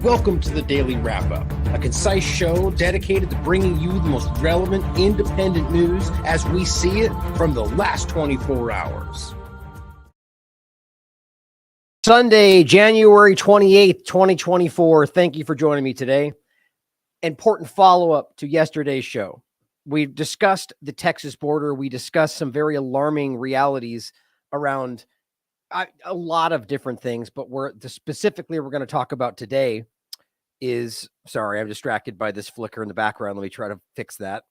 Welcome to the Daily Wrap-Up, a concise show dedicated to bringing you the most relevant independent news as we see it from the last 24 hours. Sunday, January 28th, 2024. Thank you for joining me today. Important follow-up to yesterday's show. We discussed the Texas border. We discussed some very alarming realities around a lot of different things, but specifically we're going to talk about today is, sorry, I'm distracted by this flicker in the background. Let me try to fix that.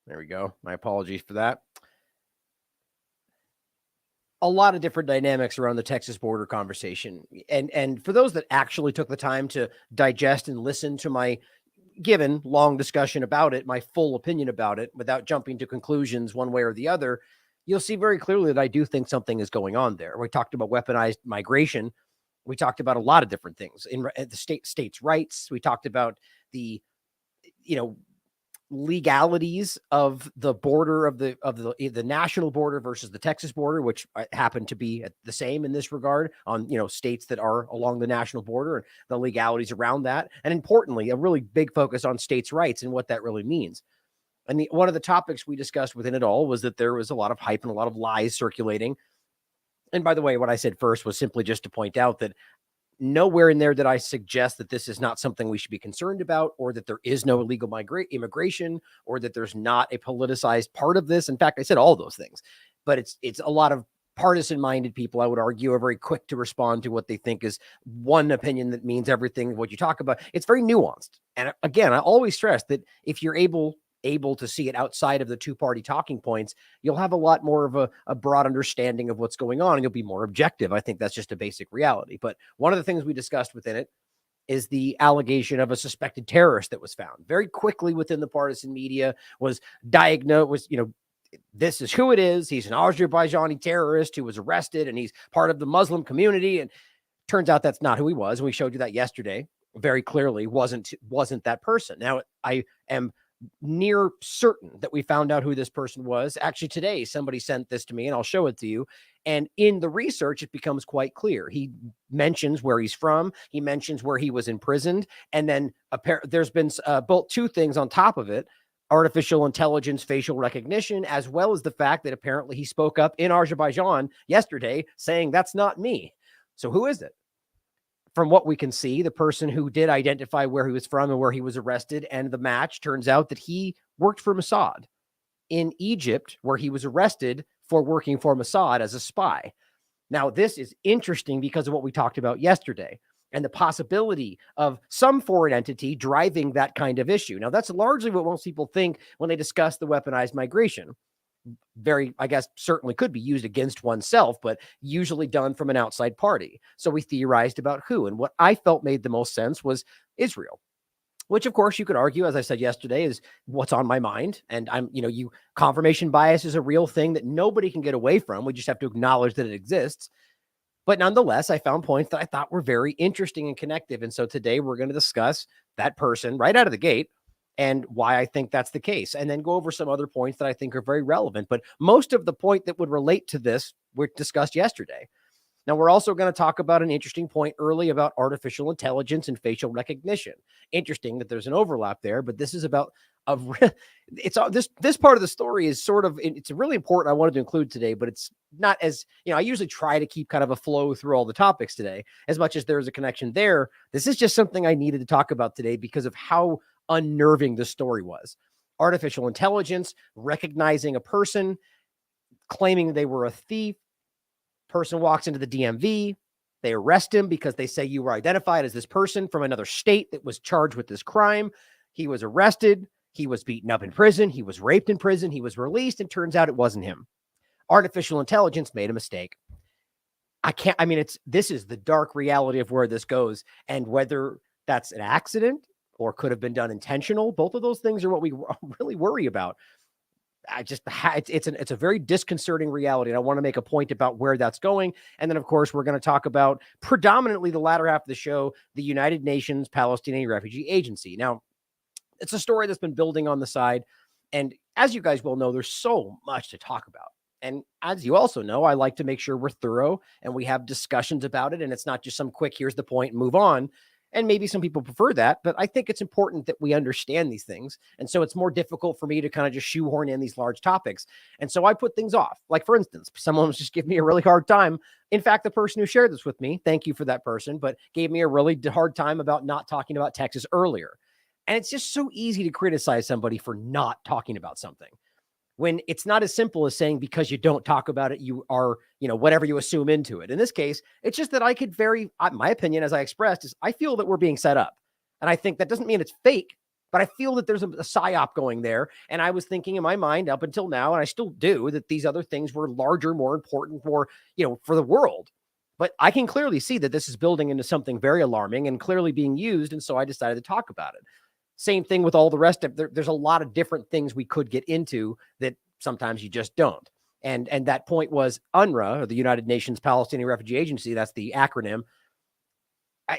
There we go. My apologies for that. A lot of different dynamics around the Texas border conversation. And for those that actually took the time to digest and listen to my given long discussion about it, my full opinion about it, without jumping to conclusions one way or the other, you'll see very clearly that I do think something is going on there. We talked about weaponized migration. We talked about a lot of different things in the states' rights. We talked about the, legalities of the border of the national border versus the Texas border, which happen to be the same in this regard on, states that are along the national border and the legalities around that. And importantly, a really big focus on states' rights and what that really means. And one of the topics we discussed within it all was that there was a lot of hype and a lot of lies circulating. And by the way, what I said first was simply just to point out that nowhere in there did I suggest that this is not something we should be concerned about, or that there is no illegal immigration, or that there's not a politicized part of this. In fact, I said all those things, but it's a lot of partisan-minded people, I would argue, are very quick to respond to what they think is one opinion that means everything what you talk about. It's very nuanced. And again, I always stress that if you're able to see it outside of the two-party talking points, you'll have a lot more of a broad understanding of what's going on, and you'll be more objective. I think that's just a basic reality. But one of the things we discussed within it is the allegation of a suspected terrorist that was found very quickly within the partisan media, was diagnosed, this is who it is. He's an Azerbaijani terrorist who was arrested, and he's part of the Muslim community. And turns out that's not who he was. And we showed you that yesterday very clearly wasn't that person. Now, I am near certain that we found out who this person was. Actually, today, somebody sent this to me, and I'll show it to you. And in the research, it becomes quite clear. He mentions where he's from. He mentions where he was imprisoned. And then there's been both two things on top of it: artificial intelligence, facial recognition, as well as the fact that apparently he spoke up in Azerbaijan yesterday saying, that's not me. So who is it? From what we can see, the person who did identify where he was from and where he was arrested and the match, turns out that he worked for Mossad in Egypt, where he was arrested for working for Mossad as a spy. Now, this is interesting because of what we talked about yesterday and the possibility of some foreign entity driving that kind of issue. Now, that's largely what most people think when they discuss the weaponized migration. Very, I guess, certainly could be used against oneself, but usually done from an outside party. So we theorized about who, and what I felt made the most sense was Israel, which of course you could argue, as I said yesterday, is what's on my mind. And confirmation bias is a real thing that nobody can get away from. We just have to acknowledge that it exists. But nonetheless, I found points that I thought were very interesting and connective. And so today we're going to discuss that person right out of the gate and why I think that's the case, and then go over some other points that I think are very relevant. But most of the point that would relate to this were discussed yesterday. Now, we're also going to talk about an interesting point early about artificial intelligence and facial recognition. Interesting that there's an overlap there, but this is about this part of the story is it's really important. I wanted to include today, but it's not as, I usually try to keep kind of a flow through all the topics today, as much as there's a connection there. This is just something I needed to talk about today because of how unnerving the story was. Artificial intelligence recognizing a person, claiming they were a thief. Person walks into the DMV. They arrest him because they say you were identified as this person from another state that was charged with this crime. He was arrested. He was beaten up in prison. He was raped in prison. He was released, and turns out it wasn't him. Artificial intelligence made a mistake. This is the dark reality of where this goes, and whether that's an accident or could have been done intentional. Both of those things are what we really worry about. It's a very disconcerting reality. And I want to make a point about where that's going. And then, of course, we're going to talk about predominantly the latter half of the show, the United Nations Palestinian Refugee Agency. Now, it's a story that's been building on the side. And as you guys well know, there's so much to talk about. And as you also know, I like to make sure we're thorough and we have discussions about it. And it's not just some quick, here's the point, and move on. And maybe some people prefer that, but I think it's important that we understand these things. And so it's more difficult for me to kind of just shoehorn in these large topics. And so I put things off. Like, for instance, someone was just giving me a really hard time. In fact, the person who shared this with me, thank you for that person, but gave me a really hard time about not talking about Texas earlier. And it's just so easy to criticize somebody for not talking about something, when it's not as simple as saying because you don't talk about it, you are, whatever you assume into it. In this case, it's just that I could my opinion, as I expressed, is I feel that we're being set up. And I think that doesn't mean it's fake, but I feel that there's a psyop going there. And I was thinking in my mind up until now, and I still do, that these other things were larger, more important for the world. But I can clearly see that this is building into something very alarming and clearly being used. And so I decided to talk about it. Same thing with all the rest of there's a lot of different things we could get into that sometimes you just don't. And that point was UNRWA, or the United Nations Palestinian Refugee Agency. That's the acronym.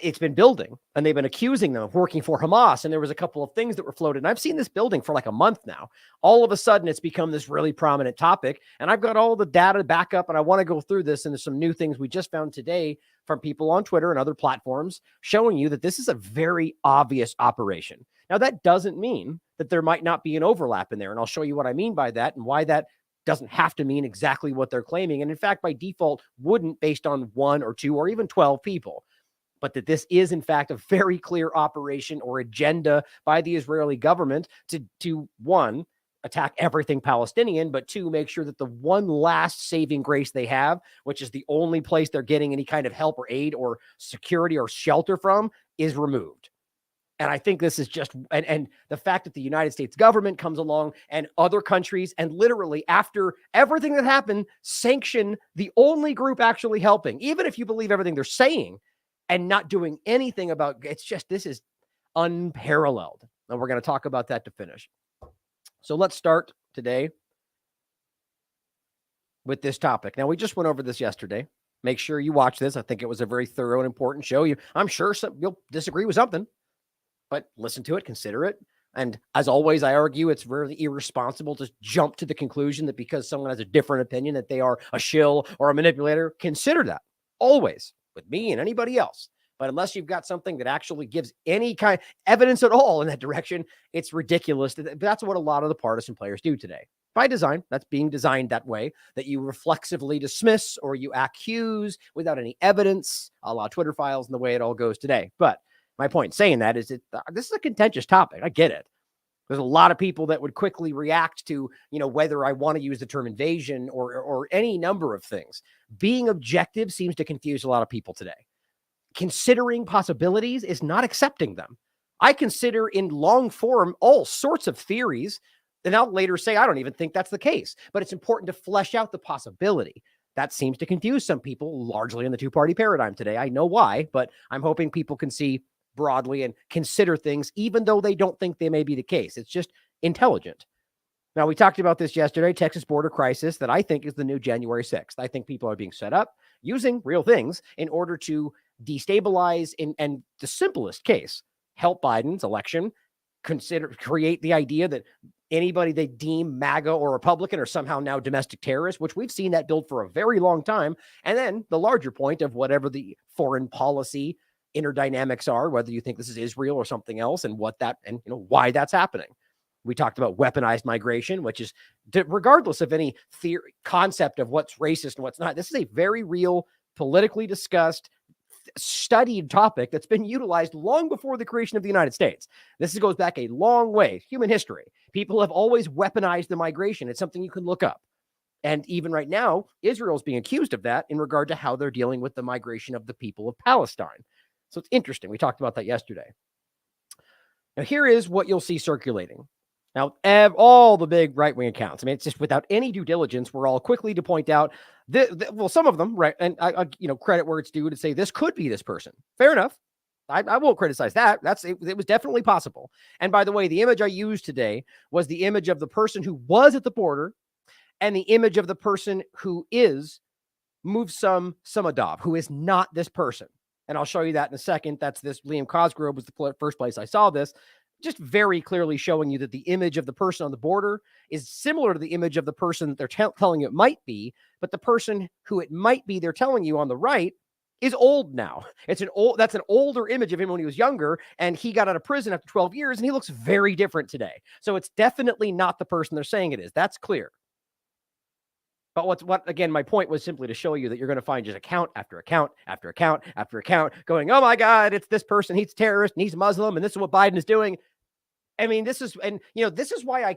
It's been building, and they've been accusing them of working for Hamas. And there was a couple of things that were floated. And I've seen this building for like a month now. All of a sudden, it's become this really prominent topic. And I've got all the data to back up, and I want to go through this. And there's some new things we just found today from people on Twitter and other platforms showing you that this is a very obvious operation. Now, that doesn't mean that there might not be an overlap in there. And I'll show you what I mean by that and why that doesn't have to mean exactly what they're claiming. And in fact, by default, wouldn't based on 1 or 2 or even 12 people. But that this is, in fact, a very clear operation or agenda by the Israeli government to 1, attack everything Palestinian, but 2, make sure that the one last saving grace they have, which is the only place they're getting any kind of help or aid or security or shelter from, is removed. And I think this is just, and the fact that the United States government comes along and other countries, and literally after everything that happened, sanction the only group actually helping, even if you believe everything they're saying, and not doing anything about it's just, this is unparalleled. And we're going to talk about that to finish. So let's start today with this topic. Now, we just went over this yesterday. Make sure you watch this. I think it was a very thorough and important show. I'm sure you'll disagree with something, but listen to it, consider it. And as always, I argue it's really irresponsible to jump to the conclusion that because someone has a different opinion that they are a shill or a manipulator. Consider that always, with me and anybody else. But unless you've got something that actually gives any kind of evidence at all in that direction, it's ridiculous. That's what a lot of the partisan players do today. By design, that's being designed that way, that you reflexively dismiss or you accuse without any evidence, a la Twitter files and the way it all goes today. But my point saying that is that this is a contentious topic. I get it. There's a lot of people that would quickly react to, whether I want to use the term invasion or any number of things. Being objective seems to confuse a lot of people today. Considering possibilities is not accepting them. I consider in long form all sorts of theories, and I'll later say I don't even think that's the case. But it's important to flesh out the possibility. That seems to confuse some people, largely in the two-party paradigm today. I know why, but I'm hoping people can see broadly and consider things, even though they don't think they may be the case. It's just intelligent. Now, we talked about this yesterday, Texas border crisis, that I think is the new January 6th. I think people are being set up using real things in order to destabilize, and the simplest case, help Biden's election, create the idea that anybody they deem MAGA or Republican are somehow now domestic terrorists, which we've seen that build for a very long time. And then the larger point of whatever the foreign policy interdynamics are, whether you think this is Israel or something else, and what that, and why that's happening. We talked about weaponized migration, which is, regardless of any theory, concept of what's racist and what's not, this is a very real, politically discussed, studied topic that's been utilized long before the creation of the United States. This goes back a long way, human history. People have always weaponized the migration. It's something you can look up. And even right now, Israel's being accused of that in regard to how they're dealing with the migration of the people of Palestine. So it's interesting. We talked about that yesterday. Now, here is what you'll see circulating. Now, all the big right-wing accounts, I mean, it's just without any due diligence, we're all quickly to point out, well, some of them, right, and I credit where it's due to say this could be this person. Fair enough. I won't criticize that. It was definitely possible. And by the way, the image I used today was the image of the person who was at the border and the image of the person who is Mufsum Samadov, who is not this person. And I'll show you that in a second. That's this. Liam Cosgrove was the first place I saw this. just very clearly showing you that the image of the person on the border is similar to the image of the person that they're telling you it might be, but the person who it might be they're telling you on the right is old now. That's an older image of him when he was younger, and he got out of prison after 12 years, and he looks very different today. So it's definitely not the person they're saying it is. That's clear. But again, my point was simply to show you that you're going to find just account after account after account after account going, oh my God, it's this person, he's a terrorist and he's Muslim, and this is what Biden is doing. I mean, this is why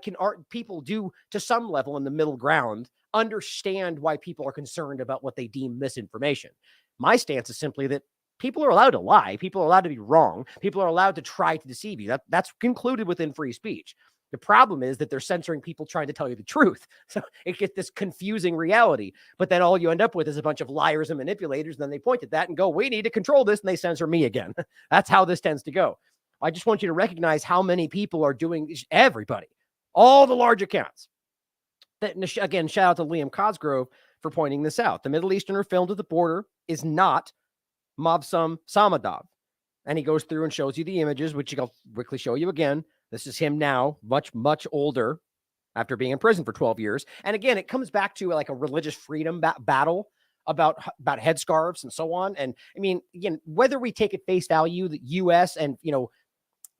people do, to some level in the middle ground, understand why people are concerned about what they deem misinformation. My stance is simply that people are allowed to lie. People are allowed to be wrong. People are allowed to try to deceive you. That's included within free speech. The problem is that they're censoring people trying to tell you the truth. So it gets this confusing reality. But then all you end up with is a bunch of liars and manipulators. And then they point at that and go, we need to control this. And they censor me again. That's how this tends to go. I just want you to recognize how many people are doing this. Everybody, all the large accounts. Again, shout out to Liam Cosgrove for pointing this out. The Middle Easterner filmed at the border is not Mobsum Samadov. And he goes through and shows you the images, which I'll quickly show you again. This is him now, much, much older after being in prison for 12 years. And again, it comes back to like a religious freedom battle about headscarves and so on. And I mean, again, whether we take at face value the U.S. and,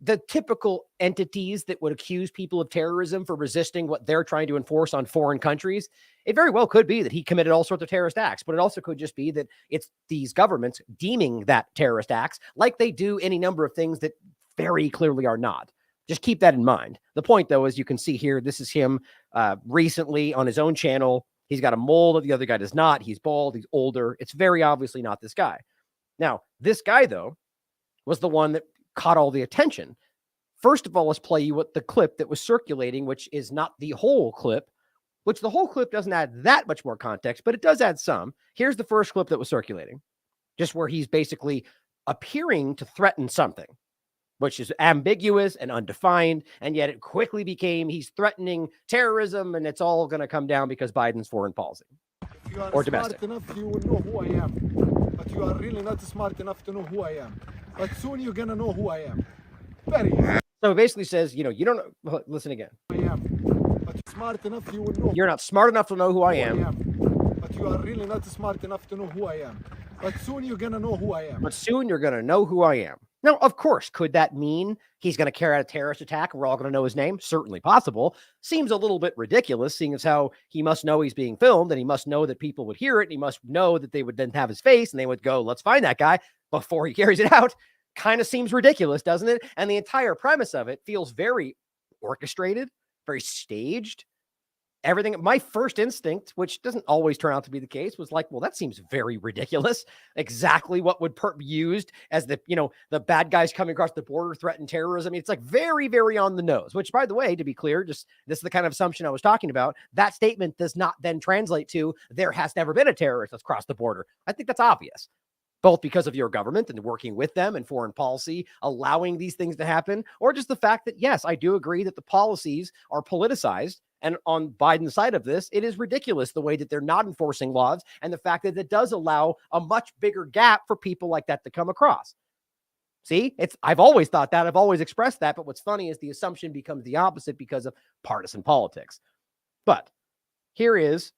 the typical entities that would accuse people of terrorism for resisting what they're trying to enforce on foreign countries, it very well could be that he committed all sorts of terrorist acts, but it also could just be that it's these governments deeming that terrorist acts like they do any number of things that very clearly are not. Just keep that in mind. The point, though, as you can see here, this is him recently on his own channel. He's got a mole that the other guy does not. He's bald. He's older. It's very obviously not this guy. Now, this guy, though, was the one that caught all the attention. First of all, let's play you what the clip that was circulating, which is not the whole clip, which the whole clip doesn't add that much more context, but it does add some. Here's the first clip that was circulating, just where he's basically appearing to threaten something, which is ambiguous and undefined, and yet it quickly became he's threatening terrorism, and it's all going to come down because Biden's foreign policy. If you are or smart domestic. enough, you will know who I am. But you are really not smart enough to know who I am. But soon you're going to know who I am. Very easy. So it basically says, you don't know. Listen again. I am. But smart enough, you will know. You're not smart enough to know who I am. But you are really not smart enough to know who I am. But soon you're going to know who I am. But soon you're going to know who I am. Now, of course, could that mean he's going to carry out a terrorist attack and we're all going to know his name? Certainly possible. Seems a little bit ridiculous, seeing as how he must know he's being filmed and he must know that people would hear it. And he must know that they would then have his face and they would go, let's find that guy before he carries it out. Kind of seems ridiculous, doesn't it? And the entire premise of it feels very orchestrated, very staged. Everything. My first instinct, which doesn't always turn out to be the case, was like, well, that seems very ridiculous. Exactly what would be used as the bad guys coming across the border threaten terrorism. I mean, it's like very, very on the nose, which, by the way, to be clear, just this is the kind of assumption I was talking about. That statement does not then translate to there has never been a terrorist that's crossed the border. I think that's obvious, both because of your government and working with them and foreign policy, allowing these things to happen, or just the fact that, yes, I do agree that the policies are politicized. And on Biden's side of this, it is ridiculous the way that they're not enforcing laws and the fact that it does allow a much bigger gap for people like that to come across. See, I've always thought that. I've always expressed that. But what's funny is the assumption becomes the opposite because of partisan politics. But here is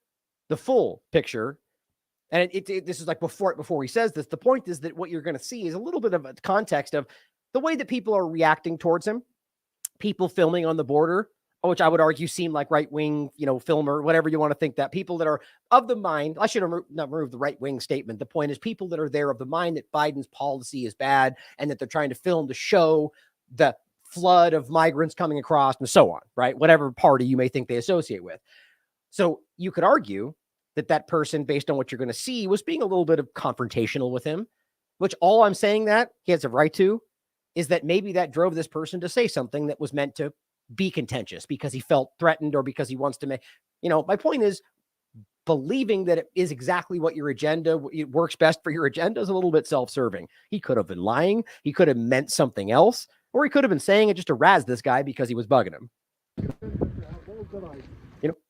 the full picture. And this is like before he says this. The point is that what you're going to see is a little bit of a context of the way that people are reacting towards him. People filming on the border, which I would argue seem like right-wing, filmer, whatever you want to think that. People that are of the mind, I should have not removed the right-wing statement. The point is people that are there of the mind that Biden's policy is bad and that they're trying to film to show the flood of migrants coming across and so on, right? Whatever party you may think they associate with. So you could argue that person, based on what you're going to see, was being a little bit of confrontational with him, which all I'm saying that he has a right to is that maybe that drove this person to say something that was meant to be contentious because he felt threatened or because he wants to make, my point is believing that it is exactly what your agenda, it works best for your agenda is a little bit self-serving. He could have been lying. He could have meant something else, or he could have been saying it just to razz this guy because he was bugging him,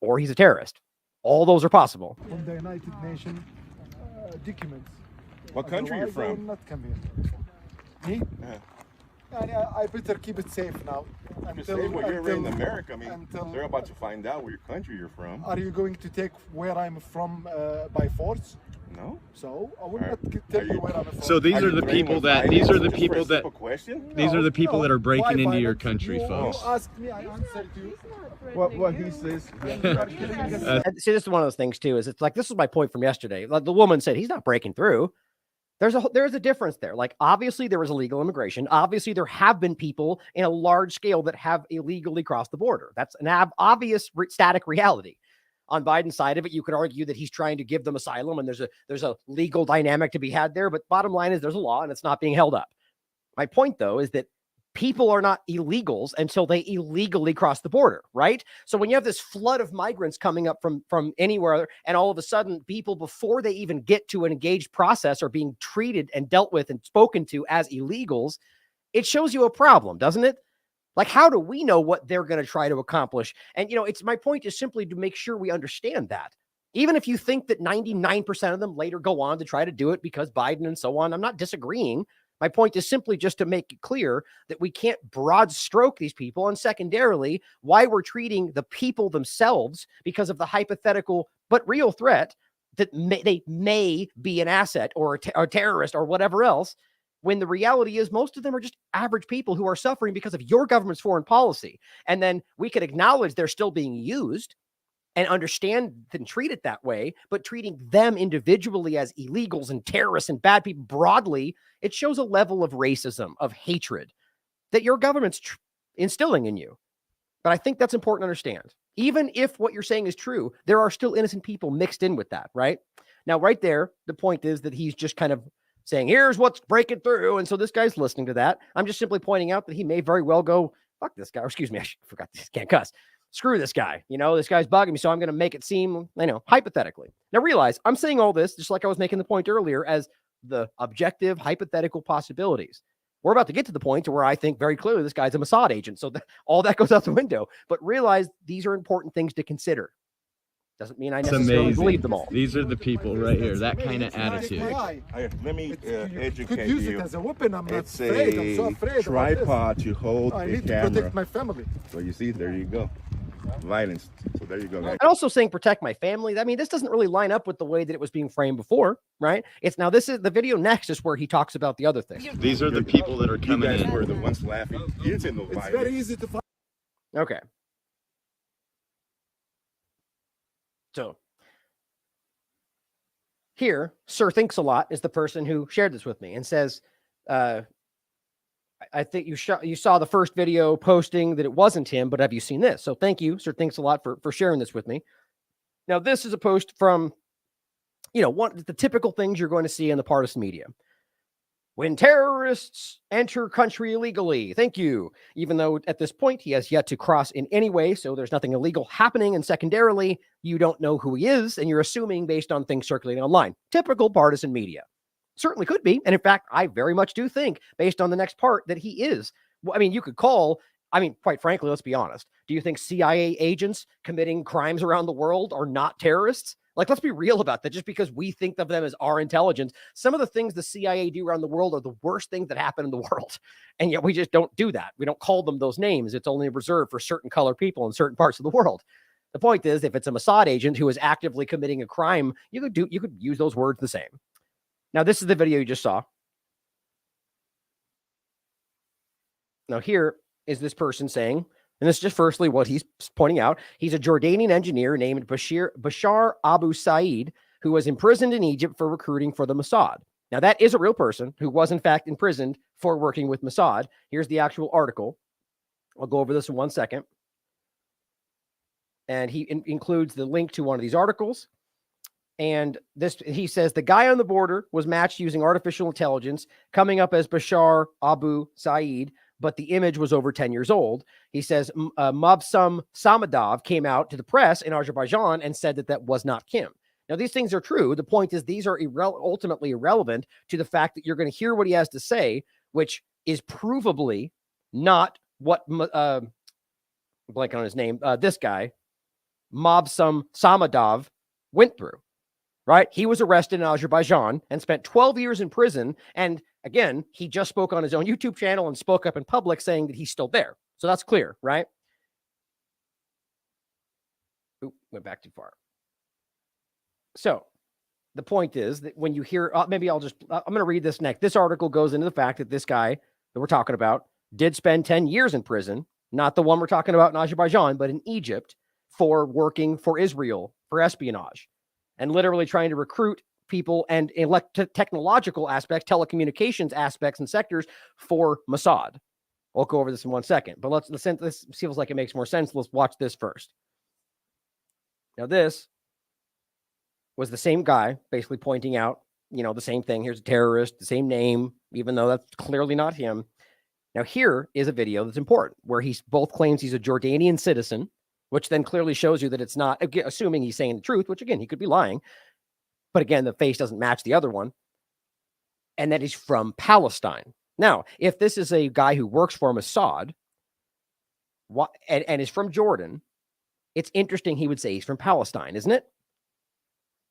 or he's a terrorist. All those are possible. From the United Nations documents. What country you're from? Not come here. Me? Yeah. And I better keep it safe now. Until you're in America, I mean, they're about to find out what country you're from. Are you going to take where I'm from by force? No. So I will not tell you where I'm from. So these are the people that these are the people that that are breaking into your country, folks. You asked me, I answered you. What he says. See, this is one of those things too. Is it's like this is my point from yesterday. Like the woman said, he's not breaking through. There's a difference there. Like obviously there was illegal immigration. Obviously there have been people in a large scale that have illegally crossed the border. That's an obvious static reality. On Biden's side of it, you could argue that he's trying to give them asylum and there's a legal dynamic to be had there. But bottom line is there's a law and it's not being held up. My point, though, is that people are not illegals until they illegally cross the border, right? So when you have this flood of migrants coming up from anywhere, and all of a sudden people, before they even get to an engaged process, are being treated and dealt with and spoken to as illegals, it shows you a problem, doesn't it? Like, how do we know what they're going to try to accomplish? And, it's my point is simply to make sure we understand that. Even if you think that 99% of them later go on to try to do it because Biden and so on, I'm not disagreeing. My point is simply just to make it clear that we can't broad stroke these people. And secondarily, why we're treating the people themselves because of the hypothetical but real threat that they may be an asset or a terrorist or whatever else, when the reality is most of them are just average people who are suffering because of your government's foreign policy. And then we could acknowledge they're still being used and understand and treat it that way, but treating them individually as illegals and terrorists and bad people broadly, it shows a level of racism, of hatred that your government's instilling in you. But I think that's important to understand. Even if what you're saying is true, there are still innocent people mixed in with that, right? Now, right there, the point is that he's just kind of saying, here's what's breaking through. And so this guy's listening to that. I'm just simply pointing out that he may very well go, fuck this guy. Or excuse me, I forgot this, can't cuss. Screw this guy. This guy's bugging me. So I'm going to make it seem, hypothetically. Now realize I'm saying all this, just like I was making the point earlier, as the objective hypothetical possibilities. We're about to get to the point to where I think very clearly this guy's a Mossad agent. So all that goes out the window, but realize these are important things to consider. Doesn't mean I necessarily believe them all. These are the people right here, that kind of attitude. Let me educate could use you. it as a weapon. I'm not It's afraid. I'm so a afraid. tripod to hold I a need to camera. protect my family. So you see, there you go. Violence. So there you go, guys. And also saying protect my family. I mean, this doesn't really line up with the way that it was being framed before, right? This is the video next is where he talks about the other things. These are the people that are coming You guys in. were the ones laughing. You didn't say no violence. It's very easy to find. Okay. So here, Sir Thinks a Lot is the person who shared this with me and says, I think you saw the first video posting that it wasn't him, but have you seen this? So thank you, Sir Thinks a Lot, for sharing this with me. Now, this is a post from, the typical things you're going to see in the partisan media. When terrorists enter country illegally, thank you. Even though at this point he has yet to cross in any way, so there's nothing illegal happening. And secondarily, you don't know who he is, and you're assuming based on things circulating online. Typical partisan media. Certainly could be. And in fact, I very much do think, based on the next part, that he is. I mean, you could quite frankly, let's be honest. Do you think CIA agents committing crimes around the world are not terrorists? Like, let's be real about that. Just because we think of them as our intelligence, some of the things the CIA do around the world are the worst things that happen in the world. And yet we just don't do that. We don't call them those names. It's only reserved for certain colored people in certain parts of the world. The point is, if it's a Mossad agent who is actively committing a crime, you could use those words the same. Now, this is the video you just saw. Now, here is this person saying, and this is just firstly what he's pointing out. He's a Jordanian engineer named Bashar Abu Said, who was imprisoned in Egypt for recruiting for the Mossad. Now, that is a real person who was, in fact, imprisoned for working with Mossad. Here's the actual article. I'll go over this in 1 second. And he includes the link to one of these articles. And he says the guy on the border was matched using artificial intelligence, coming up as Bashar Abu Said, but the image was over 10 years old. He says Mobsum Samadov came out to the press in Azerbaijan and said that was not Kim. Now, these things are true. The point is these are ultimately irrelevant to the fact that you're going to hear what he has to say, which is provably not what, blanking on his name, this guy, Mobsum Samadov, went through. right? He was arrested in Azerbaijan and spent 12 years in prison. And again, he just spoke on his own YouTube channel and spoke up in public saying that he's still there. So that's clear, right? Ooh, went back too far. So the point is that when you hear, maybe I'm going to read this next. This article goes into the fact that this guy that we're talking about did spend 10 years in prison, not the one we're talking about in Azerbaijan, but in Egypt for working for Israel for espionage and literally trying to recruit people and technological aspects, telecommunications aspects and sectors for Mossad. We'll go over this in 1 second, but this feels like it makes more sense. Let's watch this first. Now, this was the same guy basically pointing out, the same thing. Here's a terrorist, the same name, even though that's clearly not him. Now, here is a video that's important where he both claims he's a Jordanian citizen, which then clearly shows you that it's not, assuming he's saying the truth, which again, he could be lying. But again, the face doesn't match the other one. And that he's from Palestine. Now, if this is a guy who works for Mossad and is from Jordan, it's interesting he would say he's from Palestine, isn't it?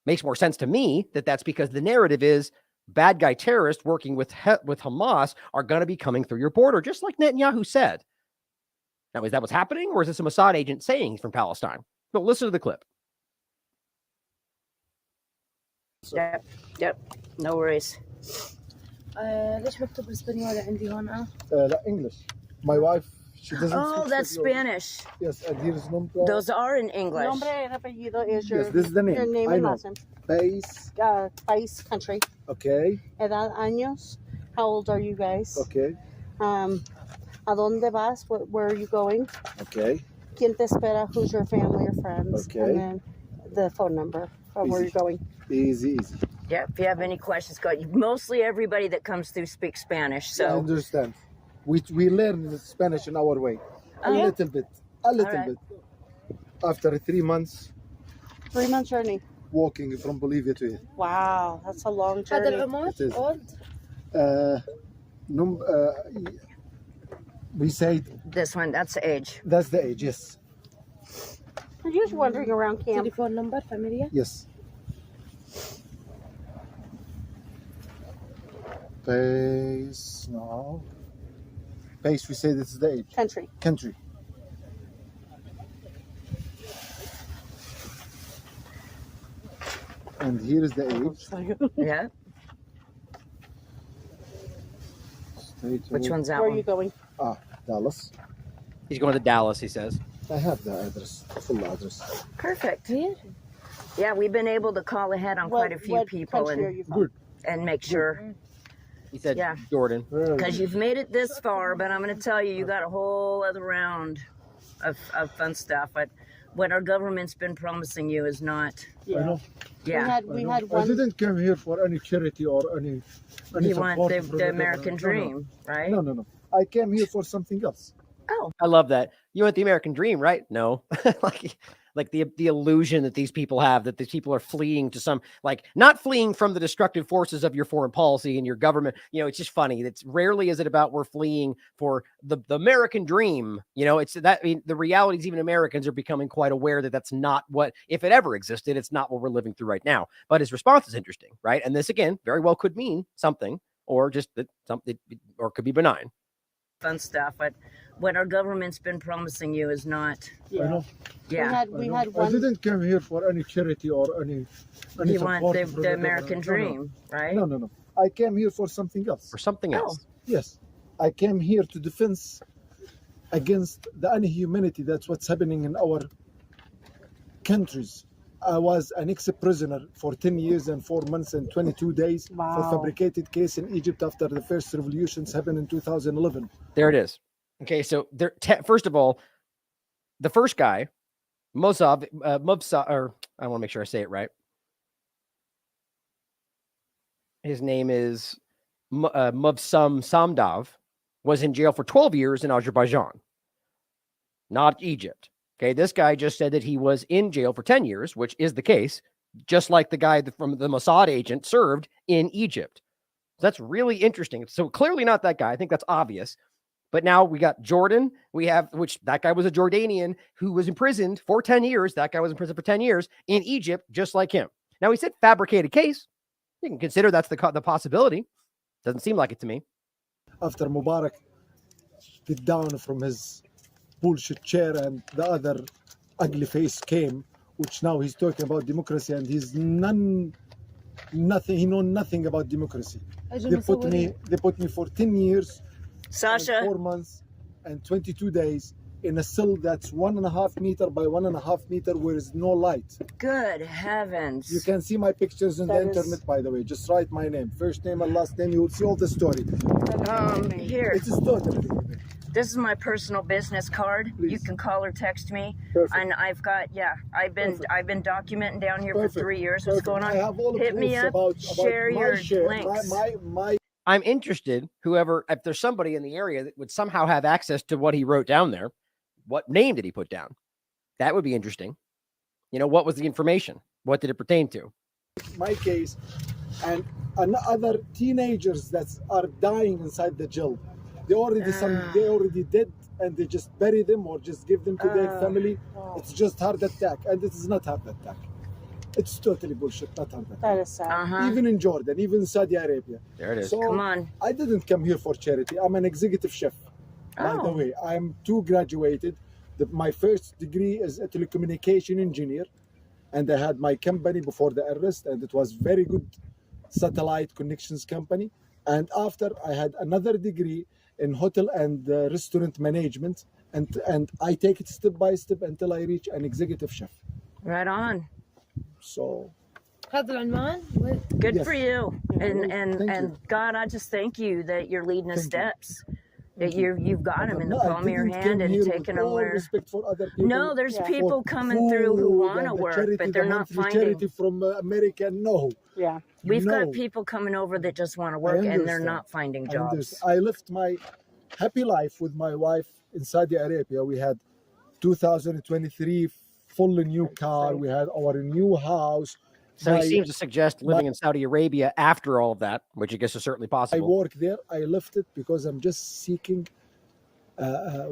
Makes more sense to me that that's because the narrative is bad guy terrorists working with Hamas are going to be coming through your border, just like Netanyahu said. Now, is that what's happening, or is this a Mossad agent saying he's from Palestine? But listen to the clip. Yep, no worries. ليش مكتوب اسبانيول عندي هون؟ لا English. My wife, she doesn't Oh, speak that's Spanish. Spanish. Yes, and here's nombre. Those are in English. Nombre y apellido is your, Yes, this is the name. your name I and know. last name. País. País, country. Okay. Edad, años. How old are you guys? Okay. ¿A dónde vas? Where are you going? Okay. ¿Quién te espera? Who's your family or friends? Okay. And then the phone number of where Easy. you're going. Easy. Yeah, if you have any questions, go. Mostly everybody that comes through speaks Spanish, I so understand. We learn Spanish in our way. A yeah? little bit. A little Alright. bit. After 3 months 3 month journey. walking from Bolivia to here. Wow, that's a long journey. It is. We say this one, that's the age. that's the age, yes. You're just wandering around camp. Telephone number, familia? Yes. Pace, no. Pace, we say this is the age. Country. Country. And here is the age. Yeah. Straight Which away. one's that Where are one? you going? Dallas. He's going to Dallas, he says. I have the address, full address. Perfect. Here? Yeah, we've been able to call ahead on quite a few what people country are and you from? Good. make sure, He said Yeah. Jordan. because you've made it this far. But I'm going to tell you, you got a whole other round of fun stuff. But what our government's been promising you is not. I know. Yeah. We had I one. didn't come here for any charity or any You want support the from government. American No, dream, right? No. I came here for something else. Oh, I love that. You want the American dream, right? No. like the illusion that these people have, that these people are fleeing to some, like, not fleeing from the destructive forces of your foreign policy and your government. It's just funny. It's rarely is it about we're fleeing for the American dream. It's that, the reality is even Americans are becoming quite aware that that's not what, if it ever existed, it's not what we're living through right now. But his response is interesting, right? And this, again, very well could mean something, or just that something, or could be benign. fun stuff. But what our government's been promising you is not. I know. Yeah. We had I one. didn't come here for any charity or any You want support the from American government. dream, right? No. I came here for something else. For something else. Yes. I came here to defense against the inhumanity that's what's happening in our countries. I was an ex-prisoner for 10 years and 4 months and 22 days for Wow. fabricated case in Egypt after the first revolutions happened in 2011. There it is. Okay, so first of all, the first guy, Mossad, or I want to make sure I say it right. His name is Mubsum Samdav, was in jail for 12 years in Azerbaijan, not Egypt. Okay, this guy just said that he was in jail for 10 years, which is the case, just like the guy from the Mossad agent served in Egypt. That's really interesting. So clearly not that guy. I think that's obvious. But now we got Jordan. We have, which that guy was a Jordanian who was imprisoned for 10 years. That guy was in prison for 10 years in Egypt, just like him. Now, he said fabricated case. You can consider that's the possibility. Doesn't seem like it to me. After Mubarak get down from his bullshit chair and the other ugly face came, which now he's talking about democracy and he's nothing. He knows nothing about democracy. They put me for 10 years, Sasha, 4 months, and 22 days in a cell that's 1.5 meter by 1.5 meter where there's no light. good heavens. You can see my pictures on the internet, by the way. Just write my name, first name and last name. You will see all the story. Here, It is totally. this is my personal business card. Please. You can call or text me. Perfect. And I've got, I've been documenting down here for 3 years. What's going I on? have all the Hit me proofs up, about share my your share, links. my I'm interested, if there's somebody in the area that would somehow have access to what he wrote down there, what name did he put down? That would be interesting. What was the information? What did it pertain to? my case and other teenagers that are dying inside the jail. They already dead and they just bury them or just give them to their family. It's just heart attack, and it is not heart attack. It's totally bullshit, not heart attack. That is sad. Even in Jordan, even in Saudi Arabia. There it is. So Come on. I didn't come here for charity. I'm an executive chef. By the way, I'm graduated. My first degree is a telecommunication engineer, and I had my company before the arrest, and it was very good satellite connections company. And after, I had another degree in hotel and restaurant management, and I take it step by step until I reach an executive chef. Right on. So Good Yes. for you. Thank And you. God, I just thank you that you're leading the Thank you. steps. That you've got them in the No, I palm of your didn't hand come and here taking with them all where. respect for other people. No, there's Yeah. people for coming through who food want to and the work, charity, but they're the not monthly finding. charity from America. No, Yeah. We've got No. people coming over that just want to work and they're understand. not finding I jobs. understand. I lived my happy life with my wife in Saudi Arabia. We had 2023 full new car. We had our new house. So he My- seems to suggest living in Saudi Arabia after all of that, which I guess is certainly I possible. work there. I left it because I'm just seeking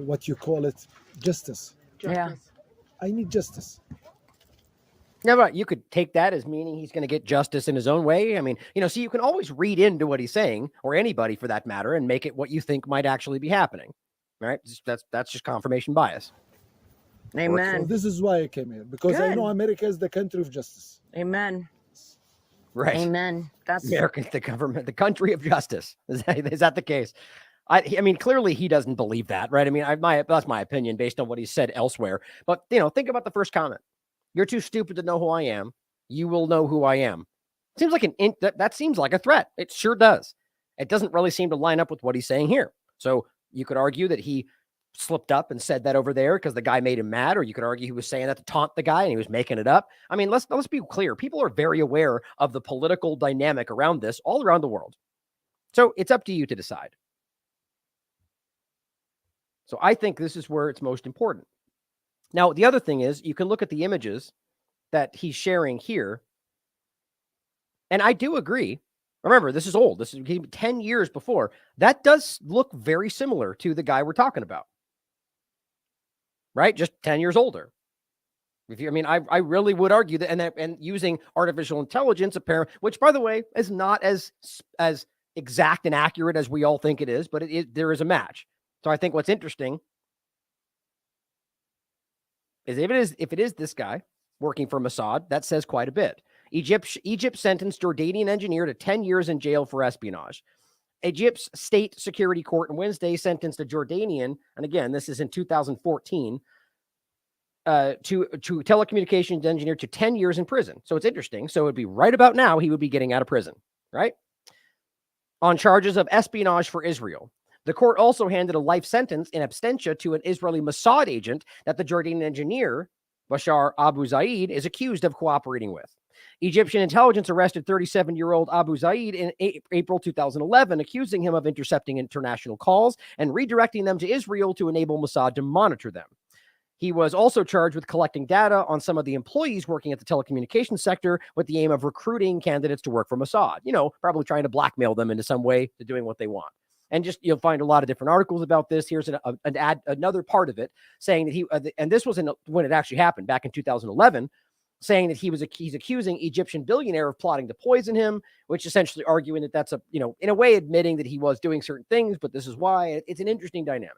what you call it, justice. Yeah. I need justice. No, but you could take that as meaning he's going to get justice in his own way. I mean, so you can always read into what he's saying, or anybody for that matter, and make it what you think might actually be happening. Right? That's just confirmation bias. So Amen. this is why I came here, because I Good. know America is the country of justice. Amen. Right. Amen. That's America, the government, the country of justice. Is that the case? I mean, clearly he doesn't believe that, right? I mean, that's my opinion based on what he said elsewhere. But, think about the first comment. You're too stupid to know who I am. You will know who I am. Seems like that seems like a threat. It sure does. It doesn't really seem to line up with what he's saying here. So you could argue that he slipped up and said that over there because the guy made him mad, or you could argue he was saying that to taunt the guy and he was making it up. I mean, let's be clear. People are very aware of the political dynamic around this all around the world. So it's up to you to decide. So I think this is where it's most important. Now, the other thing is you can look at the images that he's sharing here. And I do agree. Remember, this is old. This is 10 years before. That does look very similar to the guy we're talking about. Right? Just 10 years older. I really would argue that, and using artificial intelligence, apparently, which, by the way, is not as exact and accurate as we all think it is, but there is a match. So I think what's interesting is if it is this guy working for Mossad, that says quite a bit. Egypt sentenced Jordanian engineer to 10 years in jail for espionage. Egypt's state security court on Wednesday sentenced a Jordanian, and again, this is in 2014, to telecommunications engineer to 10 years in prison. So it's interesting. So it'd be right about now he would be getting out of prison, right? On charges of espionage for Israel. The court also handed a life sentence in absentia to an Israeli Mossad agent that the Jordanian engineer, Bashar Abu Zaid, is accused of cooperating with. Egyptian intelligence arrested 37-year-old Abu Zaid in April 2011, accusing him of intercepting international calls and redirecting them to Israel to enable Mossad to monitor them. He was also charged with collecting data on some of the employees working at the telecommunications sector with the aim of recruiting candidates to work for Mossad, probably trying to blackmail them into some way to doing what they want. And just you'll find a lot of different articles about this. Here's another part of it saying that and this was when it actually happened back in 2011, saying that he's accusing Egyptian billionaire of plotting to poison him, which essentially arguing that that's in a way admitting that he was doing certain things, but this is why. It's an interesting dynamic.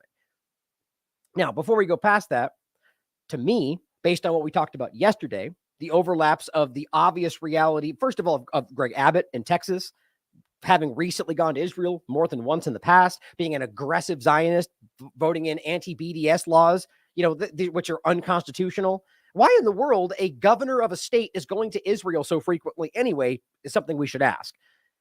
Now, before we go past that, to me, based on what we talked about yesterday, the overlaps of the obvious reality, first of all, of Greg Abbott in Texas, having recently gone to Israel more than once in the past, being an aggressive Zionist, voting in anti-BDS laws, which are unconstitutional. Why in the world a governor of a state is going to Israel so frequently anyway is something we should ask.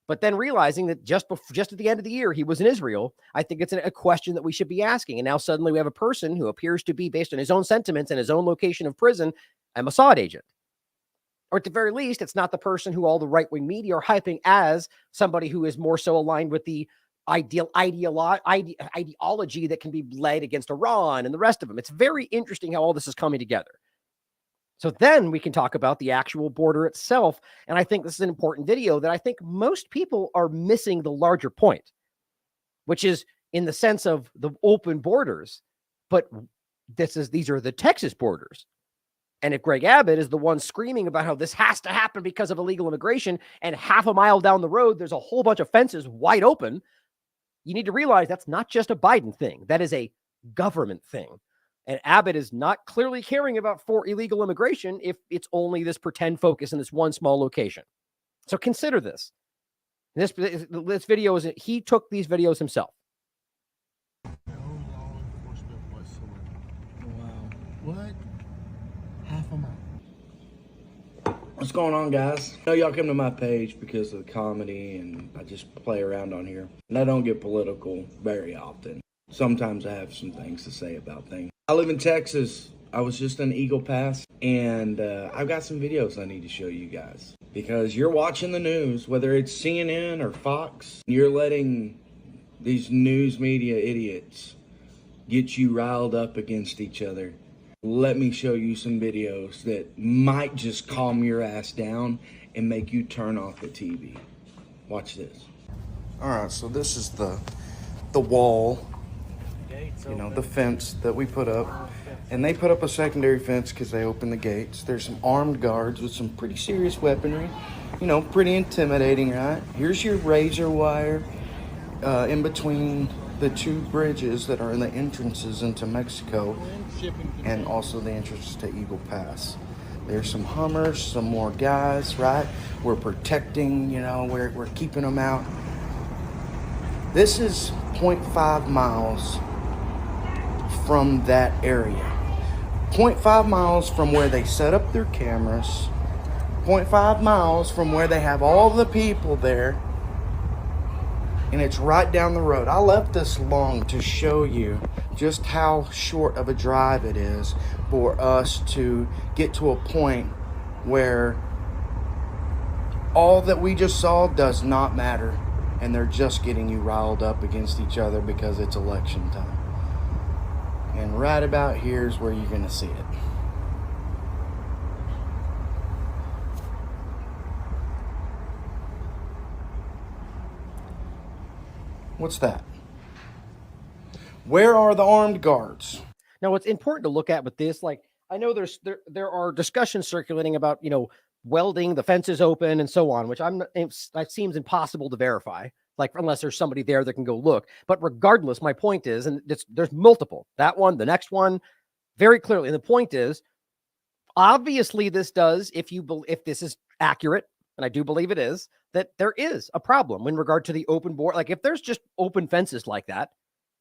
But then realizing that just at the end of the year, he was in Israel, I think it's a question that we should be asking. And now suddenly we have a person who appears to be, based on his own sentiments and his own location of prison, a Mossad agent. Or at the very least, it's not the person who all the right-wing media are hyping as somebody who is more so aligned with the ideology that can be led against Iran and the rest of them. It's very interesting how all this is coming together. So then we can talk about the actual border itself. And I think this is an important video that I think most people are missing the larger point, which is in the sense of the open borders. But these are the Texas borders. And if Greg Abbott is the one screaming about how this has to happen because of illegal immigration, and half a mile down the road, there's a whole bunch of fences wide open, you need to realize that's not just a Biden thing. That is a government thing. And Abbott is not clearly caring about for illegal immigration if it's only this pretend focus in this one small location. So consider this. This video is, he took these videos himself. Wow. What? Half a mile. What's going on, guys? I know y'all come to my page because of the comedy and I just play around on here. And I don't get political very often. Sometimes I have some things to say about things. I live in Texas. I was just in Eagle Pass, and I've got some videos I need to show you guys. Because you're watching the news, whether it's CNN or Fox, you're letting these news media idiots get you riled up against each other. Let me show you some videos that might just calm your ass down and make you turn off the TV. Watch this. All right, so this is the wall, the fence that we put up. And they put up a secondary fence because they opened the gates. There's some armed guards with some pretty serious weaponry. Pretty intimidating, right? Here's your razor wire in between the two bridges that are in the entrances into Mexico and also the entrance to Eagle Pass. There's some Hummers, some more guys, right? We're protecting, we're keeping them out. This is 0.5 miles from that area. 0.5 miles from where they set up their cameras. 0.5 miles from where they have all the people there. And it's right down the road. I left this long to show you just how short of a drive it is for us to get to a point where all that we just saw does not matter. And they're just getting you riled up against each other because it's election time. And right about here is where you're going to see it. What's that? Where are the armed guards? Now, what's important to look at with this, I know there are discussions circulating about, welding the fences open and so on, which that seems impossible to verify. Unless there's somebody there that can go look. But regardless, my point is, and there's multiple, that one, the next one, very clearly. And the point is, obviously this does, if this is accurate, and I do believe it is, that there is a problem in regard to the open board. If there's just open fences like that,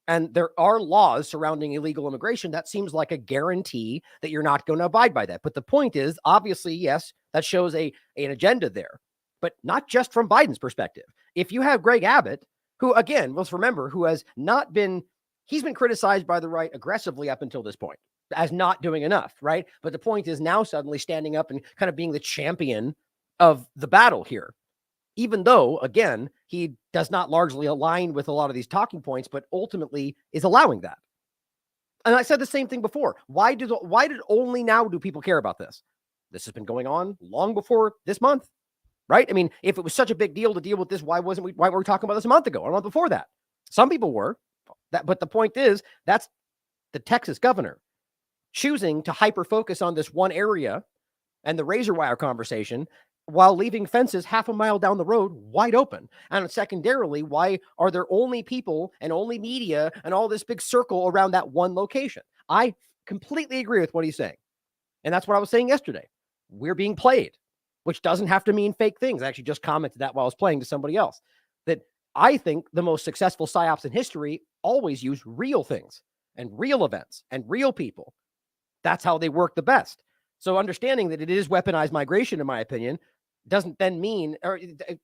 and there are laws surrounding illegal immigration, that seems like a guarantee that you're not going to abide by that. But the point is, obviously, yes, that shows an agenda there. But not just from Biden's perspective. If you have Greg Abbott, who, again, let's remember, he's been criticized by the right aggressively up until this point as not doing enough, right? But the point is now suddenly standing up and kind of being the champion of the battle here. Even though, again, he does not largely align with a lot of these talking points, but ultimately is allowing that. And I said the same thing before. Why did only now do people care about this? This has been going on long before this month. Right? I mean, if it was such a big deal to deal with this, why were we talking about this a month ago or a month before that? Some people were. But the point is, that's the Texas governor choosing to hyper-focus on this one area and the razor wire conversation while leaving fences half a mile down the road wide open? And secondarily, why are there only people and only media and all this big circle around that one location? I completely agree with what he's saying. And that's what I was saying yesterday. We're being played, which doesn't have to mean fake things. I actually just commented that while I was playing to somebody else, that I think the most successful psyops in history always use real things and real events and real people. That's how they work the best. So understanding that it is weaponized migration, in my opinion, doesn't then mean, or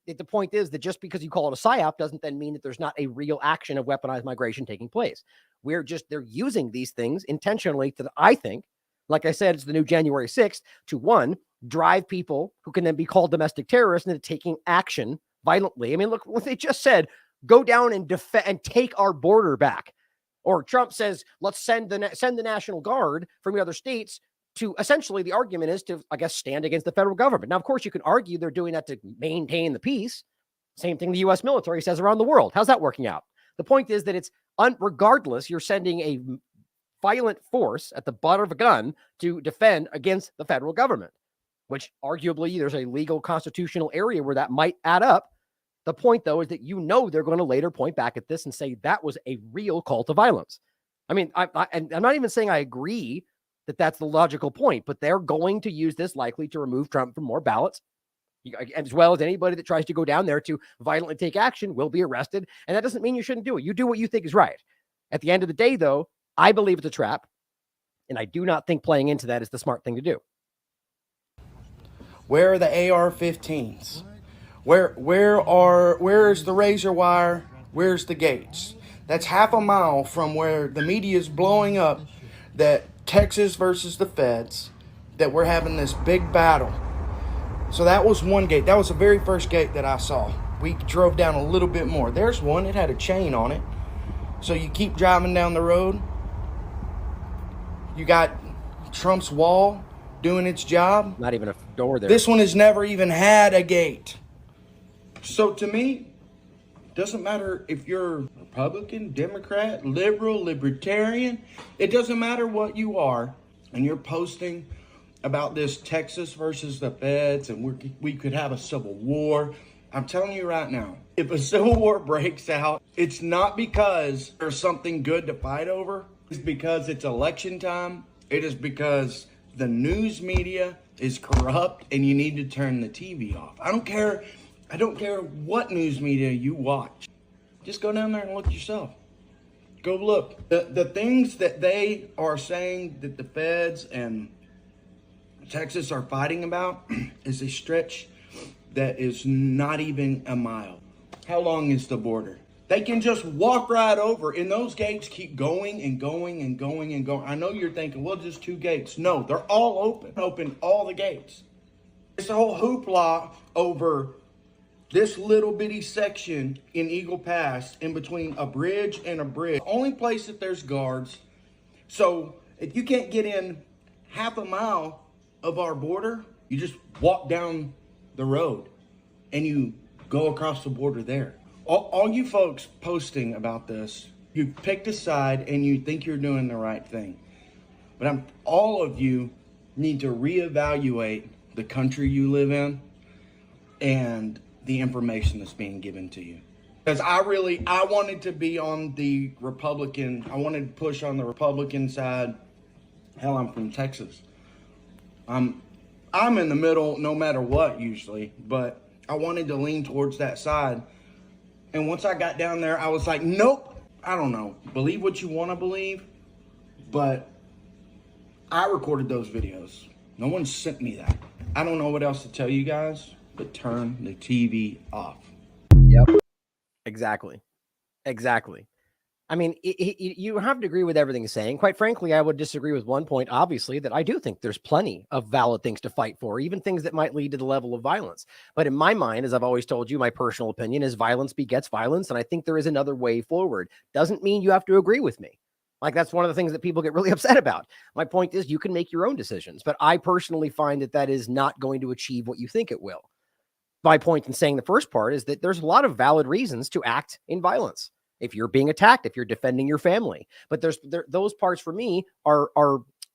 the point is that just because you call it a psyop doesn't then mean that there's not a real action of weaponized migration taking place. They're using these things intentionally to, I think, like I said, it's the new January 6th, to one, drive people who can then be called domestic terrorists into taking action violently. I mean, look what they just said, go down and defend and take our border back. Or Trump says, let's send the National Guard from the other states to, essentially the argument is to, I guess, stand against the federal government. Now, of course, you can argue they're doing that to maintain the peace. Same thing the U.S. military says around the world. How's that working out? The point is that it's regardless, you're sending a violent force at the butt of a gun to defend against the federal government, which arguably there's a legal constitutional area where that might add up. The point, though, is that they're going to later point back at this and say that was a real call to violence. I mean, and I'm not even saying I agree that that's the logical point, but they're going to use this likely to remove Trump from more ballots, as well as anybody that tries to go down there to violently take action will be arrested. And that doesn't mean you shouldn't do it. You do what you think is right. At the end of the day, though, I believe it's a trap, and I do not think playing into that is the smart thing to do. Where are the AR-15s? Where's the razor wire? Where's the gates? That's half a mile from where the media is blowing up that Texas versus the feds, that we're having this big battle. So that was one gate. That was the very first gate that I saw. We drove down a little bit more. There's one. It had a chain on it. So you keep driving down the road. You got Trump's wall doing its job. Not even a door there. This one has never even had a gate. So to me, doesn't matter if you're Republican, Democrat, liberal, libertarian. It doesn't matter what you are, and you're posting about this Texas versus the feds, and we could have a civil war. I'm telling you right now, if a civil war breaks out, it's not because there's something good to fight over. It's because it's election time. It is because the news media is corrupt and you need to turn the TV off. I don't care what news media you watch. Just go down there and look yourself. Go look. The things that they are saying that the feds and Texas are fighting about is a stretch that is not even a mile. How long is the border? They can just walk right over, and those gates keep going and going and going and going. I know you're thinking, well, just 2 gates. No, they're all open. Open all the gates. It's a whole hoopla over this little bitty section in Eagle Pass in between a bridge and a bridge. Only place that there's guards. So if you can't get in half a mile of our border, you just walk down the road and you go across the border there. All you folks posting about this, you've picked a side and you think you're doing the right thing. But all of you need to reevaluate the country you live in and the information that's being given to you. Because I wanted to be on the Republican, I wanted to push on the Republican side. Hell, I'm from Texas. I'm in the middle no matter what usually, but I wanted to lean towards that side. And once I got down there, I was like, nope, I don't know. Believe what you want to believe, but I recorded those videos. No one sent me that. I don't know what else to tell you guys, but turn the TV off. Yep. Exactly. I mean, you have to agree with everything he's saying. Quite frankly, I would disagree with one point, obviously, that I do think there's plenty of valid things to fight for, even things that might lead to the level of violence. But in my mind, as I've always told you, my personal opinion is violence begets violence. And I think there is another way forward. Doesn't mean you have to agree with me. Like, that's one of the things that people get really upset about. My point is you can make your own decisions, but I personally find that is not going to achieve what you think it will. My point in saying the first part is that there's a lot of valid reasons to act in violence. If you're being attacked, if you're defending your family, but those parts for me are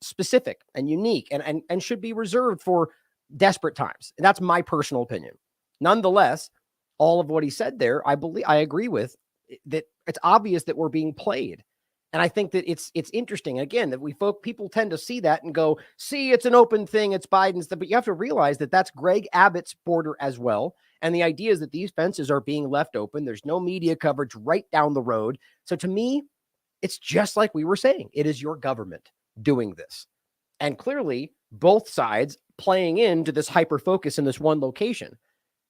specific and unique and should be reserved for desperate times. And that's my personal opinion. Nonetheless, all of what he said there, I agree with, that it's obvious that we're being played. And I think that it's interesting, again, that people tend to see that and go, see, it's an open thing, it's Biden's, but you have to realize that that's Greg Abbott's border as well. And the idea is that these fences are being left open. There's no media coverage right down the road. So to me, it's just like we were saying, it is your government doing this. And clearly both sides playing into this hyper focus in this one location.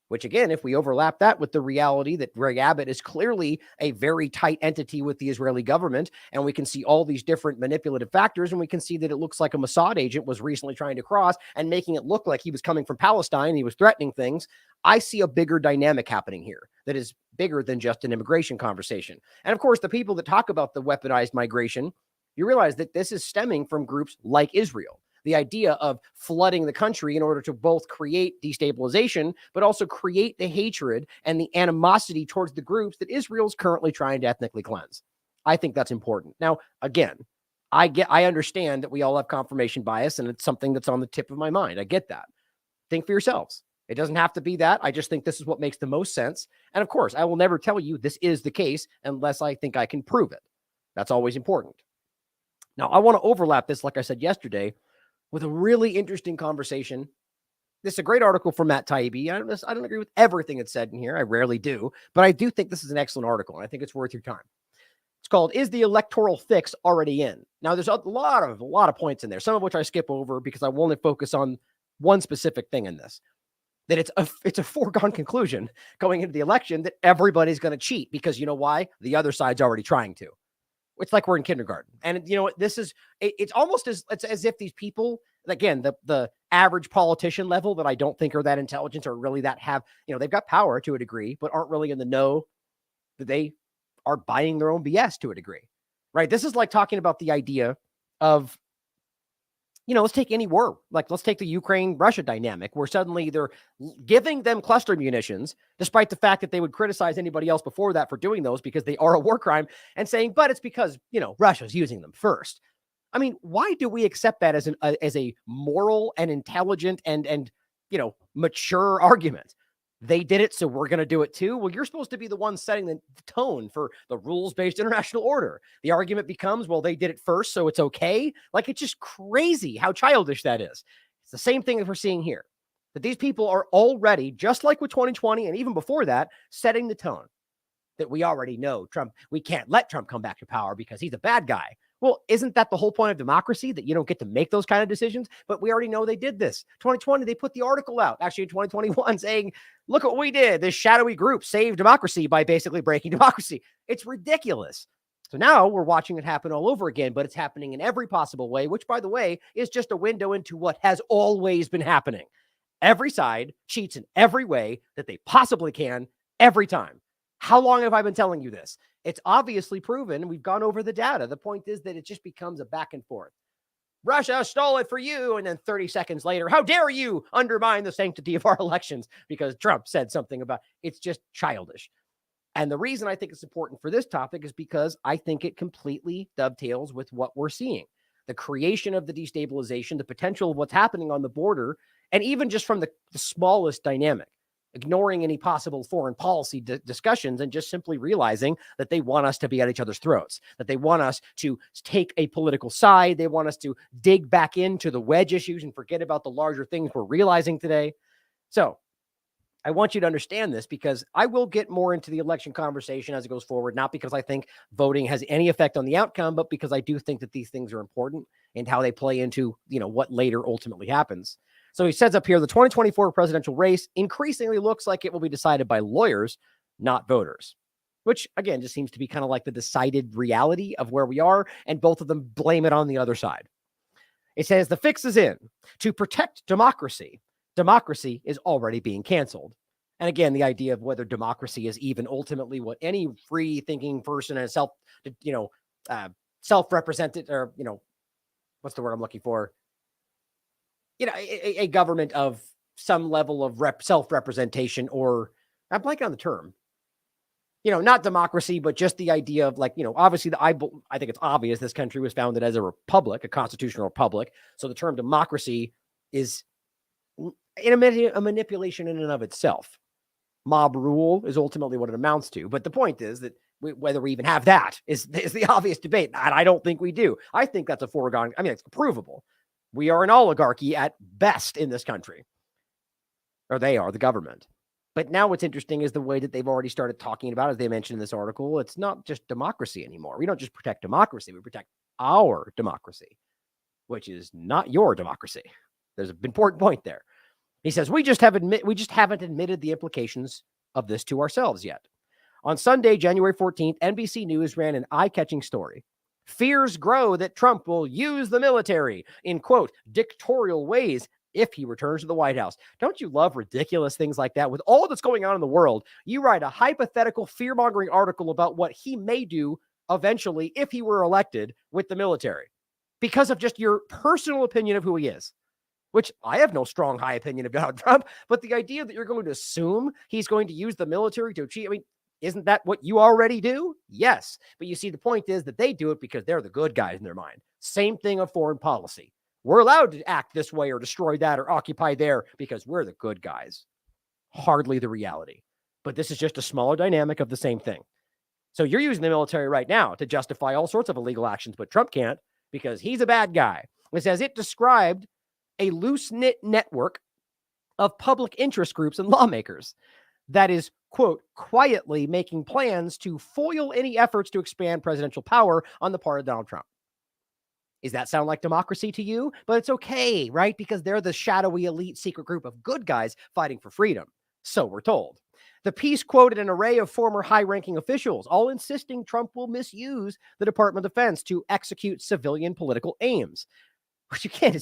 Which again, if we overlap that with the reality that Greg Abbott is clearly a very tight entity with the Israeli government, and we can see all these different manipulative factors, and we can see that it looks like a Mossad agent was recently trying to cross and making it look like he was coming from Palestine, he was threatening things. I see a bigger dynamic happening here that is bigger than just an immigration conversation. And of course, the people that talk about the weaponized migration, you realize that this is stemming from groups like Israel. The idea of flooding the country in order to both create destabilization, but also create the hatred and the animosity towards the groups that Israel's currently trying to ethnically cleanse. I think that's important. Now, again, I understand that we all have confirmation bias, and it's something that's on the tip of my mind. I get that. Think for yourselves. It doesn't have to be that. I just think this is what makes the most sense. And of course, I will never tell you this is the case unless I think I can prove it. That's always important. Now, I want to overlap this, like I said yesterday, with a really interesting conversation. This is a great article from Matt Taibbi. I don't agree with everything that's said in here. I rarely do, but I do think this is an excellent article, and I think it's worth your time. It's called, Is the Electoral Fix Already In? Now, there's a lot of points in there, some of which I skip over because I want to focus on one specific thing in this, that it's a foregone conclusion going into the election that everybody's going to cheat because you know why? The other side's already trying to. It's like we're in kindergarten. And you know what? It's almost as if these people, again, the average politician level that I don't think are that intelligent or really that have, they've got power to a degree, but aren't really in the know that they are buying their own BS to a degree, right? This is like talking about the idea of, let's take any war. Like, let's take the Ukraine-Russia dynamic where suddenly they're giving them cluster munitions, despite the fact that they would criticize anybody else before that for doing those because they are a war crime, and saying, but it's because, Russia's using them first. I mean, why do we accept that as a moral and intelligent and mature argument? They did it, so we're going to do it too. Well, you're supposed to be the one setting the tone for the rules-based international order. The argument becomes, well, they did it first, so it's okay. Like, it's just crazy how childish that is. It's the same thing that we're seeing here, that these people are already, just like with 2020 and even before that, setting the tone that we already know Trump, we can't let Trump come back to power because he's a bad guy. Well, isn't that the whole point of democracy, that you don't get to make those kind of decisions? But we already know they did this. 2020, they put the article out, actually in 2021, saying, look what we did. This shadowy group saved democracy by basically breaking democracy. It's ridiculous. So now we're watching it happen all over again, but it's happening in every possible way, which, by the way, is just a window into what has always been happening. Every side cheats in every way that they possibly can every time. How long have I been telling you this? It's obviously proven. We've gone over the data. The point is that it just becomes a back and forth. Russia stole it for you. And then 30 seconds later, how dare you undermine the sanctity of our elections because Trump said something about it. It's just childish. And the reason I think it's important for this topic is because I think it completely dovetails with what we're seeing. The creation of the destabilization, the potential of what's happening on the border, and even just from the smallest dynamic. Ignoring any possible foreign policy discussions and just simply realizing that they want us to be at each other's throats, that they want us to take a political side. They want us to dig back into the wedge issues and forget about the larger things we're realizing today. So I want you to understand this because I will get more into the election conversation as it goes forward, not because I think voting has any effect on the outcome, but because I do think that these things are important and how they play into, what later ultimately happens. So he says up here, the 2024 presidential race increasingly looks like it will be decided by lawyers, not voters, which again, just seems to be kind of like the decided reality of where we are. And both of them blame it on the other side. It says the fix is in to protect democracy. Democracy is already being canceled. And again, the idea of whether democracy is even ultimately what any free thinking person and self-represented or, what's the word I'm looking for? A government of some level of self-representation, or I'm blanking on the term, not democracy, but just the idea of obviously I think it's obvious this country was founded as a republic, a constitutional republic. So the term democracy is a manipulation in and of itself. Mob rule is ultimately what it amounts to. But the point is that whether we even have that is the obvious debate. And I don't think we do. I think that's a foregone. I mean, it's provable. We are an oligarchy at best in this country. Or they are, the government. But now what's interesting is the way that they've already started talking about, as they mentioned in this article, it's not just democracy anymore. We don't just protect democracy. We protect our democracy, which is not your democracy. There's an important point there. He says, we just haven't admitted the implications of this to ourselves yet. On Sunday, January 14th, NBC News ran an eye-catching story. Fears grow that Trump will use the military in, quote, dictatorial ways if he returns to the White House. Don't you love ridiculous things like that? With all that's going on in the world, you write a hypothetical fear-mongering article about what he may do eventually if he were elected with the military because of just your personal opinion of who he is. Which I have no strong, high opinion of Donald Trump, but the idea that you're going to assume he's going to use the military to achieve, I mean, isn't that what you already do? Yes. But you see, the point is that they do it because they're the good guys in their mind. Same thing of foreign policy. We're allowed to act this way or destroy that or occupy there because we're the good guys. Hardly the reality. But this is just a smaller dynamic of the same thing. So you're using the military right now to justify all sorts of illegal actions, but Trump can't because he's a bad guy. It says it described a loose-knit network of public interest groups and lawmakers that is, quote, quietly making plans to foil any efforts to expand presidential power on the part of Donald Trump. Does that sound like democracy to you? But it's okay, right? Because they're the shadowy elite secret group of good guys fighting for freedom. So we're told. The piece quoted an array of former high-ranking officials, all insisting Trump will misuse the Department of Defense to execute civilian political aims. Which again,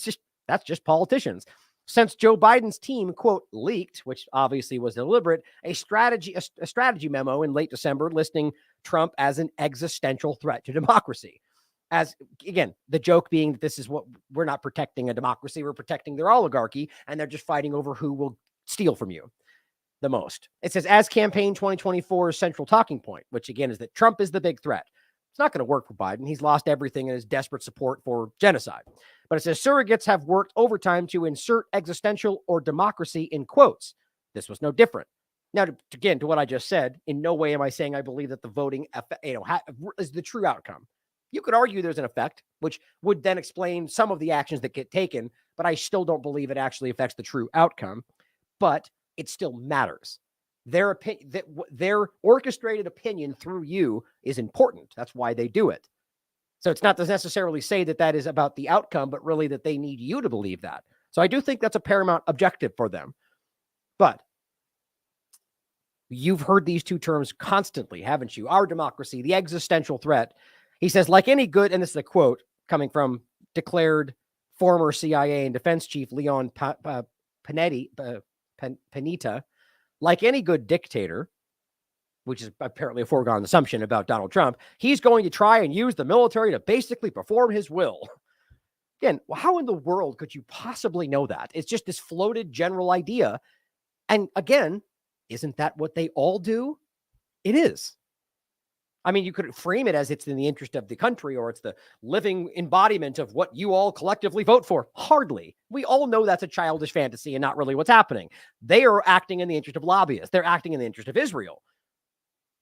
that's just politicians. Since Joe Biden's team, quote, leaked, which obviously was deliberate, a strategy memo in late December listing Trump as an existential threat to democracy. As, again, the joke being that this is what we're not protecting a democracy, we're protecting their oligarchy, and they're just fighting over who will steal from you the most. It says, as campaign 2024's central talking point, which again is that Trump is the big threat. It's not going to work for Biden. He's lost everything in his desperate support for genocide. But it says surrogates have worked overtime to insert existential or democracy in quotes. This was no different. Now, to what I just said, in no way am I saying I believe that the voting is the true outcome. You could argue there's an effect, which would then explain some of the actions that get taken, but I still don't believe it actually affects the true outcome. But it still matters. Their orchestrated opinion through you is important. That's why they do it. So it's not to necessarily say that is about the outcome, but really that they need you to believe that. So I do think that's a paramount objective for them. But you've heard these two terms constantly, haven't you? Our democracy, the existential threat. He says, like any good, and this is a quote coming from declared former CIA and defense chief Leon Panetta, like any good dictator, which is apparently a foregone assumption about Donald Trump, he's going to try and use the military to basically perform his will. Again, how in the world could you possibly know that? It's just this floated general idea. And again, isn't that what they all do? It is. I mean, you could frame it as it's in the interest of the country or it's the living embodiment of what you all collectively vote for. Hardly. We all know that's a childish fantasy and not really what's happening. They are acting in the interest of lobbyists. They're acting in the interest of Israel.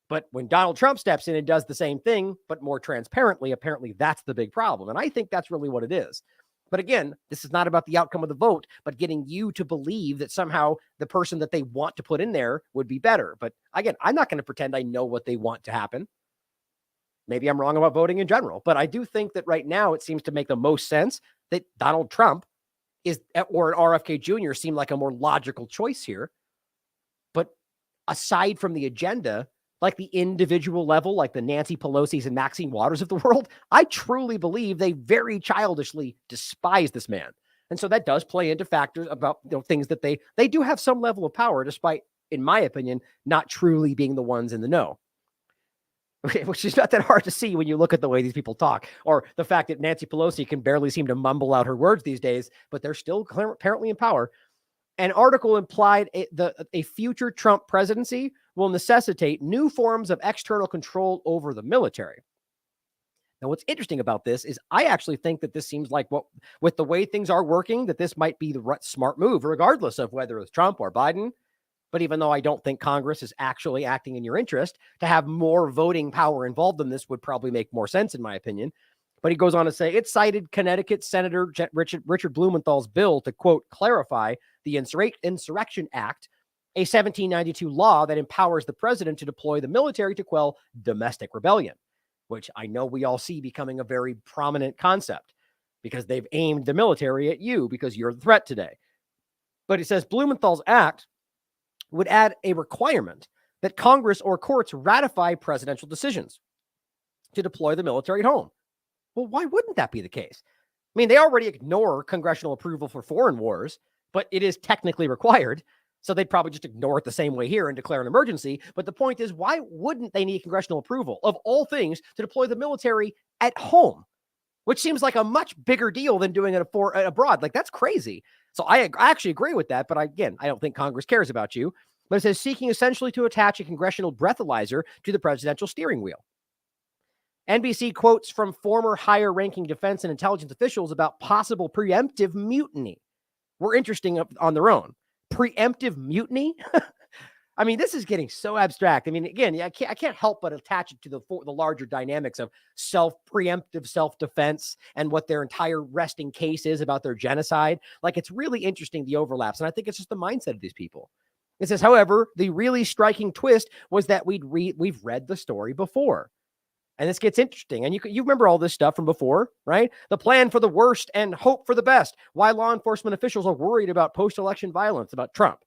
But when Donald Trump steps in and does the same thing, but more transparently, apparently that's the big problem. And I think that's really what it is. But again, this is not about the outcome of the vote, but getting you to believe that somehow the person that they want to put in there would be better. But again, I'm not going to pretend I know what they want to happen. Maybe I'm wrong about voting in general, but I do think that right now it seems to make the most sense that Donald Trump or an RFK Jr. seem like a more logical choice here. But aside from the agenda, like the individual level, like the Nancy Pelosi's and Maxine Waters of the world, I truly believe they very childishly despise this man. And so that does play into factors about things that they do have some level of power, despite, in my opinion, not truly being the ones in the know. Which is not that hard to see when you look at the way these people talk, or the fact that Nancy Pelosi can barely seem to mumble out her words these days, but they're still apparently in power. An article implied a future Trump presidency will necessitate new forms of external control over the military. Now, what's interesting about this is I actually think that this seems like with the way things are working, that this might be the smart move, regardless of whether it's Trump or Biden. But even though I don't think Congress is actually acting in your interest, to have more voting power involved in this would probably make more sense, in my opinion. But he goes on to say it cited Connecticut Senator Richard Blumenthal's bill to, quote, clarify the Insurrection Act, a 1792 law that empowers the president to deploy the military to quell domestic rebellion, which I know we all see becoming a very prominent concept because they've aimed the military at you because you're the threat today. But it says Blumenthal's act would add a requirement that Congress or courts ratify presidential decisions to deploy the military at home. Well, why wouldn't that be the case? I mean, they already ignore congressional approval for foreign wars, but it is technically required. So they'd probably just ignore it the same way here and declare an emergency. But the point is, why wouldn't they need congressional approval of all things to deploy the military at home, which seems like a much bigger deal than doing it abroad? Like, that's crazy. So I actually agree with that. But I don't think Congress cares about you. But it says seeking essentially to attach a congressional breathalyzer to the presidential steering wheel. NBC quotes from former higher-ranking defense and intelligence officials about possible preemptive mutiny. Were interesting on their own. Preemptive mutiny? I mean, this is getting so abstract. I mean, again, I can't help but attach it to the larger dynamics of preemptive self-defense and what their entire resting case is about their genocide. Like, it's really interesting, the overlaps. And I think it's just the mindset of these people. It says, however, the really striking twist was that we've read the story before. And this gets interesting. And you remember all this stuff from before, right? The plan for the worst and hope for the best. Why law enforcement officials are worried about post-election violence, about Trump.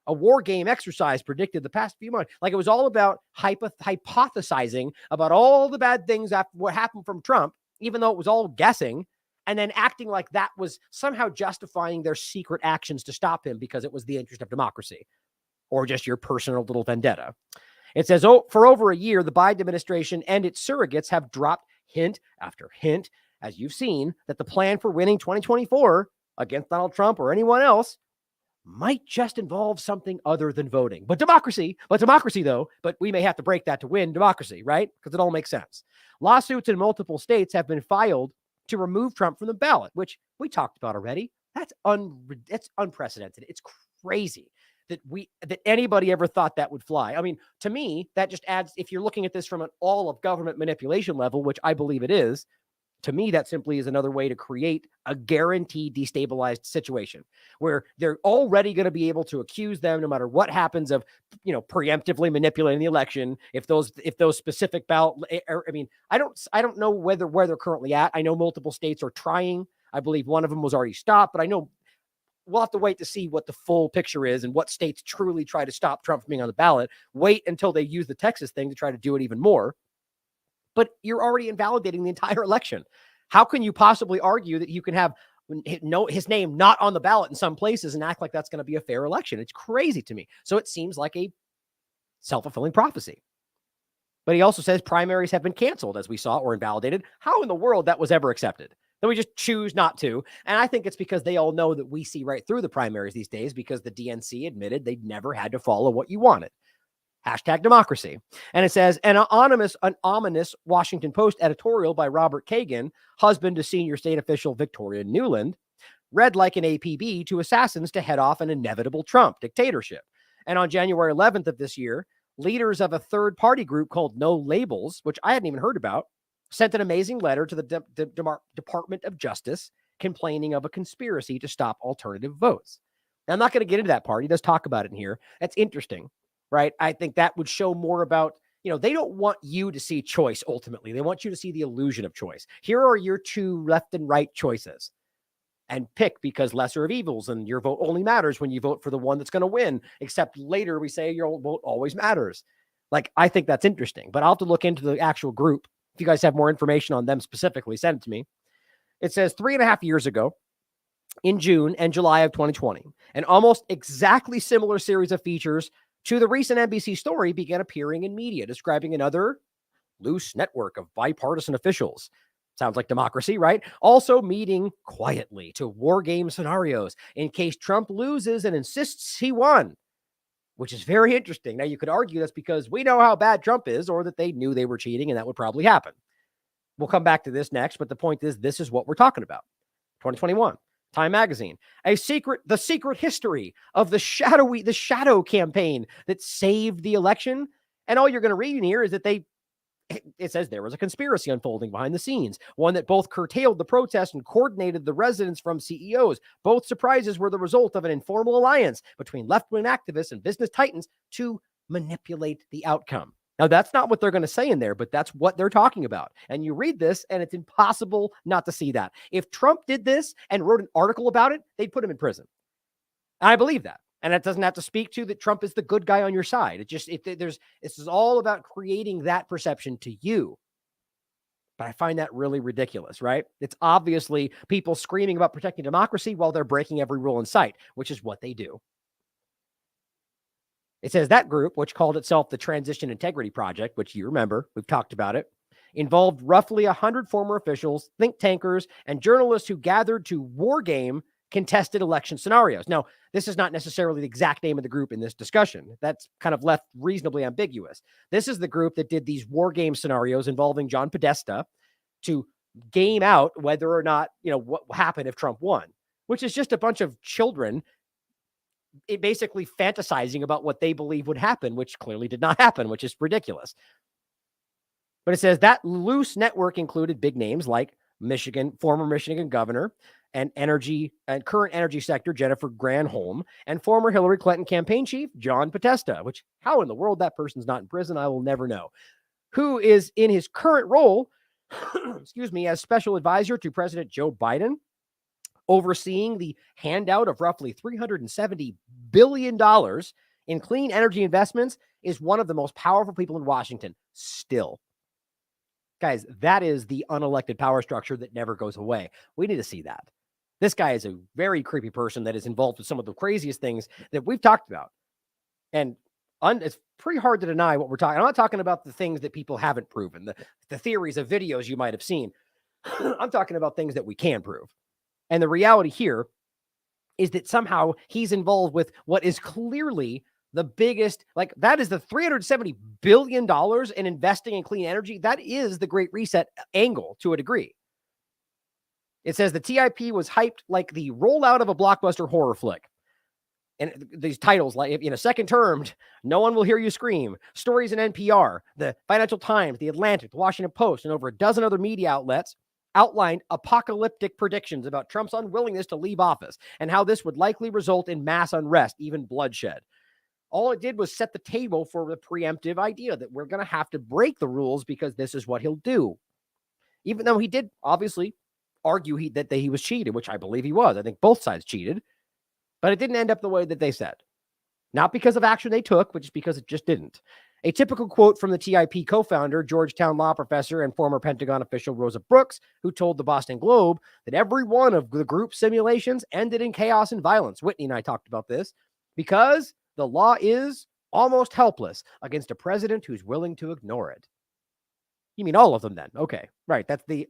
A war game exercise predicted the past few months. Like, it was all about hypothesizing about all the bad things after what happened from Trump, even though it was all guessing, and then acting like that was somehow justifying their secret actions to stop him because it was the interest of democracy or just your personal little vendetta. It says, for over a year, the Biden administration and its surrogates have dropped hint after hint, as you've seen, that the plan for winning 2024 against Donald Trump or anyone else might just involve something other than voting. But democracy, though, but we may have to break that to win democracy, right? Because it all makes sense. Lawsuits in multiple states have been filed to remove Trump from the ballot, which we talked about already. That's unprecedented. It's crazy that anybody ever thought that would fly. I mean, to me, that just adds, if you're looking at this from an all of government manipulation level, which I believe it is, to me, that simply is another way to create a guaranteed destabilized situation where they're already going to be able to accuse them, no matter what happens, of, preemptively manipulating the election. If those specific ballot, I mean, I don't know where they're currently at. I know multiple states are trying. I believe one of them was already stopped, but I know we'll have to wait to see what the full picture is and what states truly try to stop Trump from being on the ballot. Wait until they use the Texas thing to try to do it even more. But you're already invalidating the entire election. How can you possibly argue that you can have his name not on the ballot in some places and act like that's going to be a fair election? It's crazy to me. So it seems like a self-fulfilling prophecy. But he also says primaries have been canceled, as we saw, or invalidated. How in the world that was ever accepted? Then we just choose not to. And I think it's because they all know that we see right through the primaries these days, because the DNC admitted they'd never had to follow what you wanted. Hashtag democracy. And it says, an ominous Washington Post editorial by Robert Kagan, husband to senior state official Victoria Nuland, read like an APB to assassins to head off an inevitable Trump dictatorship. And on January 11th of this year, leaders of a third-party group called No Labels, which I hadn't even heard about, sent an amazing letter to the Department of Justice complaining of a conspiracy to stop alternative votes. Now, I'm not going to get into that part. He does talk about it in here. That's interesting, right? I think that would show more about, they don't want you to see choice ultimately. They want you to see the illusion of choice. Here are your two left and right choices. And pick, because lesser of evils, and your vote only matters when you vote for the one that's going to win, except later we say your vote always matters. Like, I think that's interesting, but I'll have to look into the actual group. If you guys have more information on them specifically, send it to me. It says 3.5 years ago, in June and July of 2020, an almost exactly similar series of features to the recent NBC story began appearing in media, describing another loose network of bipartisan officials. Sounds like democracy, right? Also meeting quietly to war game scenarios in case Trump loses and insists he won, which is very interesting. Now, you could argue that's because we know how bad Trump is, or that they knew they were cheating and that would probably happen. We'll come back to this next, but the point is, this is what we're talking about. 2021, Time Magazine, the secret history of the shadow campaign that saved the election. And all you're going to read in here is that it says there was a conspiracy unfolding behind the scenes, one that both curtailed the protest and coordinated the residents from CEOs. Both surprises were the result of an informal alliance between left-wing activists and business titans to manipulate the outcome. Now, that's not what they're going to say in there, but that's what they're talking about. And you read this, and it's impossible not to see that. If Trump did this and wrote an article about it, they'd put him in prison. And I believe that. And that doesn't have to speak to that Trump is the good guy on your side. This is all about creating that perception to you. But I find that really ridiculous, right? It's obviously people screaming about protecting democracy while they're breaking every rule in sight, which is what they do. It says that group, which called itself the Transition Integrity Project, which you remember, we've talked about it, involved roughly 100 former officials, think tankers, and journalists who gathered to wargame contested election scenarios. Now, this is not necessarily the exact name of the group in this discussion. That's kind of left reasonably ambiguous. This is the group that did these war game scenarios involving John Podesta to game out whether or not, what happened if Trump won, which is just a bunch of children basically fantasizing about what they believe would happen, which clearly did not happen, which is ridiculous. But it says that loose network included big names like former Michigan governor and current energy sector Jennifer Granholm, and former Hillary Clinton campaign chief John Podesta, which how in the world that person's not in prison, I will never know, who is in his current role, as special advisor to President Joe Biden, overseeing the handout of roughly $370 billion in clean energy investments, is one of the most powerful people in Washington still. Guys, that is the unelected power structure that never goes away. We need to see that. This guy is a very creepy person that is involved with some of the craziest things that we've talked about. And it's pretty hard to deny what we're talking. I'm not talking about the things that people haven't proven, the theories of videos you might have seen. I'm talking about things that we can prove. And the reality here is that somehow he's involved with what is clearly the biggest, that is the $370 billion in investing in clean energy. That is the Great Reset angle to a degree. It says the TIP was hyped like the rollout of a blockbuster horror flick. And these titles, like in a second term, No One Will Hear You Scream, stories in NPR, the Financial Times, the Atlantic, the Washington Post, and over a dozen other media outlets outlined apocalyptic predictions about Trump's unwillingness to leave office and how this would likely result in mass unrest, even bloodshed. All it did was set the table for the preemptive idea that we're going to have to break the rules because this is what he'll do. Even though he did obviously argue that he was cheated, which I believe he was. I think both sides cheated, but it didn't end up the way that they said. Not because of action they took, but just because it just didn't. A typical quote from the TIP co-founder, Georgetown law professor and former Pentagon official Rosa Brooks, who told the Boston Globe that every one of the group simulations ended in chaos and violence. Whitney and I talked about this because the law is almost helpless against a president who's willing to ignore it. You mean all of them then? Okay, right. That's the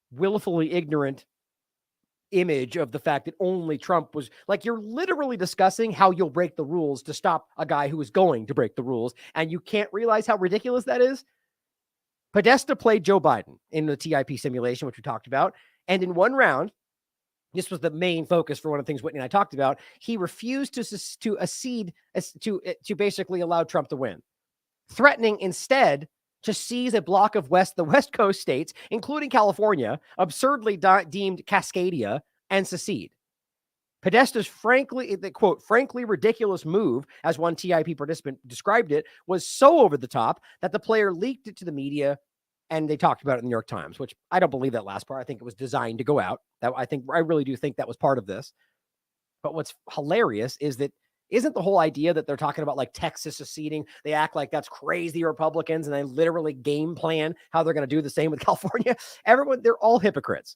willfully ignorant image of the fact that only Trump was you're literally discussing how you'll break the rules to stop a guy who is going to break the rules. And you can't realize how ridiculous that is. Podesta played Joe Biden in the TIP simulation, which we talked about. And in one round, this was the main focus for one of the things Whitney and I talked about. He refused to accede to basically allow Trump to win, threatening instead to seize a block of the West Coast states, including California, absurdly deemed Cascadia, and secede. Podesta's frankly ridiculous move, as one TIP participant described it, was so over the top that the player leaked it to the media, and they talked about it in the New York Times, which I don't believe that last part. I think it was designed to go out. I really do think that was part of this. But what's hilarious is that isn't the whole idea that they're talking about Texas seceding? They act like that's crazy Republicans, and they literally game plan how they're going to do the same with California. They're all hypocrites.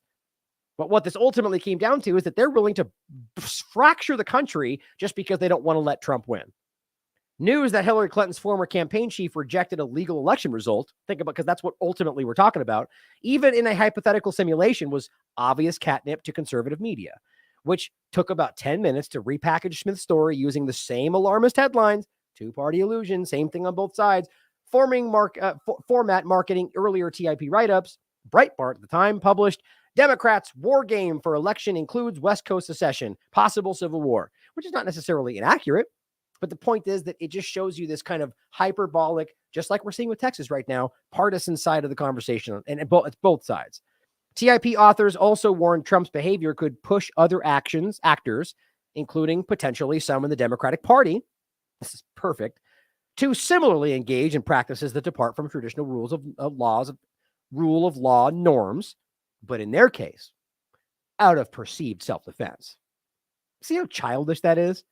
But what this ultimately came down to is that they're willing to fracture the country just because they don't want to let Trump win. News that Hillary Clinton's former campaign chief rejected a legal election result, because that's what ultimately we're talking about, even in a hypothetical simulation, was obvious catnip to conservative media, which took about 10 minutes to repackage Smith's story using the same alarmist headlines, two-party illusion, same thing on both sides, format marketing earlier TIP write-ups. Breitbart at the time published, Democrats' war game for election includes West Coast secession, possible civil war, which is not necessarily inaccurate. But the point is that it just shows you this kind of hyperbolic, just like we're seeing with Texas right now, partisan side of the conversation. And it's both sides. TIP authors also warned Trump's behavior could push other actors, including potentially some in the Democratic Party. This is perfect. To similarly engage in practices that depart from traditional rule of law norms, but in their case, out of perceived self-defense. See how childish that is?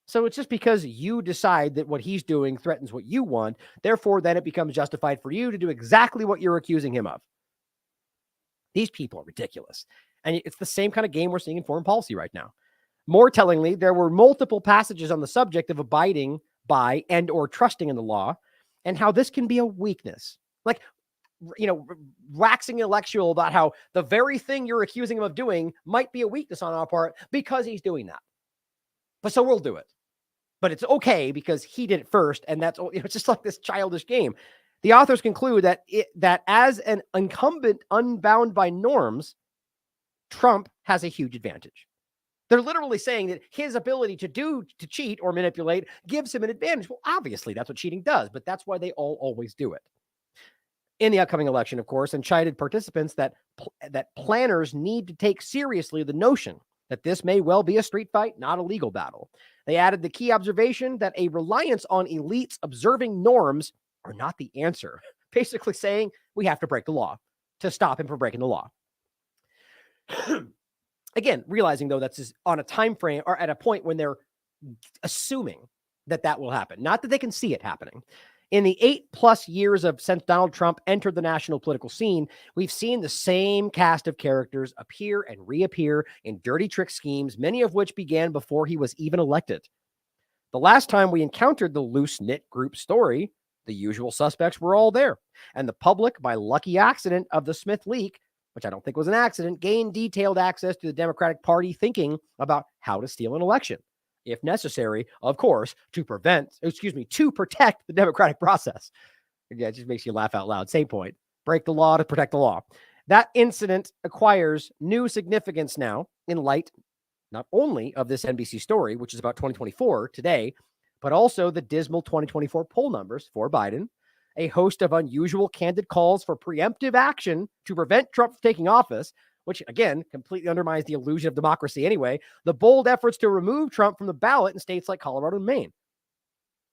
So it's just because you decide that what he's doing threatens what you want, therefore then it becomes justified for you to do exactly what you're accusing him of. These people are ridiculous. And it's the same kind of game we're seeing in foreign policy right now. More tellingly, there were multiple passages on the subject of abiding by and or trusting in the law, and how this can be a weakness. Like, waxing intellectual about how the very thing you're accusing him of doing might be a weakness on our part because he's doing that. But so we'll do it. But it's okay because he did it first, and that's it's just like this childish game. The authors conclude that as an incumbent unbound by norms, Trump has a huge advantage. They're literally saying that his ability to cheat or manipulate gives him an advantage. Well, obviously, that's what cheating does, but that's why they always do it. In the upcoming election, of course, and chided participants that planners need to take seriously the notion that this may well be a street fight, not a legal battle. They added the key observation that a reliance on elites observing norms are not the answer, basically saying we have to break the law to stop him from breaking the law. Again, realizing, though, that's on a time frame or at a point when they're assuming that will happen, not that they can see it happening. In the 8+ years since Donald Trump entered the national political scene, we've seen the same cast of characters appear and reappear in dirty trick schemes, many of which began before he was even elected. The last time we encountered the loose-knit group story, the usual suspects were all there, and the public, by lucky accident of the Smith leak, which I don't think was an accident, gained detailed access to the Democratic Party thinking about how to steal an election, if necessary, of course, to protect the democratic process. Again, it just makes you laugh out loud. Same point. Break the law to protect the law. That incident acquires new significance now in light not only of this NBC story, which is about 2024 today, but also the dismal 2024 poll numbers for Biden, a host of unusual candid calls for preemptive action to prevent Trump from taking office, which, again, completely undermines the illusion of democracy anyway, the bold efforts to remove Trump from the ballot in states like Colorado and Maine.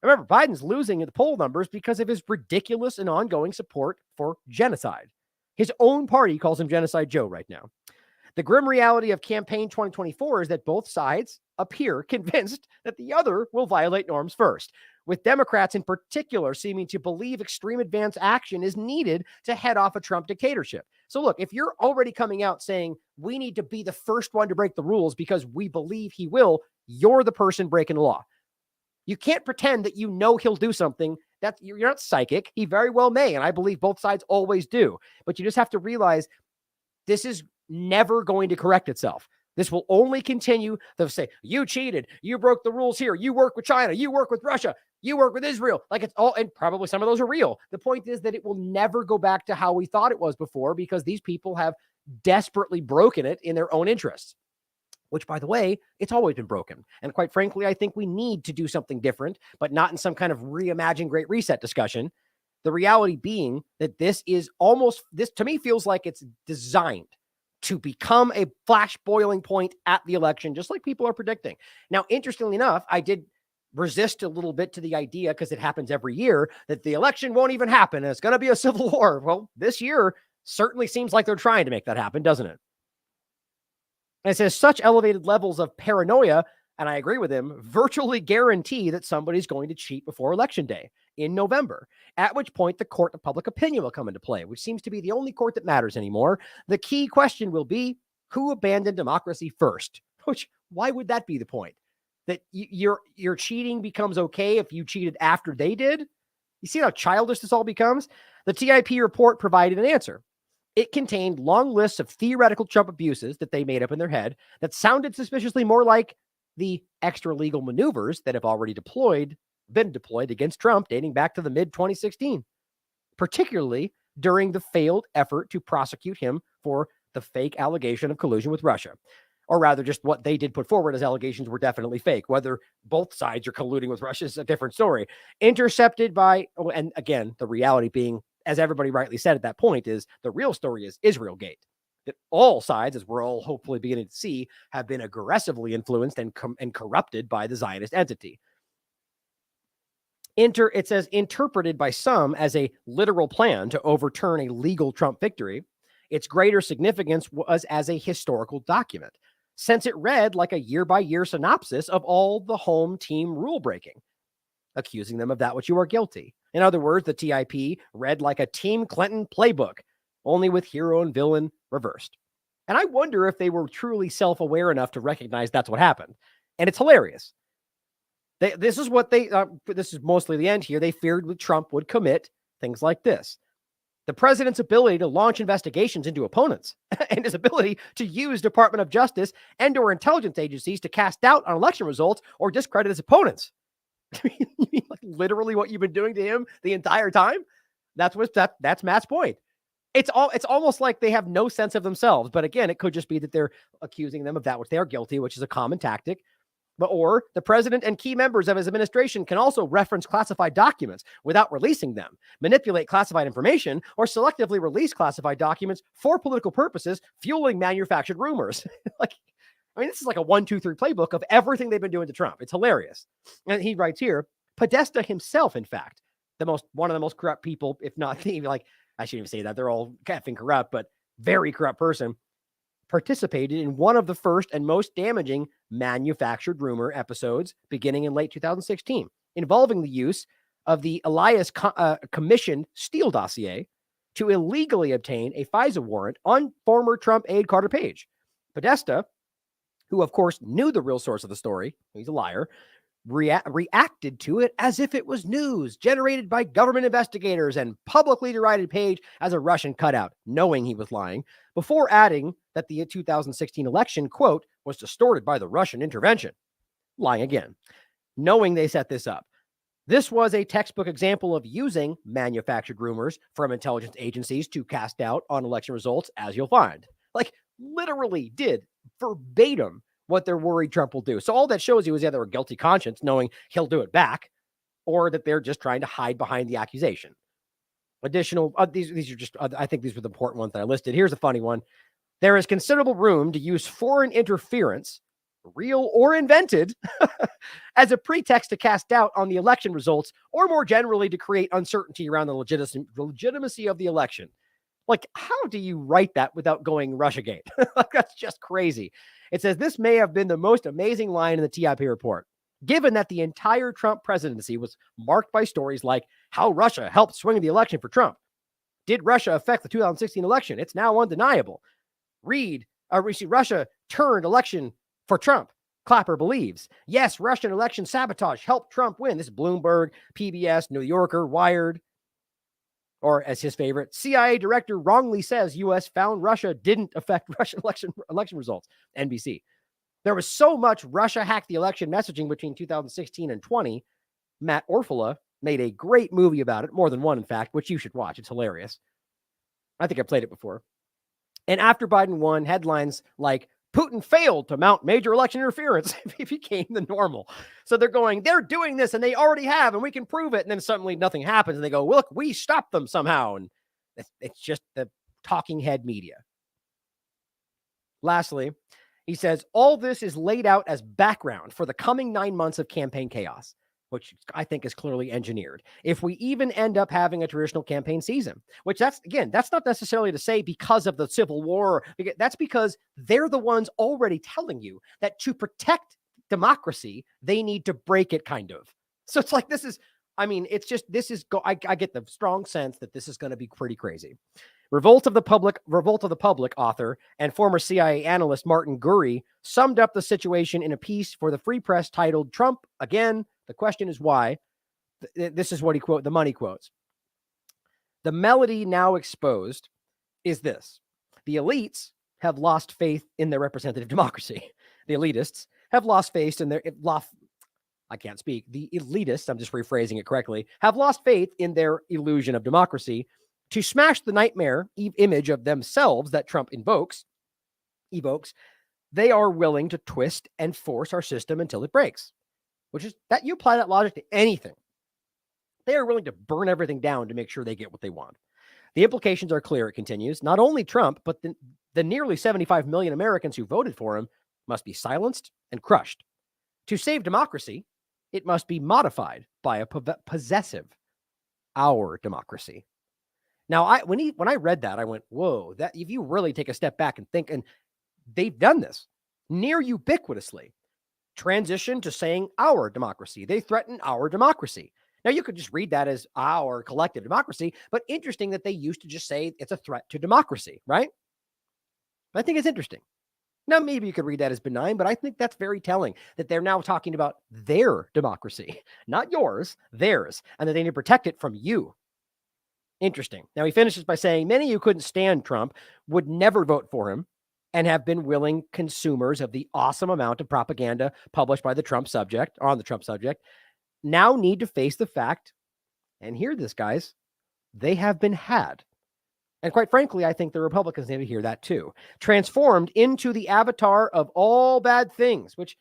Remember, Biden's losing in the poll numbers because of his ridiculous and ongoing support for genocide. His own party calls him Genocide Joe right now. The grim reality of campaign 2024 is that both sides appear convinced that the other will violate norms first, with Democrats in particular seeming to believe extreme advance action is needed to head off a Trump dictatorship. So look, if you're already coming out saying we need to be the first one to break the rules because we believe he will, you're the person breaking the law. You can't pretend that you know he'll do something. You're not psychic. He very well may, and I believe both sides always do. But you just have to realize this is never going to correct itself. This will only continue. They'll say, you cheated. You broke the rules here. You work with China. You work with Russia. You work with Israel. Like it's all, and probably some of those are real. The point is that it will never go back to how we thought it was before because these people have desperately broken it in their own interests, which, by the way, it's always been broken. And quite frankly, I think we need to do something different, but not in some kind of reimagined Great Reset discussion. The reality being that this to me feels like it's designed to become a flash boiling point at the election, just like people are predicting. Now, interestingly enough, I did resist a little bit to the idea, because it happens every year, that the election won't even happen and it's going to be a civil war. Well, this year certainly seems like they're trying to make that happen, doesn't it? And it says such elevated levels of paranoia, and I agree with him, virtually guarantee that somebody's going to cheat before Election Day in November, at which point the court of public opinion will come into play, which seems to be the only court that matters anymore. The key question will be, who abandoned democracy first? Which, why would that be the point? That your cheating becomes okay if you cheated after they did? You see how childish this all becomes? The TIP report provided an answer. It contained long lists of theoretical Trump abuses that they made up in their head that sounded suspiciously more like the extra legal maneuvers that have already deployed been deployed against Trump dating back to the mid-2016, particularly during the failed effort to prosecute him for the fake allegation of collusion with Russia. Or rather, just what they did put forward as allegations were definitely fake. Whether both sides are colluding with Russia is a different story. Intercepted by, and again, the reality being, as everybody rightly said at that point, is the real story is Israelgate. That all sides, as we're all hopefully beginning to see, have been aggressively influenced and corrupted by the Zionist entity. It says, interpreted by some as a literal plan to overturn a legal Trump victory, its greater significance was as a historical document, since it read like a year-by-year synopsis of all the home team rule breaking, accusing them of that which you are guilty. In other words, the TIP read like a Team Clinton playbook, only with hero and villain reversed. And I wonder if they were truly self-aware enough to recognize that's what happened. And it's hilarious. This is mostly the end here. They feared that Trump would commit things like this. The president's ability to launch investigations into opponents and his ability to use Department of Justice and or intelligence agencies to cast doubt on election results or discredit his opponents. You mean like literally what you've been doing to him the entire time? That's Matt's point. It's almost like they have no sense of themselves. But again, it could just be that they're accusing them of that which they are guilty, which is a common tactic. Or the president and key members of his administration can also reference classified documents without releasing them, manipulate classified information, or selectively release classified documents for political purposes, fueling manufactured rumors. This is like a 1, 2, 3 playbook of everything they've been doing to Trump. It's hilarious. And he writes here, Podesta himself, in fact, one of the most corrupt people, if not even I shouldn't even say that, they're all effing corrupt, but very corrupt person, participated in one of the first and most damaging manufactured rumor episodes beginning in late 2016, involving the use of the Elias commissioned Steele dossier to illegally obtain a FISA warrant on former Trump aide Carter Page. Podesta, who of course knew the real source of the story, he's a liar, reacted to it as if it was news generated by government investigators and publicly derided Page as a Russian cutout, knowing he was lying, before adding that the 2016 election, quote, was distorted by the Russian intervention. Lying again, knowing they set this up. This was a textbook example of using manufactured rumors from intelligence agencies to cast doubt on election results, as you'll find. Literally did verbatim what they're worried Trump will do. So all that shows you is either a guilty conscience, knowing he'll do it back, or that they're just trying to hide behind the accusation. Additional, these are just, I think these were the important ones that I listed. Here's a funny one. There is considerable room to use foreign interference, real or invented, as a pretext to cast doubt on the election results, or more generally to create uncertainty around the legitimacy of the election. How do you write that without going Russiagate? That's just crazy. It says this may have been the most amazing line in the TIP report, given that the entire Trump presidency was marked by stories like how Russia helped swing the election for Trump. Did Russia affect the 2016 election? It's now undeniable. Russia turned election for Trump. Clapper believes. Yes, Russian election sabotage helped Trump win. This is Bloomberg, PBS, New Yorker, Wired. Or as his favorite, CIA director wrongly says U.S. found Russia didn't affect Russian election results. NBC. There was so much Russia hacked the election messaging between 2016 and 20. Matt Orfalea made a great movie about it, more than one, in fact, which you should watch. It's hilarious. I think I played it before. And after Biden won, headlines like Putin failed to mount major election interference became the normal. So they're doing this and they already have, and we can prove it. And then suddenly nothing happens. And they go, look, we stopped them somehow. And it's just the talking head media. Lastly, he says, all this is laid out as background for the coming 9 months of campaign chaos, which I think is clearly engineered. If we even end up having a traditional campaign season, which that's not necessarily to say because of the Civil War. That's because they're the ones already telling you that to protect democracy, they need to break it, kind of. So it's like, I get the strong sense that this is going to be pretty crazy. Revolt of the Public author and former CIA analyst Martin Gurry summed up the situation in a piece for the Free Press titled Trump Again. The question is why. This is what the money quotes. The melody now exposed is this. The elites have lost faith in their representative democracy. The elitists have lost faith in their I can't speak, the elitists, I'm just rephrasing it correctly, have lost faith in their illusion of democracy to smash the nightmare image of themselves that Trump evokes. They are willing to twist and force our system until it breaks, which is that you apply that logic to anything. They are willing to burn everything down to make sure they get what they want. The implications are clear, it continues. Not only Trump, but the nearly 75 million Americans who voted for him must be silenced and crushed. To save democracy, it must be modified by a possessive, our democracy. Now, when I read that, I went, whoa, that if you really take a step back and think, and they've done this near ubiquitously, transition to saying our democracy. They threaten our democracy. Now, you could just read that as our collective democracy, but interesting that they used to just say it's a threat to democracy, right? I think it's interesting. Now, maybe you could read that as benign, but I think that's very telling that they're now talking about their democracy, not yours, theirs, and that they need to protect it from you. Interesting. Now, he finishes by saying many who couldn't stand Trump would never vote for him and have been willing consumers of the awesome amount of propaganda published by the Trump subject, on the Trump subject, now need to face the fact, and hear this, guys, they have been had. And quite frankly, I think the Republicans need to hear that too. Transformed into the avatar of all bad things, which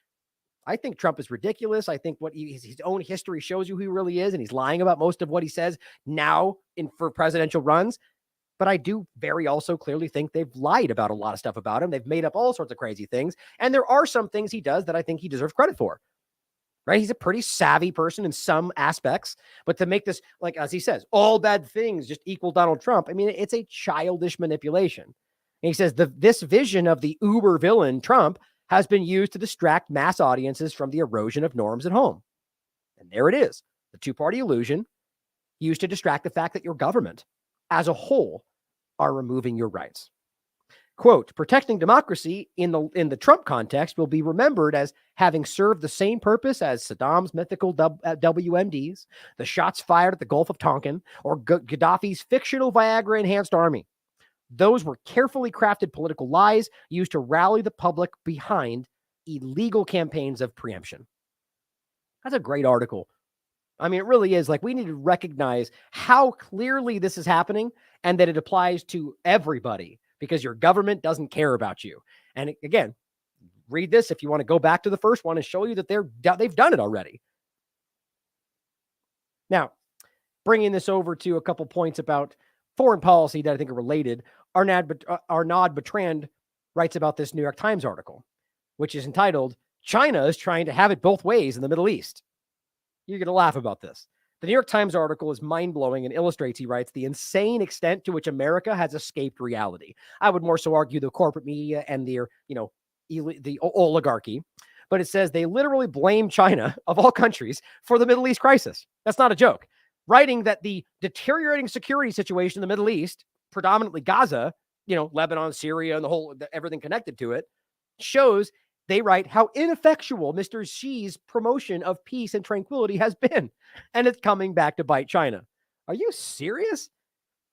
I think Trump is ridiculous. I think what his own history shows you who he really is, and he's lying about most of what he says now for presidential runs. But I do very also clearly think they've lied about a lot of stuff about him. They've made up all sorts of crazy things. And there are some things he does that I think he deserves credit for. Right? He's a pretty savvy person in some aspects, but to make this, like, as he says, all bad things just equal Donald Trump. I mean, it's a childish manipulation. And he says this vision of the uber villain Trump has been used to distract mass audiences from the erosion of norms at home. And there it is. The two-party illusion used to distract the fact that your government as a whole are removing your rights. Quote, protecting democracy in the Trump context will be remembered as having served the same purpose as Saddam's mythical WMDs, the shots fired at the Gulf of Tonkin, or Gaddafi's fictional Viagra-enhanced army. Those were carefully crafted political lies used to rally the public behind illegal campaigns of preemption. That's a great article. I mean, it really is. Like, we need to recognize how clearly this is happening and that it applies to everybody, because your government doesn't care about you. And again, read this if you want to go back to the first one and show you that they've done it already. Now, bringing this over to a couple points about foreign policy that I think are related, Arnaud Bertrand writes about this New York Times article, which is entitled, China is trying to have it both ways in the Middle East. You're going to laugh about this. The New York Times article is mind-blowing and illustrates, he writes, the insane extent to which America has escaped reality. I would more so argue the corporate media and their, the oligarchy. But it says they literally blame China, of all countries, for the Middle East crisis. That's not a joke. Writing that the deteriorating security situation in the Middle East, predominantly Gaza, Lebanon, Syria, and everything connected to it, shows, they write, how ineffectual Mr. Xi's promotion of peace and tranquility has been. And it's coming back to bite China. Are you serious?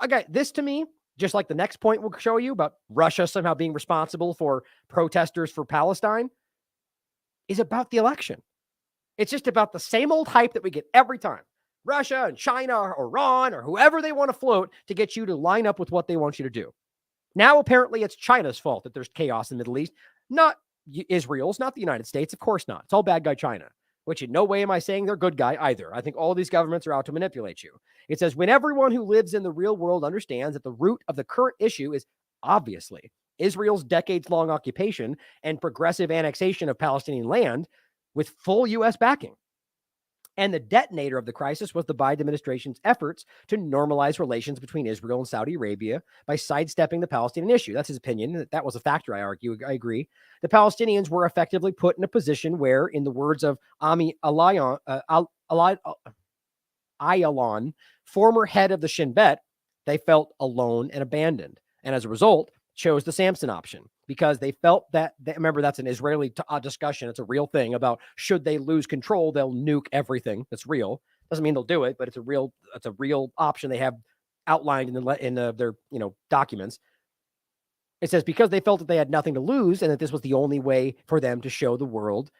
Okay, this to me, just like the next point we'll show you about Russia somehow being responsible for protesters for Palestine, is about the election. It's just about the same old hype that we get every time. Russia and China or Iran or whoever they want to float to get you to line up with what they want you to do. Now, apparently, it's China's fault that there's chaos in the Middle East, not Israel's, not the United States. Of course not. It's all bad guy China, which in no way am I saying they're good guy either. I think all these governments are out to manipulate you. It says, when everyone who lives in the real world understands that the root of the current issue is obviously Israel's decades-long occupation and progressive annexation of Palestinian land with full U.S. backing. And the detonator of the crisis was the Biden administration's efforts to normalize relations between Israel and Saudi Arabia by sidestepping the Palestinian issue. That's his opinion. That was a factor, I argue. I agree. The Palestinians were effectively put in a position where, in the words of Ami Ayalon, former head of the Shin Bet, they felt alone and abandoned. And as a result, chose the Samson option because they felt that, remember, that's an Israeli discussion. It's a real thing about should they lose control, they'll nuke everything. That's real. Doesn't mean they'll do it, but it's a real option they have outlined in their documents. It says because they felt that they had nothing to lose and that this was the only way for them to show the world,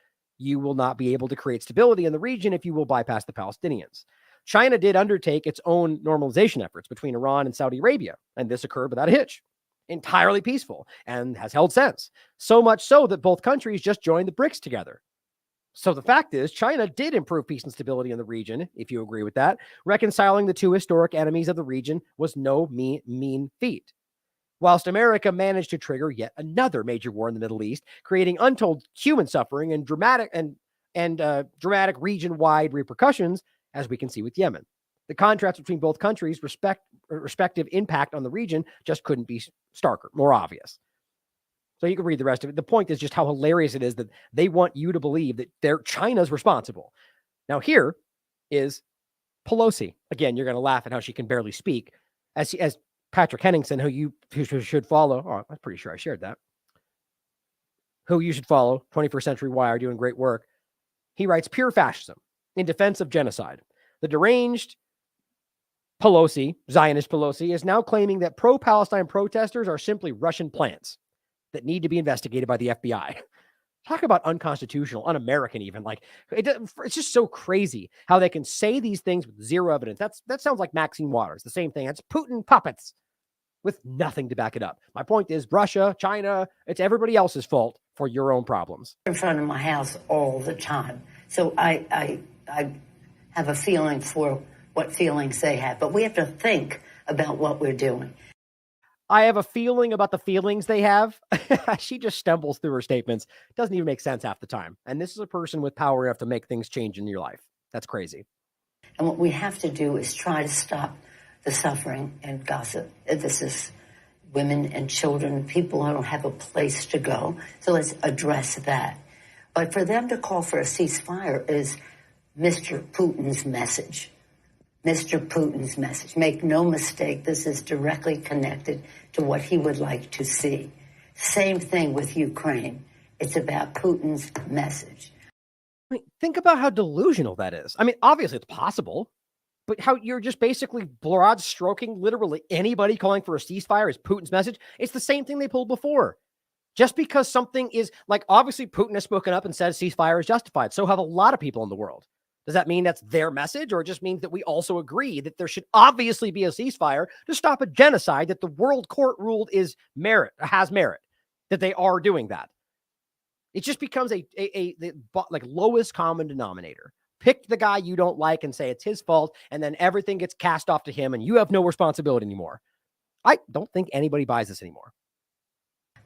you will not be able to create stability in the region if you will bypass the Palestinians. China did undertake its own normalization efforts between Iran and Saudi Arabia, and this occurred without a hitch. Entirely peaceful and has held since. So much so that both countries just joined the BRICS together. So the fact is, China did improve peace and stability in the region, if you agree with that. Reconciling the two historic enemies of the region was no mean feat. Whilst America managed to trigger yet another major war in the Middle East, creating untold human suffering and dramatic region-wide repercussions, as we can see with Yemen. The contrast between both countries' respective impact on the region just couldn't be starker, more obvious. So you can read the rest of it. The point is just how hilarious it is that they want you to believe that China's responsible. Now here is Pelosi. Again, you're going to laugh at how she can barely speak. As Patrick Henningsen, who you should follow. Oh, I'm pretty sure I shared that. Who you should follow, 21st Century Wire, doing great work. He writes, pure fascism in defense of genocide. The deranged Pelosi, Zionist Pelosi, is now claiming that pro-Palestine protesters are simply Russian plants that need to be investigated by the FBI. Talk about unconstitutional, un-American even. Like, it's just so crazy how they can say these things with zero evidence. That sounds like Maxine Waters, the same thing. It's Putin puppets with nothing to back it up. My point is Russia, China, it's everybody else's fault for your own problems. In front of my house all the time. So I have a feeling for what feelings they have, but we have to think about what we're doing. I have a feeling about the feelings they have. She just stumbles through her statements. Doesn't even make sense half the time. And this is a person with power enough to make things change in your life. That's crazy. And what we have to do is try to stop the suffering in Gaza. This is women and children, people who don't have a place to go. So let's address that. But for them to call for a ceasefire is Mr. Putin's message. Mr. Putin's message. Make no mistake, this is directly connected to what he would like to see. Same thing with Ukraine. It's about Putin's message. I mean, think about how delusional that is. I mean, obviously it's possible, but how you're just basically broad stroking literally anybody calling for a ceasefire is Putin's message. It's the same thing they pulled before. Just because something is like, obviously Putin has spoken up and said ceasefire is justified. So have a lot of people in the world. Does that mean that's their message, or it just means that we also agree that there should obviously be a ceasefire to stop a genocide that the world court ruled has merit, that they are doing that? It just becomes the lowest common denominator. Pick the guy you don't like and say it's his fault, and then everything gets cast off to him, and you have no responsibility anymore. I don't think anybody buys this anymore.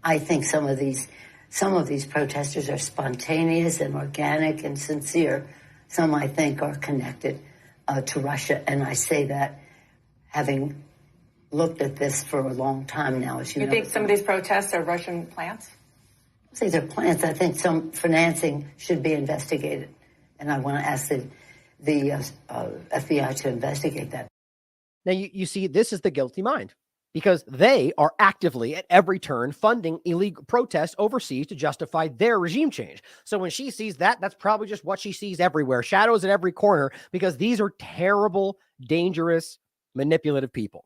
I think some of these protesters are spontaneous and organic and sincere. Some, I think, are connected to Russia. And I say that having looked at this for a long time now. As you know, think some of these protests are Russian plants? I think they're plants. I think some financing should be investigated. And I want to ask the FBI to investigate that. Now, you see, this is the guilty mind, because they are actively at every turn funding illegal protests overseas to justify their regime change. So when she sees that, that's probably just what she sees everywhere. Shadows at every corner, because these are terrible, dangerous, manipulative people.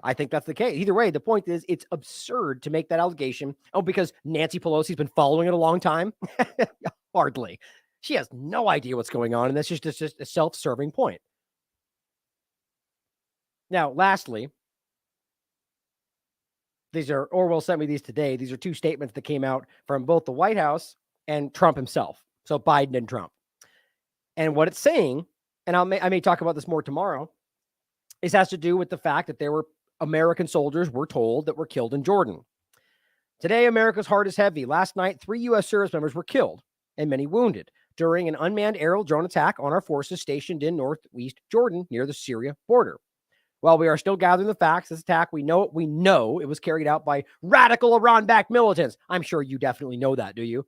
I think that's the case. Either way, the point is it's absurd to make that allegation. Oh, because Nancy Pelosi's been following it a long time? Hardly. She has no idea what's going on, and that's just a self-serving point. Now, lastly, Orwell sent me these today. These are two statements that came out from both the White House and Trump himself. So Biden and Trump. And what it's saying, and I may talk about this more tomorrow, has to do with the fact that there were American soldiers, we're told, that were killed in Jordan. Today, America's heart is heavy. Last night, 3 U.S. service members were killed and many wounded during an unmanned aerial drone attack on our forces stationed in northeast Jordan near the Syria border. While we are still gathering the facts, this attack, we know it was carried out by radical Iran-backed militants. I'm sure you definitely know that, do you?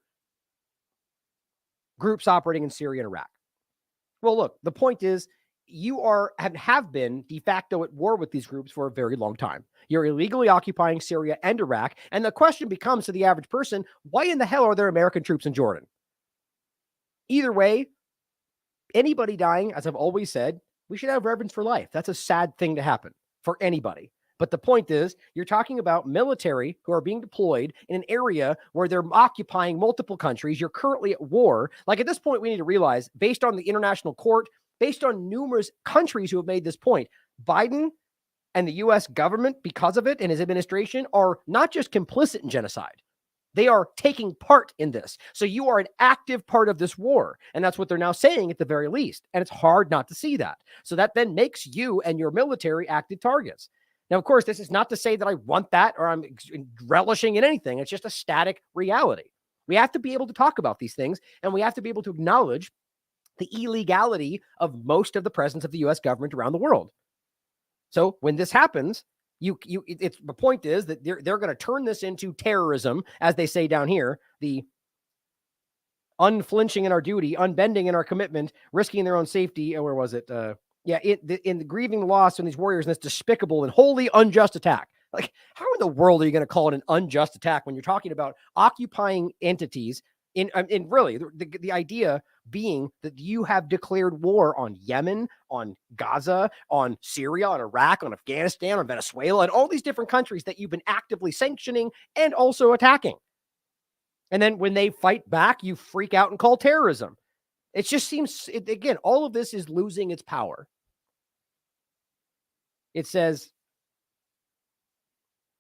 Groups operating in Syria and Iraq. Well, look, the point is you have been de facto at war with these groups for a very long time. You're illegally occupying Syria and Iraq, and the question becomes to the average person, why in the hell are there American troops in Jordan? Either way, anybody dying, as I've always said, we should have reverence for life. That's a sad thing to happen for anybody. But the point is, you're talking about military who are being deployed in an area where they're occupying multiple countries. You're currently at war. Like, at this point, we need to realize, based on the international court, based on numerous countries who have made this point, Biden and the U.S. government, because of it, and his administration, are not just complicit in genocide. They are taking part in this. So you are an active part of this war. And that's what they're now saying at the very least. And it's hard not to see that. So that then makes you and your military active targets. Now, of course, this is not to say that I want that or I'm relishing in anything. It's just a static reality. We have to be able to talk about these things, and we have to be able to acknowledge the illegality of most of the presence of the U.S. government around the world. So when this happens, the point is that they're going to turn this into terrorism, as they say down here, the unflinching in our duty, unbending in our commitment, risking their own safety. Where was it? In the grieving the loss of these warriors in this despicable and wholly unjust attack. Like, how in the world are you going to call it an unjust attack when you're talking about occupying entities in really the idea being that you have declared war on Yemen, on Gaza, on Syria, on Iraq, on Afghanistan, on Venezuela, and all these different countries that you've been actively sanctioning and also attacking. And then when they fight back, you freak out and call terrorism. It just seems, again, all of this is losing its power. It says,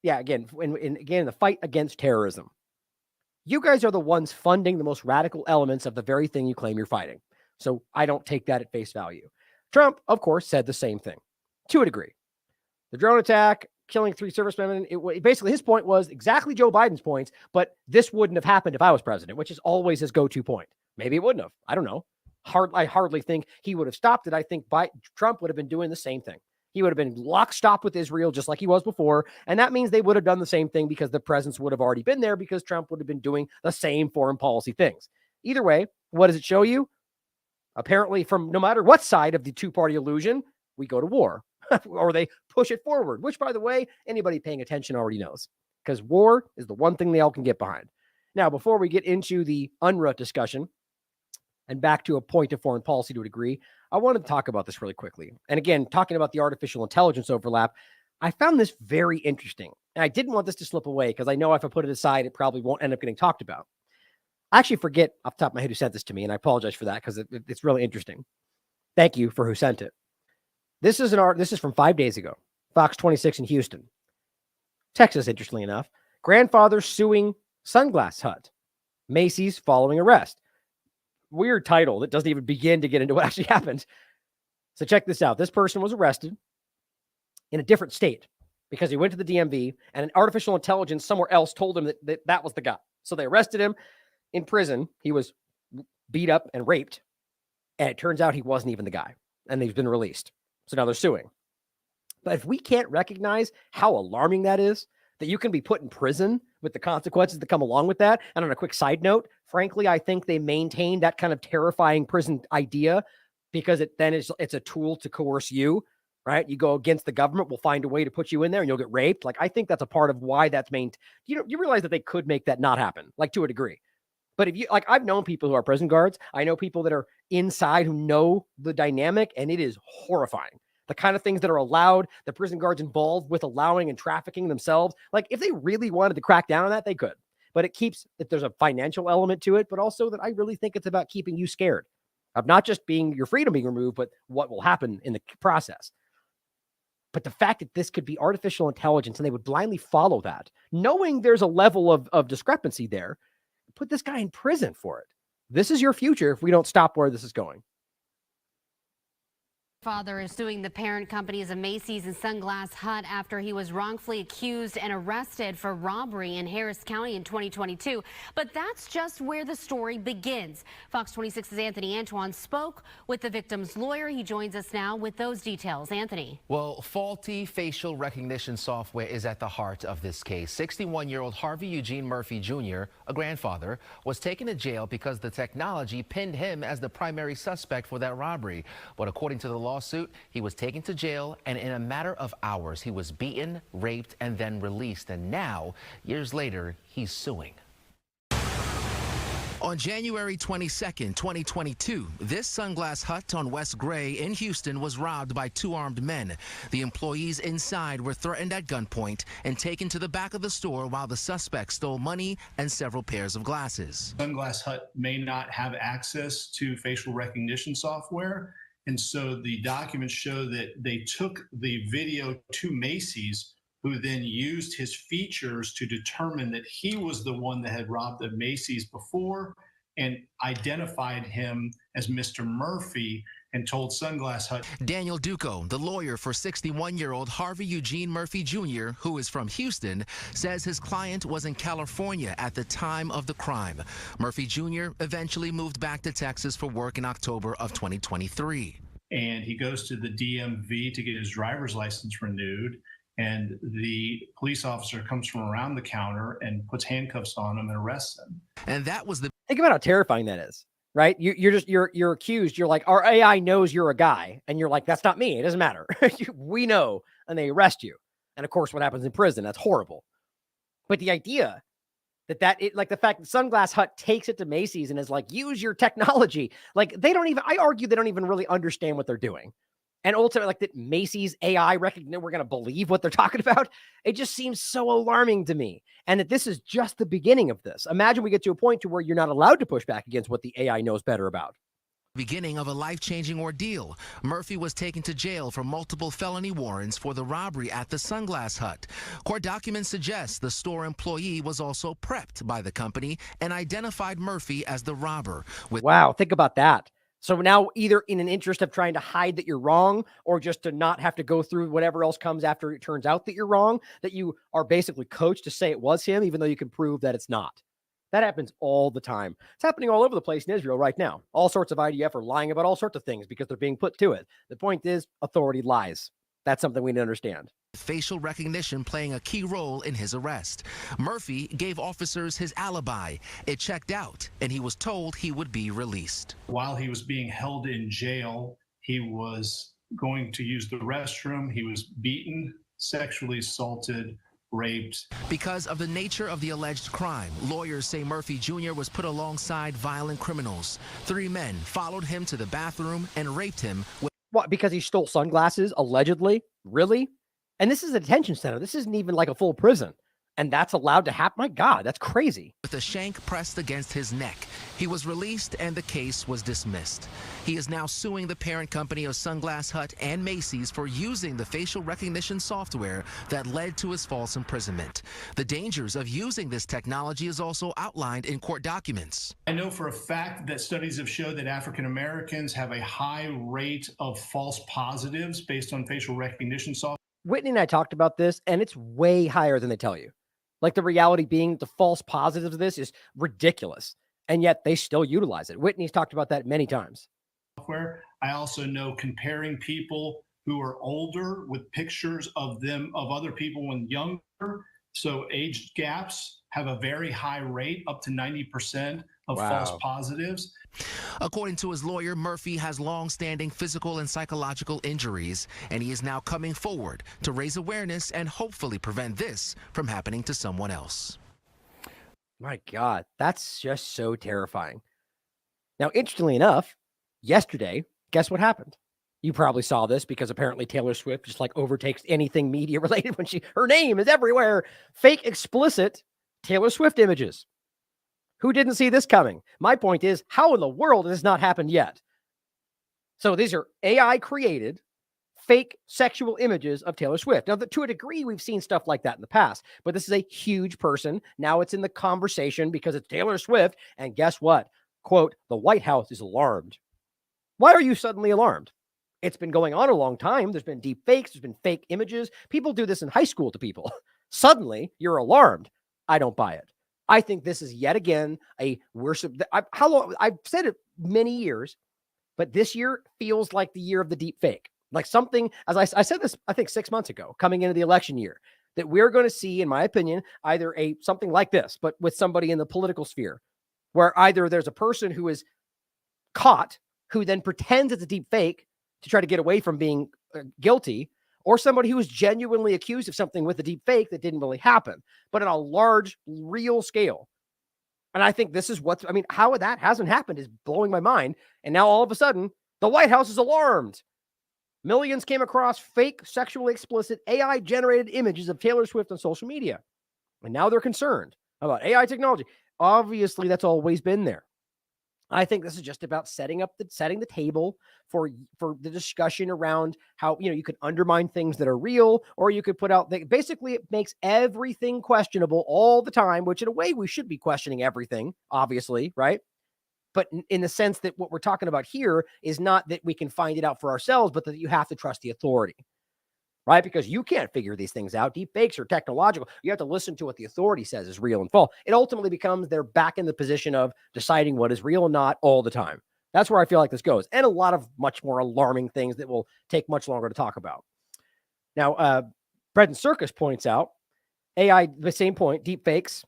again, in the fight against terrorism, you guys are the ones funding the most radical elements of the very thing you claim you're fighting. So I don't take that at face value. Trump, of course, said the same thing to a degree. The drone attack, killing 3 servicemen, basically his point was exactly Joe Biden's points, but this wouldn't have happened if I was president, which is always his go-to point. Maybe it wouldn't have. I don't know. I hardly think he would have stopped it. I think Trump would have been doing the same thing. He would have been lockstep with Israel just like he was before. And that means they would have done the same thing because the presence would have already been there because Trump would have been doing the same foreign policy things. Either way, what does it show you? Apparently, from no matter what side of the two-party illusion, we go to war or they push it forward, which, by the way, anybody paying attention already knows because war is the one thing they all can get behind. Now, before we get into the UNRWA discussion and back to a point of foreign policy to a degree, I wanted to talk about this really quickly. And again, talking about the artificial intelligence overlap, I found this very interesting. And I didn't want this to slip away because I know if I put it aside, it probably won't end up getting talked about. I actually forget off the top of my head who sent this to me, and I apologize for that because it's really interesting. Thank you for who sent it. This is from 5 days ago. Fox 26 in Houston, Texas, interestingly enough. Grandfather suing Sunglass Hut. Macy's following arrest. Weird title that doesn't even begin to get into what actually happened. So check this out. This person was arrested in a different state because he went to the DMV and an artificial intelligence somewhere else told him that was the guy. So they arrested him in prison. He was beat up and raped. And it turns out he wasn't even the guy. And he's been released. So now they're suing. But if we can't recognize how alarming that is, that you can be put in prison with the consequences that come along with that. And on a quick side note, frankly, I think they maintain that kind of terrifying prison idea because it's a tool to coerce you, right? You go against the government, we'll find a way to put you in there and you'll get raped. Like, I think that's a part of why that's maintained. You realize that they could make that not happen, like to a degree. But if you, like, I've known people who are prison guards. I know people that are inside who know the dynamic, and it is horrifying. The kind of things that are allowed, the prison guards involved with allowing and trafficking themselves. Like, if they really wanted to crack down on that, they could. But it keeps, that there's a financial element to it, but also that I really think it's about keeping you scared of not just being your freedom being removed, but what will happen in the process. But the fact that this could be artificial intelligence and they would blindly follow that, knowing there's a level of discrepancy there, put this guy in prison for it. This is your future if we don't stop where this is going. Father is suing the parent companies of Macy's and Sunglass Hut after he was wrongfully accused and arrested for robbery in Harris County in 2022. But that's just where the story begins. Fox 26's Anthony Antoine spoke with the victim's lawyer. He joins us now with those details. Anthony. Well, faulty facial recognition software is at the heart of this case. 61-year-old Harvey Eugene Murphy Jr., a grandfather, was taken to jail because the technology pinned him as the primary suspect for that robbery. But according to the lawsuit, he was taken to jail, and in a matter of hours, he was beaten, raped, and then released. And now, years later, he's suing. On January 22nd, 2022, this sunglass hut on West Gray in Houston was robbed by two armed men. The employees inside were threatened at gunpoint and taken to the back of the store while the suspects stole money and several pairs of glasses. Sunglass Hut may not have access to facial recognition software, and so the documents show that they took the video to Macy's, who then used his features to determine that he was the one that had robbed the Macy's before and identified him as Mr. Murphy and told Sunglass Hut. Daniel Duco, the lawyer for 61-year-old Harvey Eugene Murphy Jr., who is from Houston, says his client was in California at the time of the crime. Murphy Jr. eventually moved back to Texas for work in October of 2023. And he goes to the DMV to get his driver's license renewed. And the police officer comes from around the counter and puts handcuffs on him and arrests him. And that was the... Think about how terrifying that is, right? You're accused. You're like, our AI knows you're a guy. And you're like, that's not me. It doesn't matter. We know. And they arrest you. And of course, what happens in prison, that's horrible. But the idea like the fact that Sunglass Hut takes it to Macy's and is like, use your technology. Like I argue they don't even really understand what they're doing. And ultimately, like that Macy's AI recognition, we're going to believe what they're talking about. It just seems so alarming to me. And that this is just the beginning of this. Imagine we get to a point to where you're not allowed to push back against what the AI knows better about. Beginning of a life-changing ordeal. Murphy was taken to jail for multiple felony warrants for the robbery at the Sunglass Hut. Court documents suggest the store employee was also prepped by the company and identified Murphy as the robber. Wow, think about that. So now either in an interest of trying to hide that you're wrong or just to not have to go through whatever else comes after it turns out that you're wrong, that you are basically coached to say it was him, even though you can prove that it's not. That happens all the time. It's happening all over the place in Israel right now. All sorts of IDF are lying about all sorts of things because they're being put to it. The point is, authority lies. That's something we need to understand. Facial recognition playing a key role in his arrest. Murphy gave officers his alibi. It checked out, and he was told he would be released. While he was being held in jail, he was going to use the restroom. He was beaten, sexually assaulted, raped. Because of the nature of the alleged crime, lawyers say Murphy Jr. was put alongside violent criminals. 3 men followed him to the bathroom and raped him. What, because he stole sunglasses, allegedly? Really? And this is a detention center. This isn't even like a full prison. And that's allowed to happen? My God, that's crazy. With a shank pressed against his neck, he was released and the case was dismissed. He is now suing the parent company of Sunglass Hut and Macy's for using the facial recognition software that led to his false imprisonment. The dangers of using this technology is also outlined in court documents. I know for a fact that studies have showed that African Americans have a high rate of false positives based on facial recognition software. Whitney and I talked about this, and it's way higher than they tell you. Like the reality being the false positives of this is ridiculous, and yet they still utilize it. Whitney's talked about that many times. I also know comparing people who are older with pictures of other people when younger. So age gaps have a very high rate, up to 90% of false positives. According to his lawyer, Murphy has long-standing physical and psychological injuries, and he is now coming forward to raise awareness and hopefully prevent this from happening to someone else. My God, that's just so terrifying. Now, interestingly enough, yesterday, guess what happened? You probably saw this because apparently Taylor Swift just like overtakes anything media related when her name is everywhere. Fake explicit Taylor Swift images. Who didn't see this coming? My point is, how in the world has this not happened yet? So these are AI created fake sexual images of Taylor Swift. Now, to a degree, we've seen stuff like that in the past, but this is a huge person. Now it's in the conversation because it's Taylor Swift. And guess what? Quote, the White House is alarmed. Why are you suddenly alarmed? It's been going on a long time. There's been deep fakes. There's been fake images. People do this in high school to people. Suddenly, you're alarmed. I don't buy it. I think this is yet again a worship. How long? I've said it many years, but this year feels like the year of the deep fake. Like something, as I said this, I think 6 months ago, coming into the election year, that we're going to see, in my opinion, either something like this, but with somebody in the political sphere, where either there's a person who is caught, who then pretends it's a deep fake to try to get away from being guilty, or somebody who was genuinely accused of something with a deep fake that didn't really happen, but on a large, real scale. And I think this is how that hasn't happened is blowing my mind. And now all of a sudden, the White House is alarmed. Millions came across fake, sexually explicit, AI-generated images of Taylor Swift on social media. And now they're concerned about AI technology. Obviously, that's always been there. I think this is just about setting the table for the discussion around how, you could undermine things that are real, or you could put out, basically it makes everything questionable all the time, which in a way we should be questioning everything, obviously, right? But in the sense that what we're talking about here is not that we can find it out for ourselves, but that you have to trust the authority, right? Because you can't figure these things out. Deep fakes are technological. You have to listen to what the authority says is real and false. It ultimately becomes they're back in the position of deciding what is real and not all the time. That's where I feel like this goes. And a lot of much more alarming things that will take much longer to talk about. Now, Bread and Circus points out AI, the same point, deep fakes.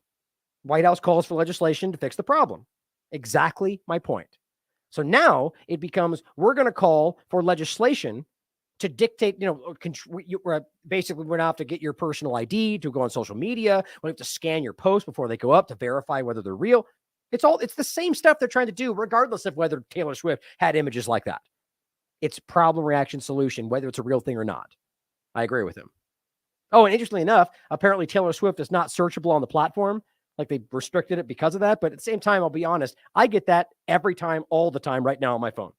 White House calls for legislation to fix the problem. Exactly my point. So now it becomes, we're going to call for legislation to dictate, basically we're going to have to get your personal ID to go on social media. We have to scan your posts before they go up to verify whether they're real. It's the same stuff they're trying to do, regardless of whether Taylor Swift had images like that. It's problem, reaction, solution, whether it's a real thing or not. I agree with him. Oh, and interestingly enough, apparently Taylor Swift is not searchable on the platform. Like they restricted it because of that. But at the same time, I'll be honest, I get that every time, all the time right now on my phone.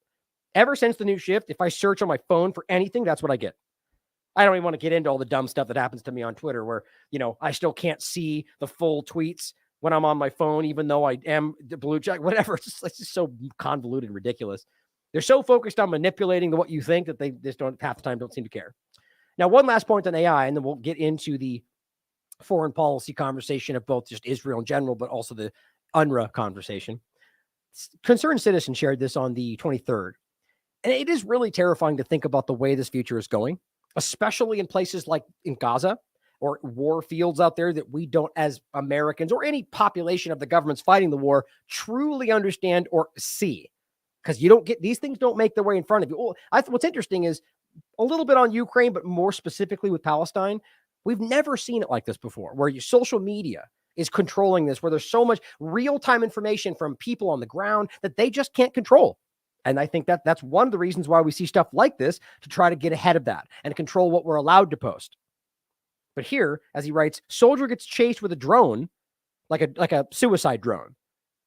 Ever since the new shift, if I search on my phone for anything, that's what I get. I don't even want to get into all the dumb stuff that happens to me on Twitter where, I still can't see the full tweets when I'm on my phone, even though I am the blue check, whatever. It's just so convoluted and ridiculous. They're so focused on manipulating what you think that they just don't, half the time, don't seem to care. Now, one last point on AI, and then we'll get into the foreign policy conversation of both just Israel in general, but also the UNRWA conversation. Concerned Citizen shared this on the 23rd. And it is really terrifying to think about the way this future is going, especially in places like in Gaza or war fields out there that we don't, as Americans or any population of the governments fighting the war, truly understand or see. Because these things don't make their way in front of you. What's interesting is a little bit on Ukraine, but more specifically with Palestine, we've never seen it like this before, where social media is controlling this, where there's so much real-time information from people on the ground that they just can't control. And I think that's one of the reasons why we see stuff like this, to try to get ahead of that and control what we're allowed to post. But here, as he writes, soldier gets chased with a drone, like a suicide drone.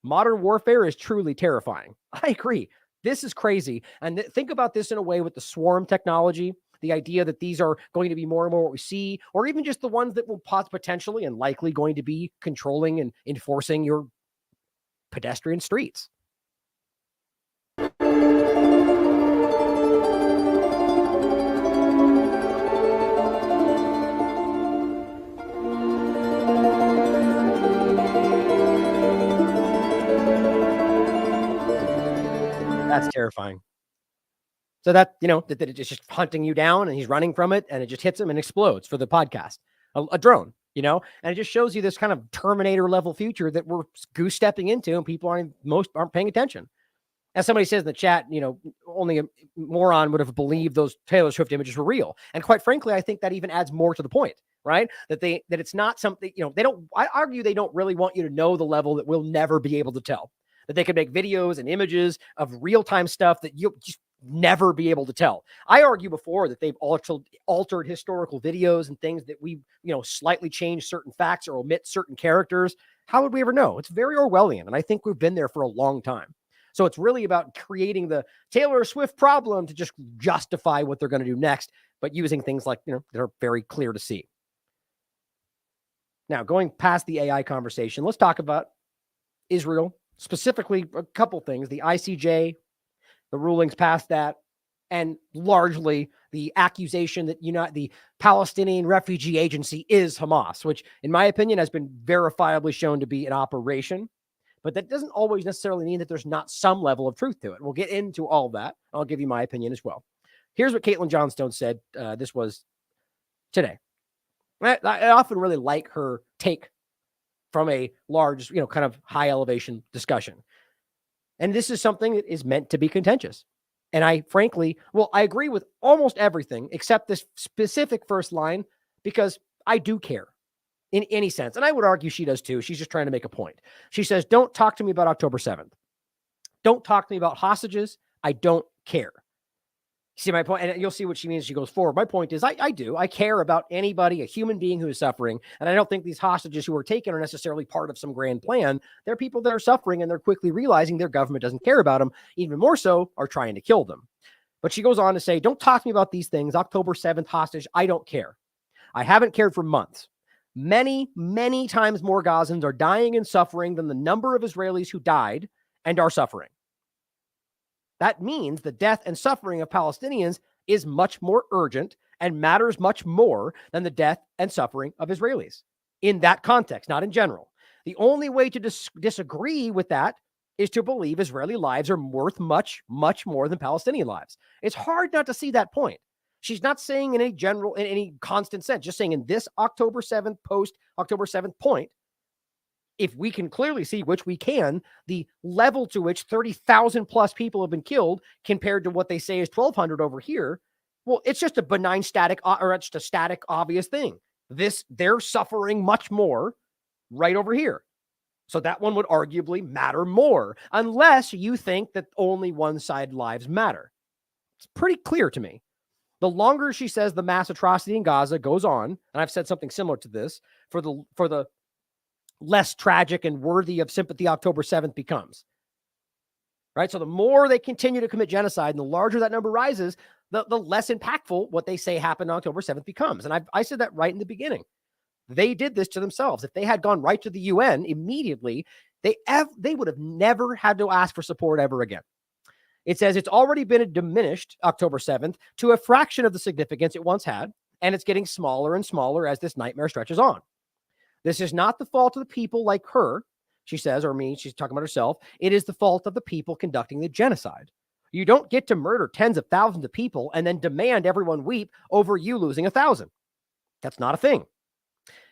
Modern warfare is truly terrifying. I agree. This is crazy. And think about this in a way with the swarm technology, the idea that these are going to be more and more what we see, or even just the ones that will potentially and likely going to be controlling and enforcing your pedestrian streets. That's terrifying. So that it's just hunting you down and he's running from it and it just hits him and explodes for the podcast. A drone, and it just shows you this kind of Terminator level future that we're goose stepping into and people aren't paying attention. As somebody says in the chat, only a moron would have believed those Taylor Swift images were real. And quite frankly, I think that even adds more to the point, right? That it's not something, I argue they don't really want you to know the level that we'll never be able to tell. That they could make videos and images of real-time stuff that you'll just never be able to tell. I argue before that they've altered historical videos and things that we, slightly change certain facts or omit certain characters. How would we ever know? It's very Orwellian, and I think we've been there for a long time. So it's really about creating the Taylor Swift problem to just justify what they're going to do next, but using things like, that are very clear to see. Now, going past the AI conversation, let's talk about Israel. Specifically, a couple things, the ICJ, the rulings past that, and largely the accusation that the Palestinian Refugee Agency is Hamas, which in my opinion has been verifiably shown to be an operation. But that doesn't always necessarily mean that there's not some level of truth to it. We'll get into all that. I'll give you my opinion as well. Here's what Caitlin Johnstone said. This was today. I often really like her take from a large, kind of high elevation discussion. And this is something that is meant to be contentious. And I agree with almost everything except this specific first line, because I do care. in any sense. And I would argue she does too. She's just trying to make a point. She says, don't talk to me about October 7th. Don't talk to me about hostages. I don't care. See my point? And you'll see what she means as she goes forward. My point is I do. I care about anybody, a human being who is suffering. And I don't think these hostages who are taken are necessarily part of some grand plan. They're people that are suffering and they're quickly realizing their government doesn't care about them. Even more so, are trying to kill them. But she goes on to say, don't talk to me about these things. October 7th hostage. I don't care. I haven't cared for months. Many, many times more Gazans are dying and suffering than the number of Israelis who died and are suffering. That means the death and suffering of Palestinians is much more urgent and matters much more than the death and suffering of Israelis in that context, not in general. The only way to disagree with that is to believe Israeli lives are worth much, much more than Palestinian lives. It's hard not to see that point. She's not saying in any constant sense, just saying in this October 7th, post-October 7th point, if we can clearly see, which we can, the level to which 30,000 plus people have been killed compared to what they say is 1,200 over here, well, it's just a benign static, or it's just a static, obvious thing. They're suffering much more right over here. So that one would arguably matter more, unless you think that only one side lives matter. It's pretty clear to me. The longer she says the mass atrocity in Gaza goes on, and I've said something similar to this, for the less tragic and worthy of sympathy October 7th becomes. Right? So the more they continue to commit genocide and the larger that number rises, the less impactful what they say happened on October 7th becomes. And I said that right in the beginning. They did this to themselves. If they had gone right to the UN immediately, they would have never had to ask for support ever again. It says it's already been diminished October 7th to a fraction of the significance it once had, and it's getting smaller and smaller as this nightmare stretches on. This is not the fault of the people like her, she says, or me, she's talking about herself. It is the fault of the people conducting the genocide. You don't get to murder tens of thousands of people and then demand everyone weep over you losing 1,000. That's not a thing.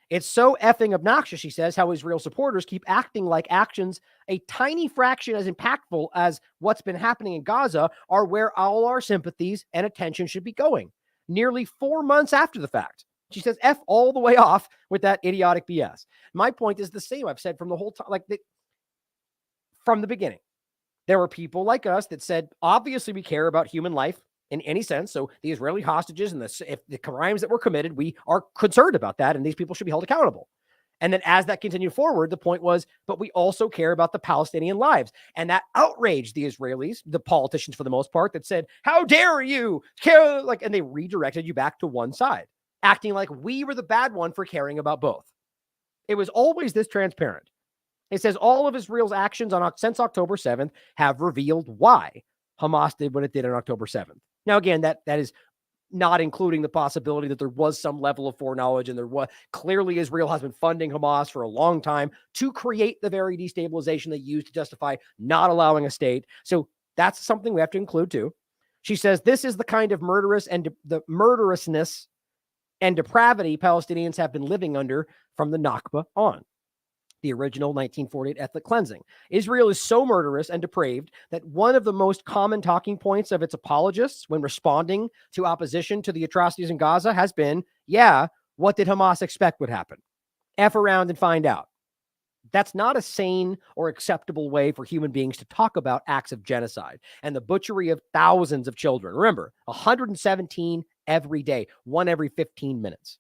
It's so effing obnoxious, she says, how Israel supporters keep acting like actions a tiny fraction as impactful as what's been happening in Gaza are where all our sympathies and attention should be going. Nearly 4 months after the fact. She says F all the way off with that idiotic BS. My point is the same. I've said from the whole time, from the beginning. There were people like us that said, obviously we care about human life in any sense. So the Israeli hostages and if the crimes that were committed, we are concerned about that, and these people should be held accountable. And then as that continued forward, the point was, but we also care about the Palestinian lives. And that outraged the Israelis, the politicians for the most part, that said, how dare you care? And they redirected you back to one side, acting like we were the bad one for caring about both. It was always this transparent. It says all of Israel's actions since October 7th have revealed why Hamas did what it did on October 7th. Now, again, that is not including the possibility that there was some level of foreknowledge, and there was clearly Israel has been funding Hamas for a long time to create the very destabilization they used to justify not allowing a state. So that's something we have to include too. She says this is the kind of the murderousness and depravity Palestinians have been living under from the Nakba on, the original 1948 ethnic cleansing. Israel is so murderous and depraved that one of the most common talking points of its apologists when responding to opposition to the atrocities in Gaza has been, yeah, what did Hamas expect would happen? F around and find out. That's not a sane or acceptable way for human beings to talk about acts of genocide and the butchery of thousands of children. Remember, 117 every day, one every 15 minutes.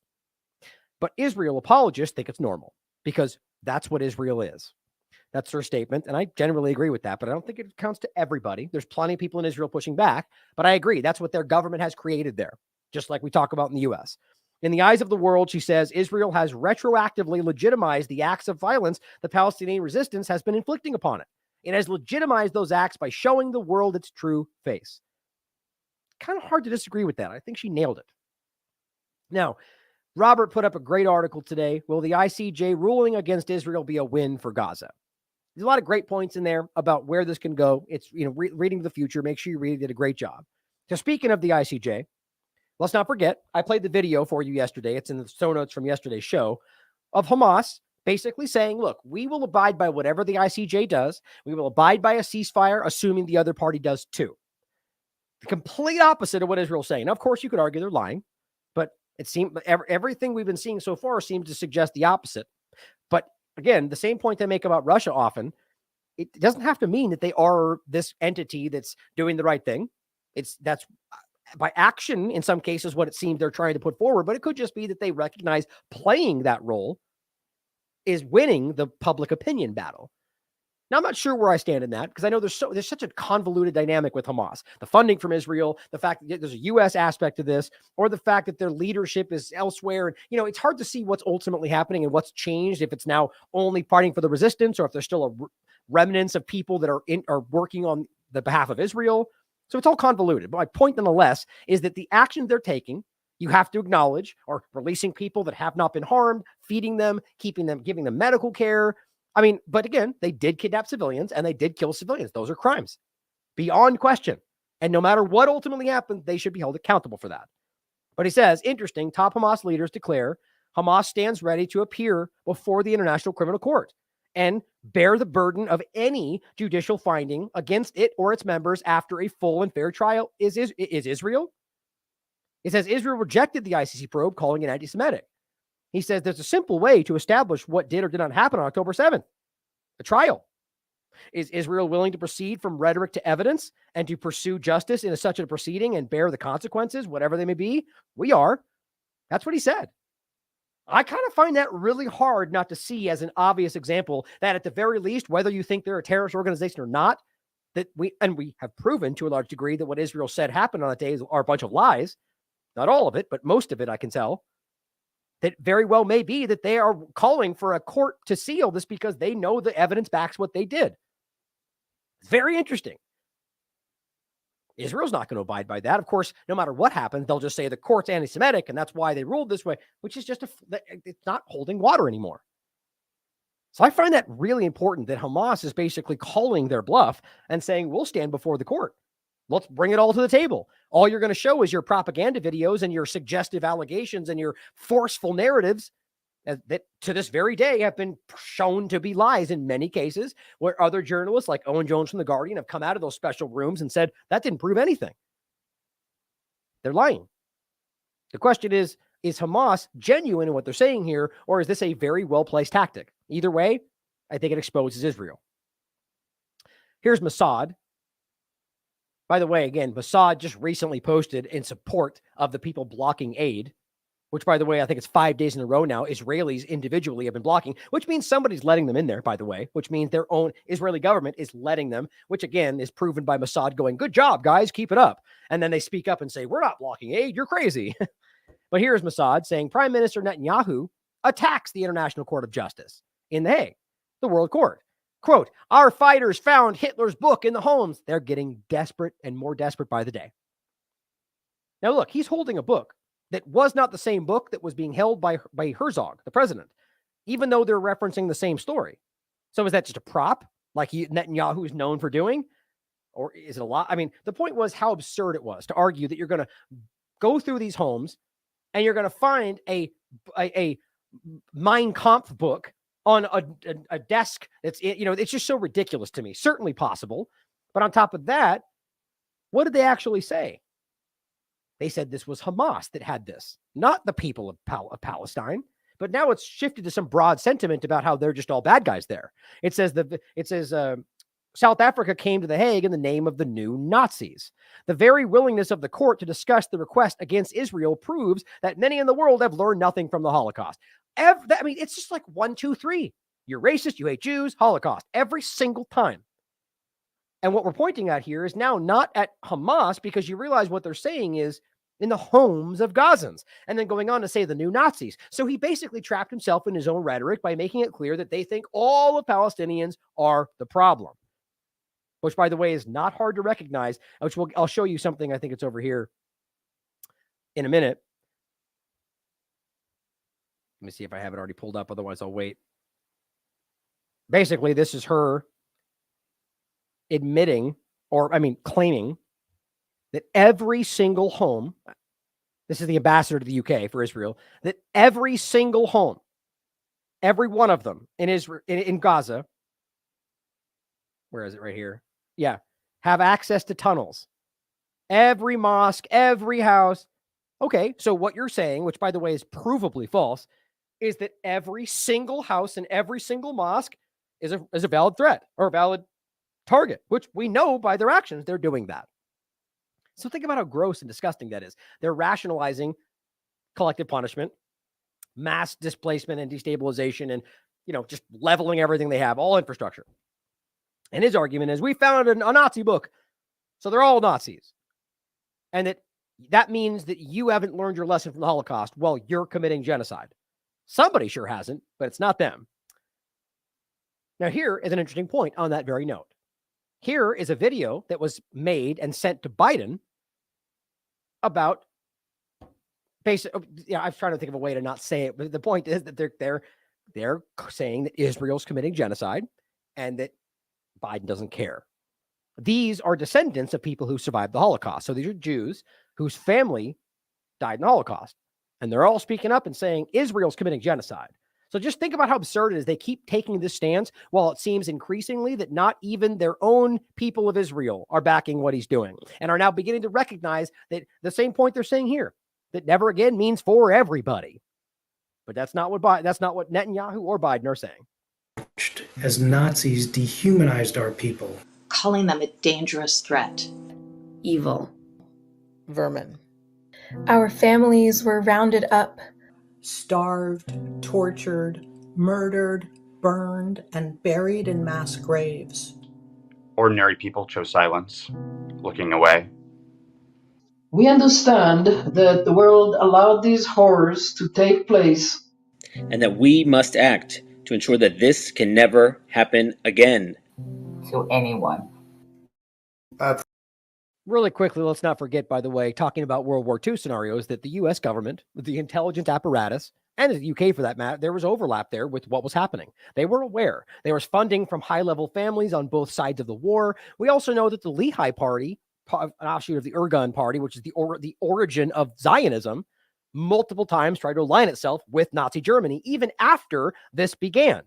But Israel apologists think it's normal because that's what Israel is. That's her statement. And I generally agree with that, but I don't think it counts to everybody. There's plenty of people in Israel pushing back, but I agree. That's what their government has created there, just like we talk about in the U.S. In the eyes of the world, she says, Israel has retroactively legitimized the acts of violence the Palestinian resistance has been inflicting upon it. It has legitimized those acts by showing the world its true face. Kind of hard to disagree with that. I think she nailed it. Now, Robert put up a great article today. Will the ICJ ruling against Israel be a win for Gaza? There's a lot of great points in there about where this can go. It's, reading to the future. Make sure you read it. Did a great job. So speaking of the ICJ, let's not forget, I played the video for you yesterday. It's in the show notes from yesterday's show of Hamas basically saying, look, we will abide by whatever the ICJ does. We will abide by a ceasefire, assuming the other party does too. The complete opposite of what Israel's saying. Now, of course, you could argue they're lying, but It seemed everything we've been seeing so far seems to suggest the opposite. But again, the same point I make about Russia often, it doesn't have to mean that they are this entity that's doing the right thing. That's by action, in some cases, what it seems they're trying to put forward, but it could just be that they recognize playing that role is winning the public opinion battle. Now, I'm not sure where I stand in that because I know there's such a convoluted dynamic with Hamas. The funding from Israel, the fact that there's a U.S. aspect to this, or the fact that their leadership is elsewhere. And, it's hard to see what's ultimately happening and what's changed, if it's now only fighting for the resistance or if there's still a remnants of people that are working on the behalf of Israel. So it's all convoluted. But my point, nonetheless, is that the actions they're taking, you have to acknowledge, are releasing people that have not been harmed, feeding them, keeping them, giving them medical care. But again, they did kidnap civilians and they did kill civilians. Those are crimes beyond question. And no matter what ultimately happens, they should be held accountable for that. But he says, interesting, top Hamas leaders declare Hamas stands ready to appear before the International Criminal Court and bear the burden of any judicial finding against it or its members after a full and fair trial. Is Israel? It says Israel rejected the ICC probe, calling it anti-Semitic. He says there's a simple way to establish what did or did not happen on October 7th, a trial. Is Israel willing to proceed from rhetoric to evidence and to pursue justice in such a proceeding and bear the consequences, whatever they may be? We are. That's what he said. I kind of find that really hard not to see as an obvious example that at the very least, whether you think they're a terrorist organization or not, that we have proven to a large degree that what Israel said happened on that day are a bunch of lies. Not all of it, but most of it, I can tell. That very well may be that they are calling for a court to seal this because they know the evidence backs what they did. It's very interesting. Israel's not going to abide by that. Of course, no matter what happens, they'll just say the court's anti-Semitic and that's why they ruled this way, which is just it's not holding water anymore. So I find that really important that Hamas is basically calling their bluff and saying, we'll stand before the court. Let's bring it all to the table. All you're going to show is your propaganda videos and your suggestive allegations and your forceful narratives that to this very day have been shown to be lies in many cases, where other journalists like Owen Jones from The Guardian have come out of those special rooms and said that didn't prove anything. They're lying. The question is Hamas genuine in what they're saying here, or is this a very well-placed tactic? Either way, I think it exposes Israel. Here's Mossad. By the way, again, Mossad just recently posted in support of the people blocking aid, which, by the way, I think it's 5 days in a row now, Israelis individually have been blocking, which means somebody's letting them in there, by the way, which means their own Israeli government is letting them, which, again, is proven by Mossad going, good job, guys, keep it up. And then they speak up and say, we're not blocking aid, you're crazy. But here's Mossad saying Prime Minister Netanyahu attacks the International Court of Justice in The Hague, the World Court. Quote, our fighters found Hitler's book in the homes. They're getting desperate and more desperate by the day. Now, look, he's holding a book that was not the same book that was being held by Herzog, the president, even though they're referencing the same story. So is that just a prop like Netanyahu is known for doing? Or is it a lot? I mean, the point was how absurd it was to argue that you're going to go through these homes and you're going to find a Mein Kampf book on a desk that's, it's just so ridiculous to me. Certainly possible. But on top of that, what did they actually say? They said this was Hamas that had this, not the people of Palestine. But now it's shifted to some broad sentiment about how they're just all bad guys there. It says South Africa came to The Hague in the name of the new Nazis. The very willingness of the court to discuss the request against Israel proves that many in the world have learned nothing from the Holocaust. It's just like 1, 2, 3. You're racist, you hate Jews, Holocaust, every single time. And what we're pointing at here is now not at Hamas, because you realize what they're saying is in the homes of Gazans, and then going on to say the new Nazis. So he basically trapped himself in his own rhetoric by making it clear that they think all of Palestinians are the problem, which, by the way, is not hard to recognize, which I'll show you something. I think it's over here in a minute. Let me see if I have it already pulled up. Otherwise, I'll wait. Basically, this is her claiming that every single home, this is the ambassador to the UK for Israel, that every single home, every one of them in Israel, in Gaza, where is it? Right here. Yeah. Have access to tunnels. Every mosque, every house. Okay, so what you're saying, which by the way is provably false, is that every single house and every single mosque is a valid threat or a valid target, which we know by their actions they're doing that. So think about how gross and disgusting that is. They're rationalizing collective punishment, mass displacement and destabilization, and just leveling everything they have, all infrastructure. And his argument is, we found a Nazi book, so they're all Nazis. And that means that you haven't learned your lesson from the Holocaust. Well, you're committing genocide. Somebody sure hasn't, but it's not them. Now, here is an interesting point on that very note. Here is a video that was made and sent to Biden about I was trying to think of a way to not say it, but the point is that they're saying that Israel's committing genocide and that Biden doesn't care. These are descendants of people who survived the Holocaust. So these are Jews whose family died in the Holocaust. And they're all speaking up and saying Israel's committing genocide. So just think about how absurd it is. They keep taking this stance while it seems increasingly that not even their own people of Israel are backing what he's doing and are now beginning to recognize that the same point they're saying here, that never again means for everybody. But that's not what Netanyahu or Biden are saying. As Nazis dehumanized our people, calling them a dangerous threat, evil, vermin. Our families were rounded up, starved, tortured, murdered, burned, and buried in mass graves. Ordinary people chose silence, looking away. We understand that the world allowed these horrors to take place, and that we must act to ensure that this can never happen again. To anyone. Really quickly, let's not forget, by the way, talking about World War II scenarios, that the U.S. government, the intelligence apparatus, and the UK for that matter, there was overlap there with what was happening. They were aware. There was funding from high-level families on both sides of the war. We also know that the Lehi Party, an offshoot of the Irgun Party, which is the origin of Zionism, multiple times tried to align itself with Nazi Germany, even after this began.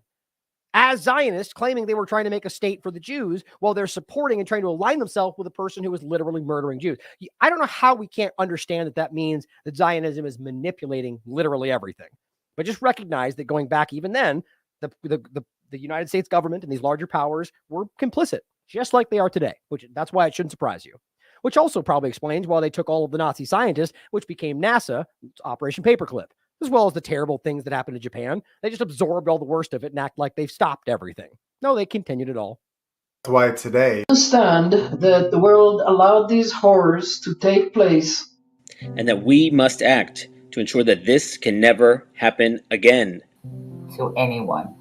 As Zionists, claiming they were trying to make a state for the Jews while they're supporting and trying to align themselves with a person who was literally murdering Jews. I don't know how we can't understand that means that Zionism is manipulating literally everything. But just recognize that going back even then, the United States government and these larger powers were complicit, just like they are today, which that's why it shouldn't surprise you. Which also probably explains why they took all of the Nazi scientists, which became NASA, Operation Paperclip, as well as the terrible things that happened in Japan. They just absorbed all the worst of it and act like they've stopped everything. No, they continued it all. That's why today, understand that the world allowed these horrors to take place, and that we must act to ensure that this can never happen again. To anyone.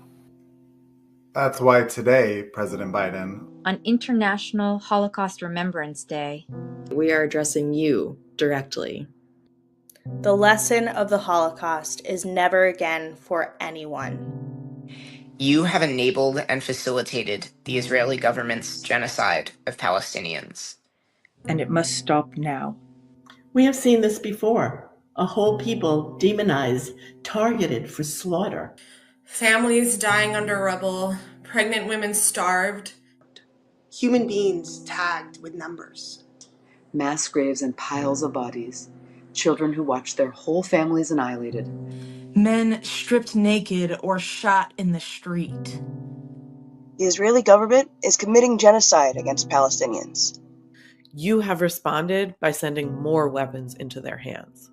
That's why today, President Biden, on International Holocaust Remembrance Day, we are addressing you directly. The lesson of the Holocaust is never again for anyone. You have enabled and facilitated the Israeli government's genocide of Palestinians. And it must stop now. We have seen this before. A whole people demonized, targeted for slaughter. Families dying under rubble, pregnant women starved. Human beings tagged with numbers. Mass graves and piles of bodies. Children who watched their whole families annihilated. Men stripped naked or shot in the street. The Israeli government is committing genocide against Palestinians. You have responded by sending more weapons into their hands.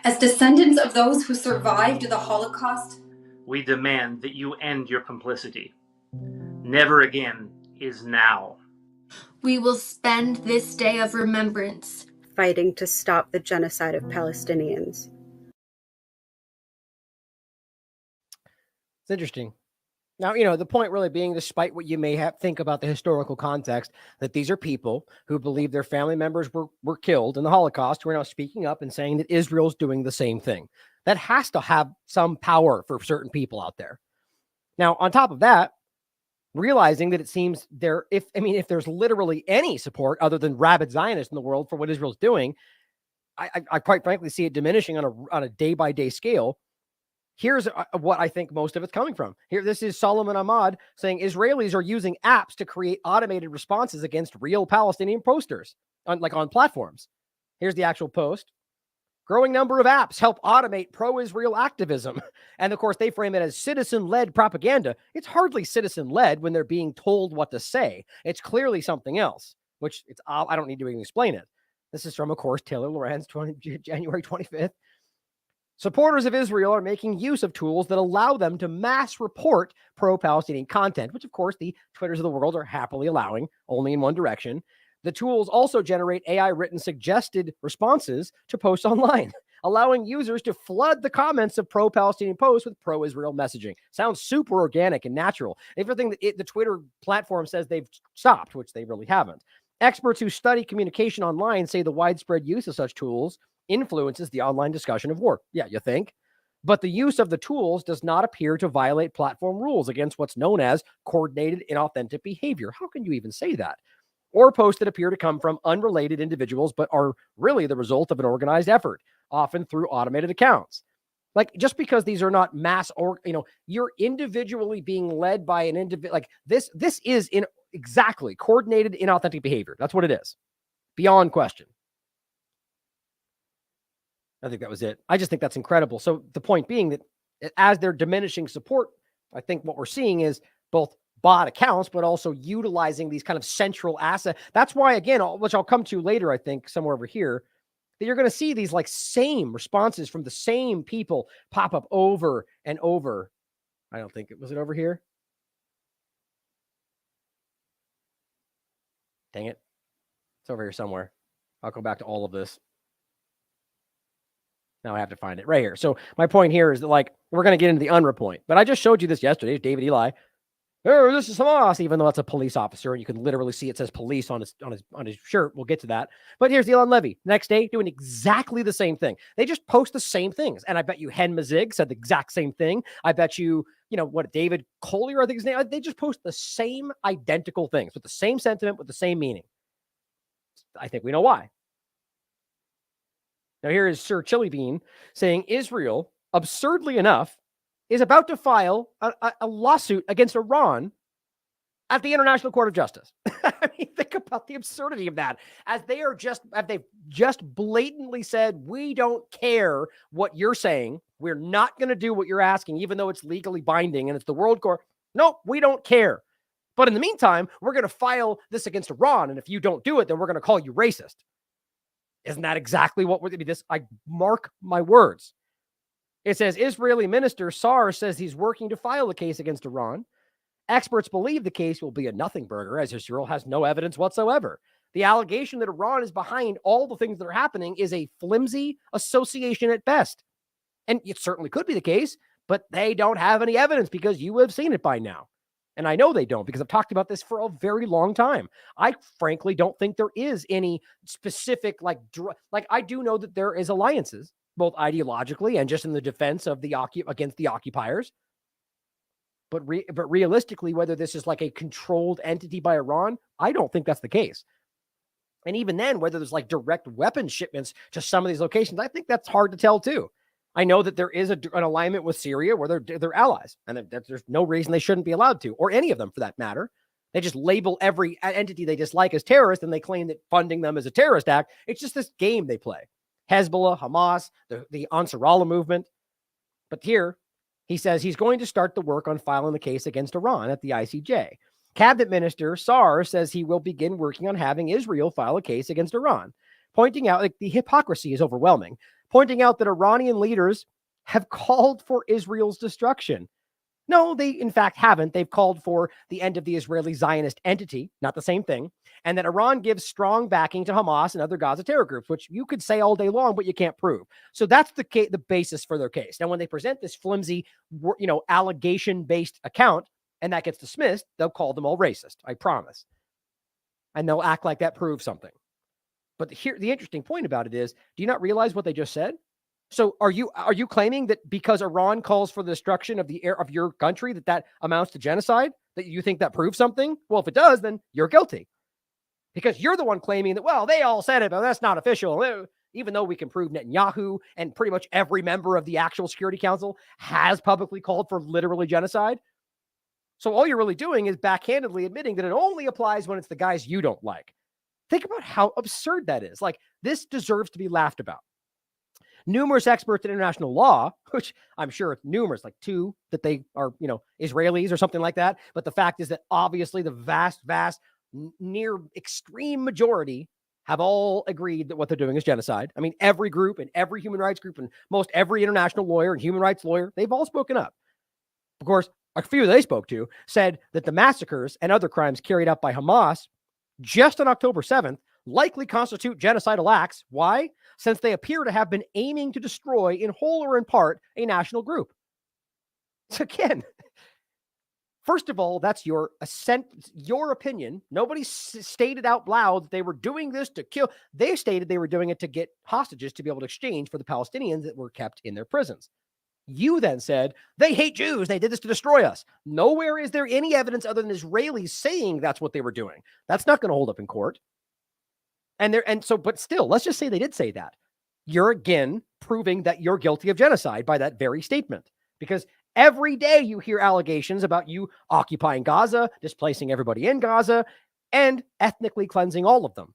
As descendants of those who survived the Holocaust, we demand that you end your complicity. Never again is now. We will spend this day of remembrance fighting to stop the genocide of Palestinians. It's interesting. Now, the point really being, despite what you may think about the historical context, that these are people who believe their family members were killed in the Holocaust, who are now speaking up and saying that Israel's doing the same thing. That has to have some power for certain people out there. Now, on top of that, realizing that it seems if there's literally any support other than rabid Zionists in the world for what Israel's doing, I quite frankly see it diminishing on a day-by-day scale. Here's what I think most of it's coming from. Here, this is Solomon Ahmad saying Israelis are using apps to create automated responses against real Palestinian posters on platforms. Here's the actual post. Growing number of apps help automate pro-Israel activism. And of course, they frame it as citizen-led propaganda. It's hardly citizen-led when they're being told what to say. It's clearly something else, which I don't need to even explain it. This is from, of course, Taylor Lorenz, January 25th. Supporters of Israel are making use of tools that allow them to mass report pro-Palestinian content, which, of course, the Twitters of the world are happily allowing, only in one direction. The tools also generate AI-written suggested responses to posts online, allowing users to flood the comments of pro-Palestinian posts with pro-Israel messaging. Sounds super organic and natural. Everything that the Twitter platform says they've stopped, which they really haven't. Experts who study communication online say the widespread use of such tools influences the online discussion of war. Yeah, you think? But the use of the tools does not appear to violate platform rules against what's known as coordinated inauthentic behavior. How can you even say that? Or posts that appear to come from unrelated individuals, but are really the result of an organized effort, often through automated accounts. Like, just because these are not mass, or you're individually being led by an individual, like this is in exactly coordinated inauthentic behavior. That's what it is, beyond question. I think that was it. I just think that's incredible. So the point being that as they're diminishing support, I think what we're seeing is both bot accounts, but also utilizing these kind of central assets. That's why, again, which I'll come to later, I think, somewhere over here, that you're going to see these like same responses from the same people pop up over and over. I don't think was it over here? Dang it. It's over here somewhere. I'll go back to all of this. Now I have to find it right here. So my point here is that, like, we're going to get into the UNRWA point, but I just showed you this yesterday. David Eli. Oh, this is Hamas, even though that's a police officer, and you can literally see it says police on his shirt. We'll get to that. But here's Elon Levy. Next day, doing exactly the same thing. They just post the same things. And I bet you Hen Mazig said the exact same thing. I bet you, David Collier, I think his name, they just post the same identical things with the same sentiment, with the same meaning. I think we know why. Now, here is Sir Chili Bean saying Israel, absurdly enough, is about to file a lawsuit against Iran at the International Court of Justice. I mean, think about the absurdity of that. They've just blatantly said, we don't care what you're saying. We're not going to do what you're asking, even though it's legally binding and it's the World Court. No, we don't care. But in the meantime, we're going to file this against Iran. And if you don't do it, then we're going to call you racist. Isn't that exactly what we're going to do? I mark my words. It says Israeli minister Saar says he's working to file a case against Iran. Experts believe the case will be a nothing burger, as Israel has no evidence whatsoever. The allegation that Iran is behind all the things that are happening is a flimsy association at best. And it certainly could be the case, but they don't have any evidence because you have seen it by now. And I know they don't, because I've talked about this for a very long time. I frankly don't think there is any specific, I do know that there is alliances, both ideologically and just in the defense of against the occupiers. But realistically, whether this is like a controlled entity by Iran, I don't think that's the case. And even then, whether there's like direct weapon shipments to some of these locations, I think that's hard to tell too. I know that there is an alignment with Syria where they're allies, and there's no reason they shouldn't be allowed to, or any of them for that matter. They just label every entity they dislike as terrorist, and they claim that funding them is a terrorist act. It's just this game they play. Hezbollah, Hamas, the Ansarallah movement. But here, he says he's going to start the work on filing the case against Iran at the ICJ. Cabinet Minister Saar says he will begin working on having Israel file a case against Iran, pointing out the hypocrisy is overwhelming, pointing out that Iranian leaders have called for Israel's destruction. No, they in fact haven't. They've called for the end of the Israeli Zionist entity, not the same thing, and that Iran gives strong backing to Hamas and other Gaza terror groups, which you could say all day long, but you can't prove. So that's the basis for their case. Now, when they present this flimsy, allegation-based account, and that gets dismissed, they'll call them all racist, I promise. And they'll act like that proves something. But here, the interesting point about it is, do you not realize what they just said? So are you claiming that because Iran calls for the destruction of the air of your country, that amounts to genocide? That you think that proves something? Well, if it does, then you're guilty. Because you're the one claiming that, well, they all said it, but that's not official. Even though we can prove Netanyahu and pretty much every member of the actual Security Council has publicly called for literally genocide. So all you're really doing is backhandedly admitting that it only applies when it's the guys you don't like. Think about how absurd that is. Like, this deserves to be laughed about. numerous experts in international law, which I'm sure it's numerous, like 2 that they are, Israelis or something like that. But the fact is that obviously the vast, near extreme majority have all agreed that what they're doing is genocide. I mean, every group and every human rights group and most every international lawyer and human rights lawyer, they've all spoken up. Of course, a few they spoke to said that the massacres and other crimes carried out by Hamas just on October 7th likely constitute genocidal acts. Why? Since they appear to have been aiming to destroy, in whole or in part, a national group. So again, first of all, that's your opinion. Nobody stated out loud that they were doing this to kill. They stated they were doing it to get hostages to be able to exchange for the Palestinians that were kept in their prisons. You then said, they hate Jews. They did this to destroy us. Nowhere is there any evidence other than Israelis saying that's what they were doing. That's not going to hold up in court. But still, let's just say they did say that. You're again proving that you're guilty of genocide by that very statement. Because every day you hear allegations about you occupying Gaza, displacing everybody in Gaza, and ethnically cleansing all of them.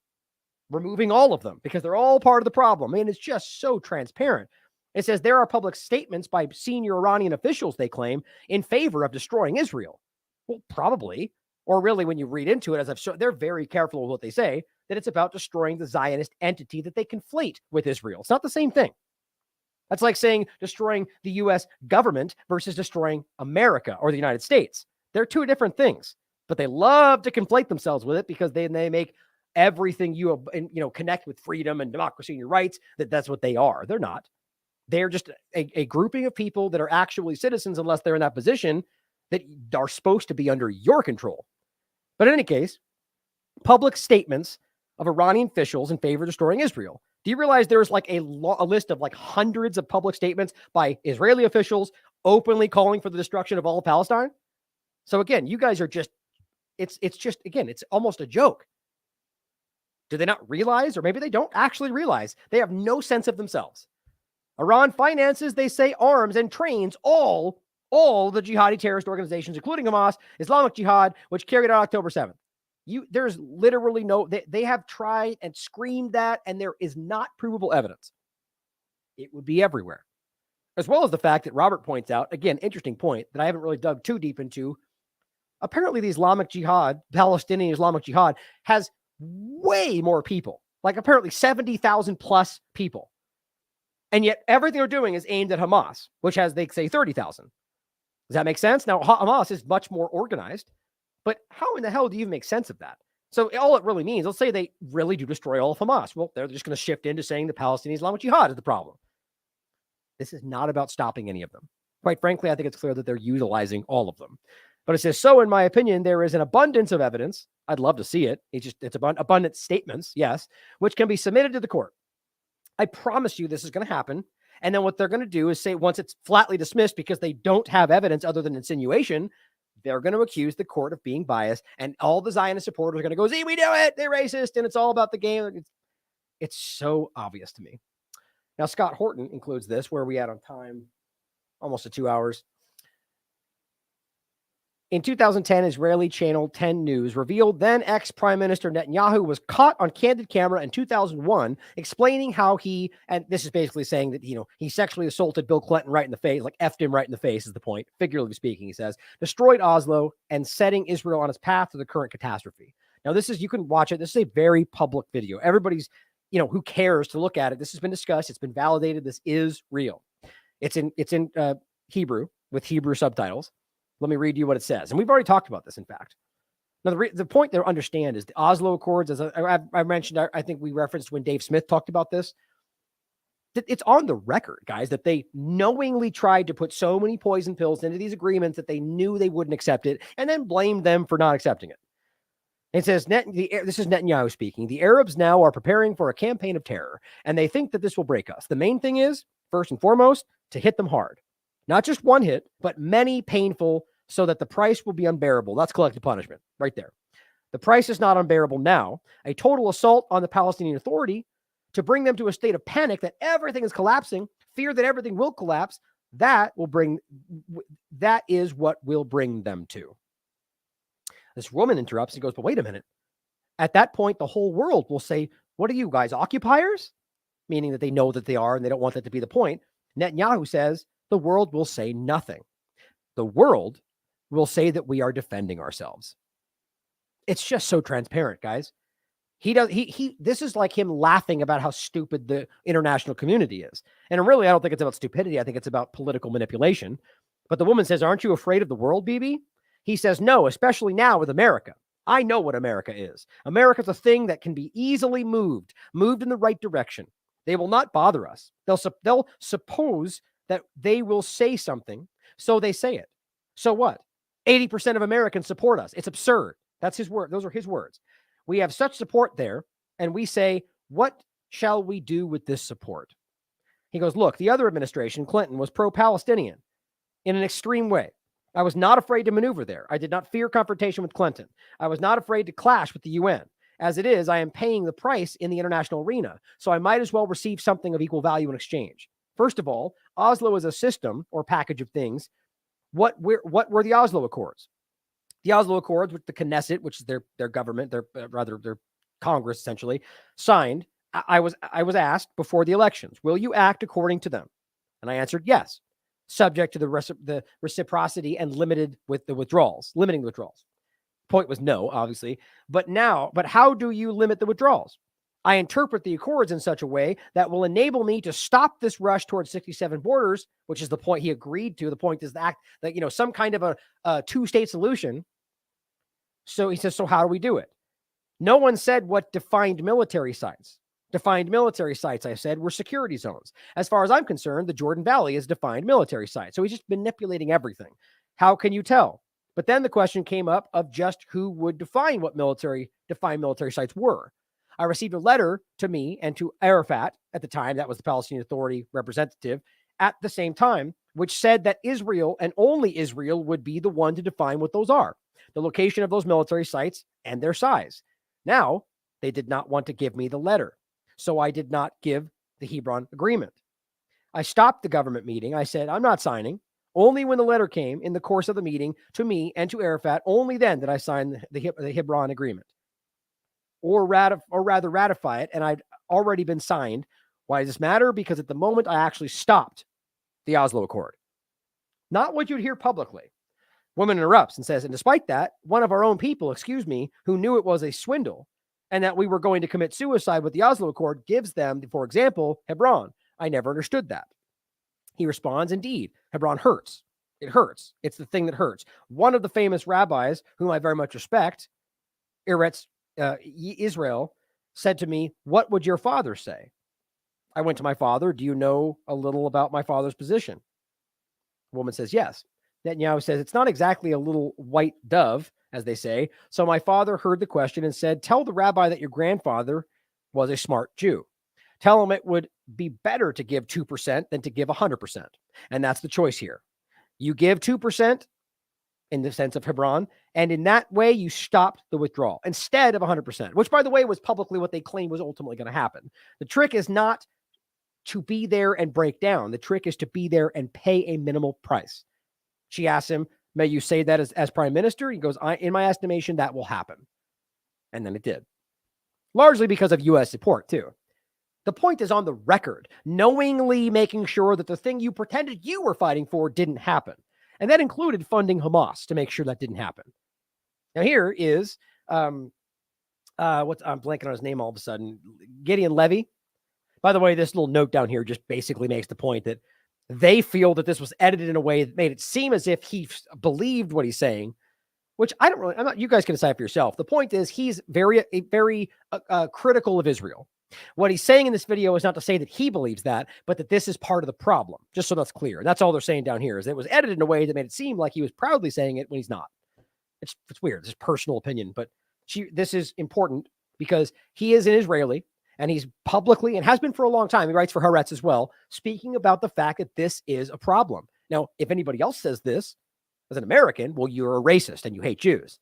Removing all of them because they're all part of the problem. I mean, it's just so transparent. It says there are public statements by senior Iranian officials, they claim, in favor of destroying Israel. Well, probably. Or really, when you read into it, as I've shown, they're very careful with what they say, that it's about destroying the Zionist entity that they conflate with Israel. It's not the same thing. That's like saying destroying the U.S. government versus destroying America or the United States. They're 2 different things, but they love to conflate themselves with it because they make everything connect with freedom and democracy and your rights, that's what they are. They're not. They're just a grouping of people that are actually citizens unless they're in that position that are supposed to be under your control. But in any case, public statements of Iranian officials in favor of destroying Israel. Do you realize there's like a list of like hundreds of public statements by Israeli officials openly calling for the destruction of all of Palestine? So again, you guys are just, it's almost a joke. Do they not realize, or maybe they don't actually realize, they have no sense of themselves. Iran finances, they say, arms and trains all the jihadi terrorist organizations, including Hamas, Islamic Jihad, which carried out October 7th. There's literally they have tried and screamed that, and there is not provable evidence. It would be everywhere. As well as the fact that Robert points out, again, interesting point that I haven't really dug too deep into. Apparently the Islamic Jihad, Palestinian Islamic Jihad, has way more people, like apparently 70,000 plus people. And yet everything they're doing is aimed at Hamas, which has, they say, 30,000. Does that make sense? Now, Hamas is much more organized, but how in the hell do you make sense of that? So all it really means, let's say they really do destroy all of Hamas. Well, they're just going to shift into saying the Palestinian Islamic Jihad is the problem. This is not about stopping any of them. Quite frankly, I think it's clear that they're utilizing all of them. But it says, so in my opinion, there is an abundance of evidence. I'd love to see it. It's abundant statements, yes, which can be submitted to the court. I promise you this is going to happen. And then what they're going to do is say, once it's flatly dismissed because they don't have evidence other than insinuation, they're going to accuse the court of being biased. And all the Zionist supporters are going to go, see, we do it. They're racist. And it's all about the game. It's so obvious to me. Now, Scott Horton includes this. Where are we at on time? Almost 2 hours. In 2010, Israeli channel 10 News revealed then ex-Prime Minister Netanyahu was caught on candid camera in 2001 explaining how he, and this is basically saying that, he sexually assaulted Bill Clinton right in the face, like effed him right in the face is the point, figuratively speaking, he says, destroyed Oslo and setting Israel on its path to the current catastrophe. Now, this is, you can watch it. This is a very public video. Everybody's, who cares to look at it. This has been discussed. It's been validated. This is real. It's in Hebrew with Hebrew subtitles. Let me read you what it says. And we've already talked about this, in fact. Now, the point to understand is the Oslo Accords, as I mentioned, I think we referenced when Dave Smith talked about this. It's on the record, guys, that they knowingly tried to put so many poison pills into these agreements that they knew they wouldn't accept it and then blamed them for not accepting it. It says, this is Netanyahu speaking, the Arabs now are preparing for a campaign of terror, and they think that this will break us. The main thing is, first and foremost, to hit them hard. Not just one hit, but many painful so that the price will be unbearable. That's collective punishment right there. The price is not unbearable now. A total assault on the Palestinian Authority to bring them to a state of panic that everything is collapsing, fear that everything will collapse. That is what will bring them to. This woman interrupts and goes, but wait a minute. At that point, the whole world will say, what are you guys, occupiers? meaning that they know that they are and they don't want that to be the point. Netanyahu says the world will say nothing. The world will say that we are defending ourselves. It's just so transparent, guys. This is like him laughing about how stupid the international community is. And really, I don't think it's about stupidity. I think it's about political manipulation. But the woman says, aren't you afraid of the world, Bibi? He says, no, especially now with America. I know what America is. America's a thing that can be easily moved in the right direction. They will not bother us. They'll suppose that they will say something, so they say it. So what? 80% of Americans support us. It's absurd. That's his word. Those are his words. We have such support there, and we say, what shall we do with this support? He goes, look, the other administration, Clinton, was pro-Palestinian in an extreme way. I was not afraid to maneuver there. I did not fear confrontation with Clinton. I was not afraid to clash with the UN. As it is, I am paying the price in the international arena, so I might as well receive something of equal value in exchange. First of all, Oslo is a system or package of things. What were the Oslo Accords? The Oslo Accords, which the Knesset, which is their government, their Congress essentially, signed. I was asked before the elections, will you act according to them? And I answered yes, subject to the reciprocity and limiting the withdrawals. Point was no, obviously. But how do you limit the withdrawals? I interpret the accords in such a way that will enable me to stop this rush towards 67 borders, which is the point he agreed to. The point is that some kind of a two-state solution. So he says, so how do we do it? No one said what defined military sites. Defined military sites, I said, were security zones. As far as I'm concerned, the Jordan Valley is defined military site. So he's just manipulating everything. How can you tell? But then the question came up of just who would define what defined military sites were. I received a letter to me and to Arafat at the time, that was the Palestinian Authority representative, at the same time, which said that Israel and only Israel would be the one to define what those are, the location of those military sites and their size. Now, they did not want to give me the letter, so I did not give the Hebron agreement. I stopped the government meeting. I said, I'm not signing. Only when the letter came in the course of the meeting to me and to Arafat, only then did I sign the Hebron agreement. Or rather ratify it, and I'd already been signed. Why does this matter? Because at the moment, I actually stopped the Oslo Accord. Not what you'd hear publicly. Woman interrupts and says, and despite that, one of our own people, who knew it was a swindle and that we were going to commit suicide with the Oslo Accord, gives them, for example, Hebron. I never understood that. He responds, indeed, Hebron hurts. It hurts. It's the thing that hurts. One of the famous rabbis, whom I very much respect, Israel, said to me, what would your father say? I went to my father. Do you know a little about my father's position? The woman says, yes. Netanyahu says, it's not exactly a little white dove, as they say. So my father heard the question and said, tell the rabbi that your grandfather was a smart Jew. Tell him it would be better to give 2% than to give 100%. And that's the choice here. You give 2% in the sense of Hebron, and in that way, you stopped the withdrawal instead of 100%, which, by the way, was publicly what they claimed was ultimately going to happen. The trick is not to be there and break down. The trick is to be there and pay a minimal price. She asks him, may you say that as prime minister? He goes, in my estimation, that will happen. And then it did. Largely because of U.S. support, too. The point is on the record, knowingly making sure that the thing you pretended you were fighting for didn't happen. And that included funding Hamas to make sure that didn't happen. Now here is, I'm blanking on his name all of a sudden, Gideon Levy. By the way, this little note down here just basically makes the point that they feel that this was edited in a way that made it seem as if he believed what he's saying, which you guys can decide for yourself. The point is he's very critical of Israel. What he's saying in this video is not to say that he believes that, but that this is part of the problem, just so that's clear. And that's all they're saying down here, is it was edited in a way that made it seem like he was proudly saying it when he's not. It's weird. It's personal opinion, but this is important because he is an Israeli and he's publicly, and has been for a long time, he writes for Haaretz as well, speaking about the fact that this is a problem. Now, if anybody else says this as an American, well, you're a racist and you hate Jews.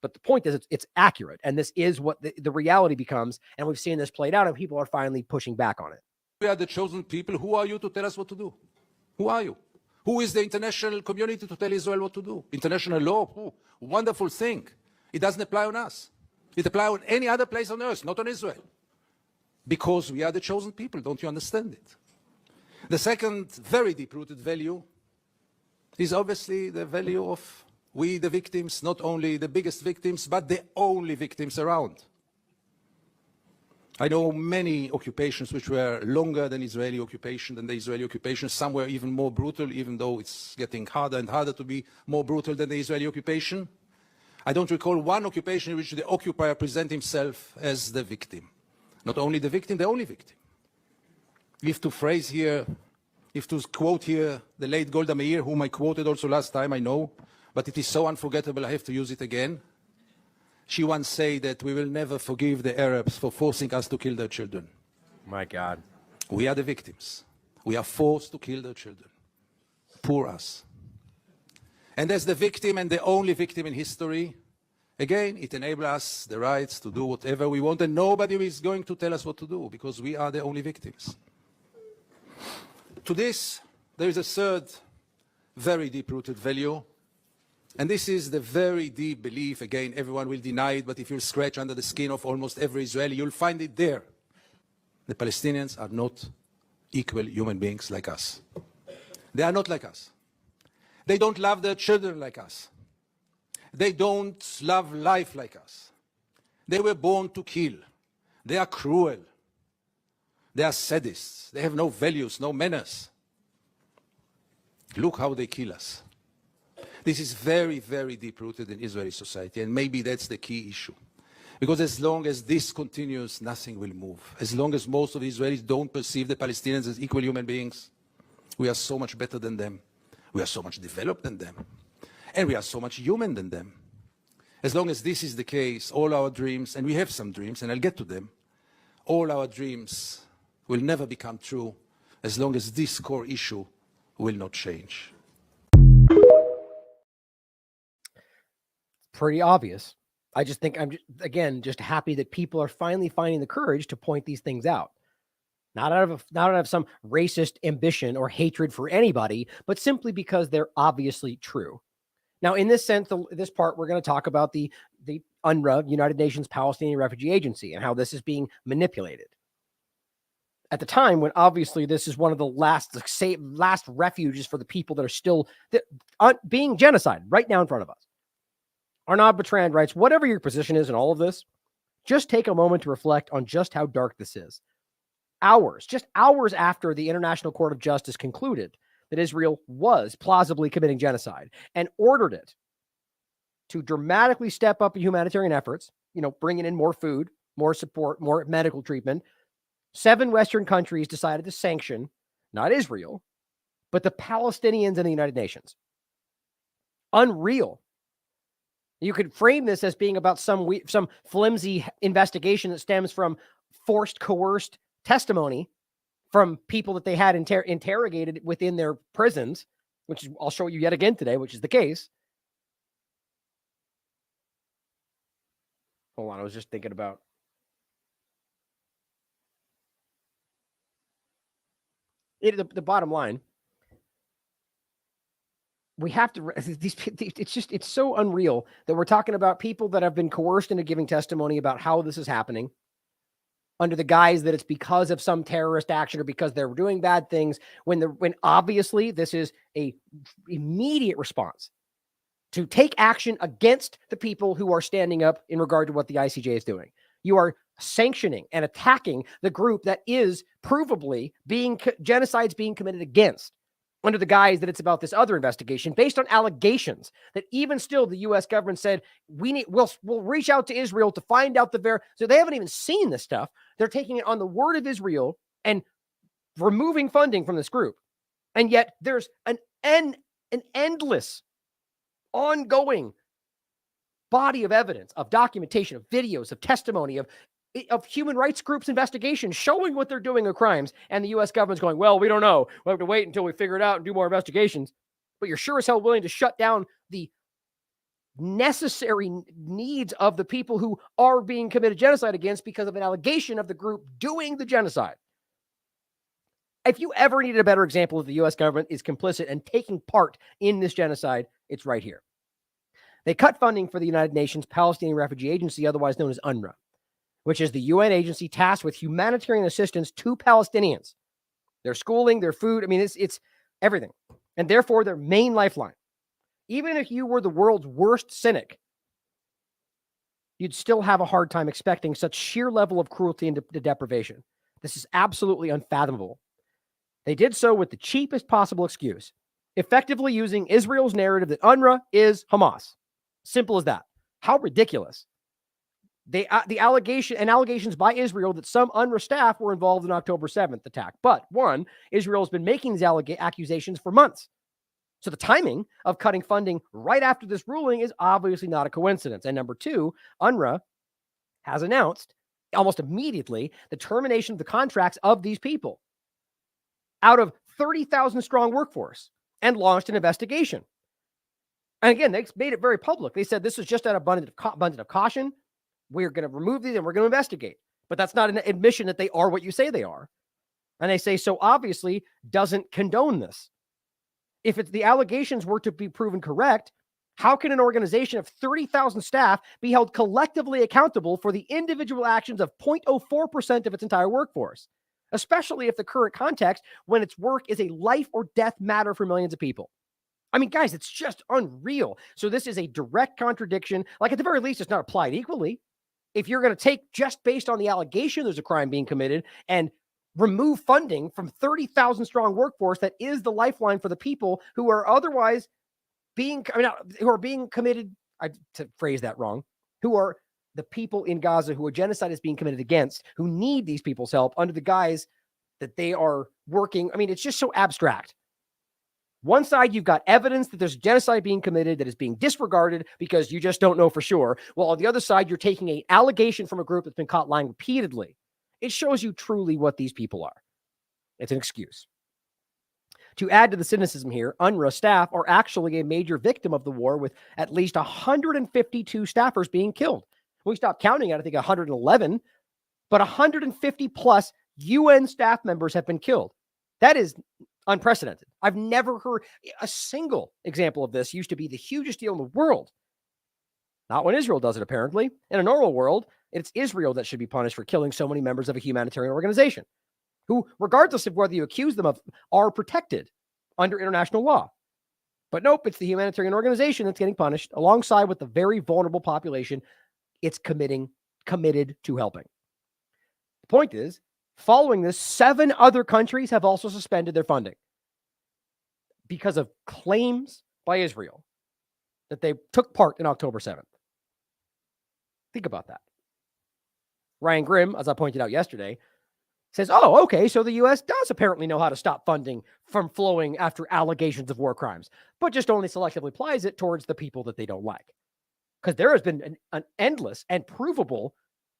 But the point is, it's accurate. And this is what the reality becomes. And we've seen this played out, and people are finally pushing back on it. We are the chosen people. Who are you to tell us what to do? Who are you? Who is the international community to tell Israel what to do? International law? Who? Wonderful thing. It doesn't apply on us. It applies on any other place on earth, not on Israel. because we are the chosen people. Don't you understand it? The second very deep-rooted value is obviously the value of we, the victims, not only the biggest victims, but the only victims around. I know many occupations which were longer than Israeli occupation, than the Israeli occupation. Some were even more brutal, even though it's getting harder and harder to be more brutal than the Israeli occupation. I don't recall one occupation in which the occupier present himself as the victim. Not only the victim, the only victim. If to phrase here, if to quote here the late Golda Meir, whom I quoted also last time, I know, but it is so unforgettable I have to use it again. She once said that we will never forgive the Arabs for forcing us to kill their children. My God. We are the victims. We are forced to kill their children. Poor us. And as the victim and the only victim in history, again, it enables us the rights to do whatever we want, and nobody is going to tell us what to do, because we are the only victims. To this, there is a third very deep-rooted value, and this is the very deep belief, again, everyone will deny it, but if you scratch under the skin of almost every Israeli, you'll find it there. The Palestinians are not equal human beings like us. They are not like us. They don't love their children like us. They don't love life like us. They were born to kill. They are cruel. They are sadists. They have no values, no manners. Look how they kill us. This is very, very deep-rooted in Israeli society, and maybe that's the key issue. Because as long as this continues, nothing will move. As long as most of the Israelis don't perceive the Palestinians as equal human beings, we are so much better than them. We are so much developed than them. And we are so much human than them. As long as this is the case, all our dreams, and we have some dreams, and I'll get to them, all our dreams will never become true as long as this core issue will not change. Pretty obvious. I just think I'm just happy that people are finally finding the courage to point these things out. Not out of some racist ambition or hatred for anybody, but simply because they're obviously true. Now, in this sense, this part, we're going to talk about the UNRWA, United Nations Palestinian Refugee Agency, and how this is being manipulated. At the time when obviously this is one of the last refuges for the people that are still being genocided right now in front of us. Arnaud Bertrand writes, whatever your position is in all of this, just take a moment to reflect on just how dark this is. Just hours after the International Court of Justice concluded that Israel was plausibly committing genocide and ordered it to dramatically step up humanitarian efforts, bringing in more food, more support, more medical treatment, 7 Western countries decided to sanction, not Israel, but the Palestinians and the United Nations. Unreal. You could frame this as being about some flimsy investigation that stems from coerced testimony from people that they had interrogated within their prisons, which I'll show you yet again today, which is the case. Hold on, I was just thinking about. The bottom line. We have to, it's so unreal that we're talking about people that have been coerced into giving testimony about how this is happening under the guise that it's because of some terrorist action or because they're doing bad things, when obviously this is a immediate response to take action against the people who are standing up in regard to what the ICJ is doing. You are sanctioning and attacking the group that is provably genocides being committed against, under the guise that it's about this other investigation based on allegations that even still the U.S. government said we'll reach out to Israel to find out so they haven't even seen this stuff. They're taking it on the word of Israel and removing funding from this group. And yet there's an endless ongoing body of evidence, of documentation, of videos, of testimony, of human rights groups' investigations showing what they're doing of crimes, and the U.S. government's going, well, we don't know. We'll have to wait until we figure it out and do more investigations. But you're sure as hell willing to shut down the necessary needs of the people who are being committed genocide against because of an allegation of the group doing the genocide. If you ever needed a better example of the U.S. government is complicit and taking part in this genocide, it's right here. They cut funding for the United Nations Palestinian Refugee Agency, otherwise known as UNRWA. which is the UN agency tasked with humanitarian assistance to Palestinians. Their schooling, their food, I mean, it's everything. And therefore, their main lifeline. Even if you were the world's worst cynic, you'd still have a hard time expecting such sheer level of cruelty and deprivation. This is absolutely unfathomable. They did so with the cheapest possible excuse, effectively using Israel's narrative that UNRWA is Hamas. Simple as that. How ridiculous. The allegations by Israel that some UNRWA staff were involved in October 7th attack. But one, Israel has been making these accusations for months. So the timing of cutting funding right after this ruling is obviously not a coincidence. And number two, UNRWA has announced almost immediately the termination of the contracts of these people out of 30,000 strong workforce and launched an investigation. And again, they made it very public. They said this is just an abundance of caution. We're going to remove these and we're going to investigate. But that's not an admission that they are what you say they are. And they say so obviously doesn't condone this. If it's the allegations were to be proven correct, how can an organization of 30,000 staff be held collectively accountable for the individual actions of 0.04% of its entire workforce? Especially if the current context, when its work is a life or death matter for millions of people. I mean, guys, it's just unreal. So this is a direct contradiction. Like at the very least, it's not applied equally. If you're going to take just based on the allegation there's a crime being committed and remove funding from 30,000 strong workforce that is the lifeline for the people who are otherwise being committed, to phrase that wrong, who are the people in Gaza who a genocide is being committed against, who need these people's help under the guise that they are working. I mean, it's just so abstract. One side, you've got evidence that there's genocide being committed that is being disregarded because you just don't know for sure. While on the other side, you're taking an allegation from a group that's been caught lying repeatedly. It shows you truly what these people are. It's an excuse. To add to the cynicism here, UNRWA staff are actually a major victim of the war, with at least 152 staffers being killed. We stopped counting at, I think, 111, but 150 plus UN staff members have been killed. That is unprecedented. I've never heard a single example of this. Used to be the hugest deal in the world. Not when Israel does it, apparently. In a normal world, it's Israel that should be punished for killing so many members of a humanitarian organization who, regardless of whether you accuse them of, are protected under international law. But nope, it's the humanitarian organization that's getting punished alongside with the very vulnerable population it's committed to helping. The point is, following this, 7 other countries have also suspended their funding because of claims by Israel that they took part in October 7th. Think about that. Ryan Grimm, as I pointed out yesterday, says, oh, okay, so the U.S. does apparently know how to stop funding from flowing after allegations of war crimes, but just only selectively applies it towards the people that they don't like. Because there has been an endless and provable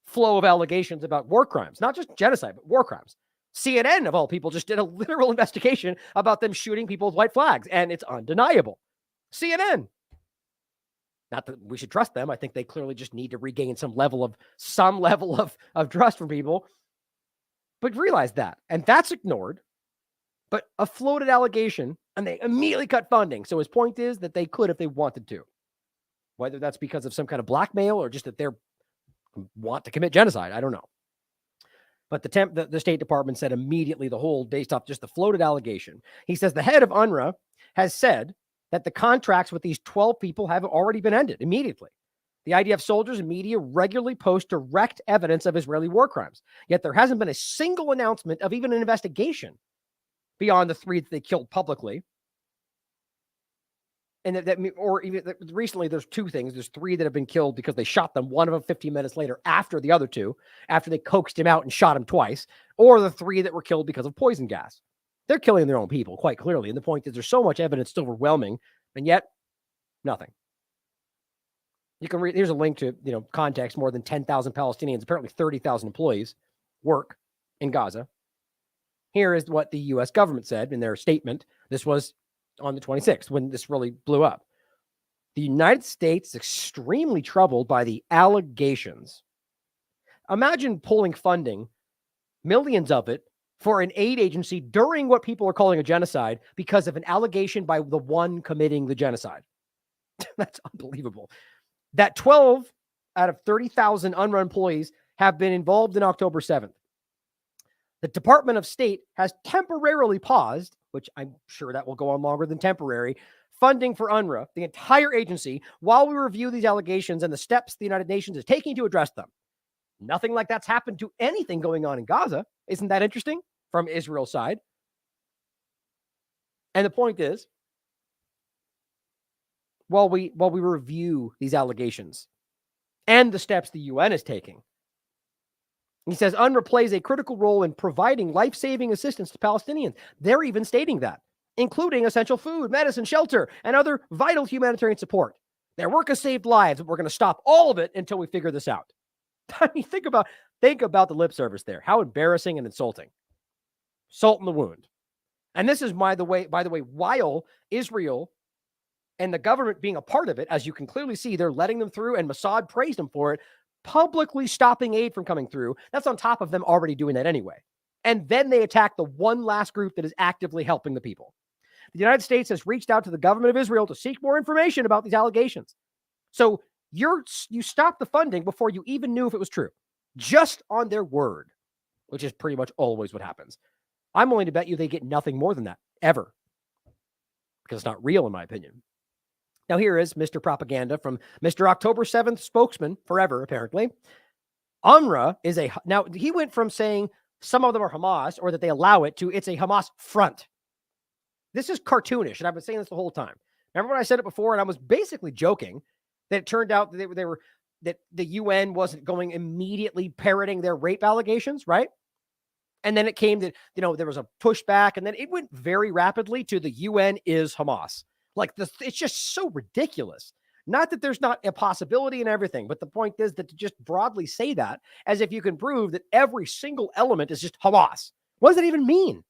flow of allegations about war crimes, not just genocide, but war crimes. CNN, of all people, just did a literal investigation about them shooting people with white flags, and it's undeniable. CNN. Not that we should trust them. I think they clearly just need to regain some level of trust from people. But realize that. And that's ignored. But a floated allegation, and they immediately cut funding. So his point is that they could if they wanted to. Whether that's because of some kind of blackmail or just that they want to commit genocide, I don't know. But the State Department said immediately the hold based off just the floated allegation. He says the head of UNRWA has said that the contracts with these 12 people have already been ended immediately. The IDF soldiers and media regularly post direct evidence of Israeli war crimes. Yet there hasn't been a single announcement of even an investigation beyond the 3 that they killed publicly. And recently there's 2 things. There's 3 that have been killed because they shot them, one of them 15 minutes later after the other 2, after they coaxed him out and shot him twice, or the 3 that were killed because of poison gas. They're killing their own people quite clearly. And the point is there's so much evidence, it's overwhelming, and yet nothing. You can read, here's a link to, context. More than 10,000 Palestinians, apparently 30,000 employees work in Gaza. Here is what the U.S. government said in their statement. This was on the 26th when this really blew up. The United States is extremely troubled by the allegations. Imagine pulling funding, millions of it, for an aid agency during what people are calling a genocide because of an allegation by the one committing the genocide. That's unbelievable. That 12 out of 30,000 UNRWA employees have been involved in October 7th. The Department of State has temporarily paused, which I'm sure that will go on longer than temporary, funding for UNRWA, the entire agency, while we review these allegations and the steps the United Nations is taking to address them. Nothing like that's happened to anything going on in Gaza. Isn't that interesting from Israel's side? And the point is, while we review these allegations and the steps the UN is taking, he says UNRWA plays a critical role in providing life-saving assistance to Palestinians. They're even stating that, including essential food, medicine, shelter, and other vital humanitarian support. Their work has saved lives, but we're going to stop all of it until we figure this out. I mean, think about the lip service there. How embarrassing and insulting. Salt in the wound. And this is, by the way, while Israel and the government being a part of it, as you can clearly see, they're letting them through, and Mossad praised them for it, publicly stopping aid from coming through. That's on top of them already doing that anyway. And then they attack the one last group that is actively helping the people. The United States has reached out to the government of Israel to seek more information about these allegations. So you stopped the funding before you even knew if it was true, just on their word, which is pretty much always what happens. I'm willing to bet you they get nothing more than that, ever, because it's not real, in my opinion. Now, here is Mr. Propaganda from Mr. October 7th spokesman, forever, apparently. UNRWA is now he went from saying some of them are Hamas or that they allow it to it's a Hamas front. This is cartoonish, and I've been saying this the whole time. Remember when I said it before, and I was basically joking that it turned out that that the UN wasn't going immediately parroting their rape allegations, right? And then it came that, there was a pushback, and then it went very rapidly to the UN is Hamas. Like this, it's just so ridiculous. Not that there's not a possibility in everything, but the point is that to just broadly say that as if you can prove that every single element is just Hamas. What does that even mean?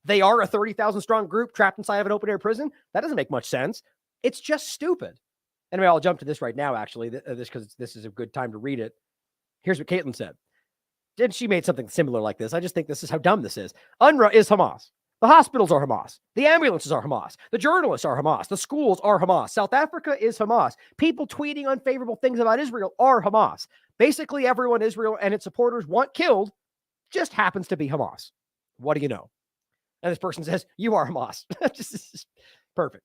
They are a 30,000 strong group trapped inside of an open air prison? That doesn't make much sense. It's just stupid. Anyway, I'll jump to this right now, actually, because this is a good time to read it. Here's what Caitlin said. And she made something similar like this. I just think this is how dumb this is. UNRWA is Hamas. The hospitals are Hamas. The ambulances are Hamas. The journalists are Hamas. The schools are Hamas. South Africa is Hamas. People tweeting unfavorable things about Israel are Hamas. Basically, everyone Israel and its supporters want killed just happens to be Hamas. What do you know? And this person says, you are Hamas. Just perfect.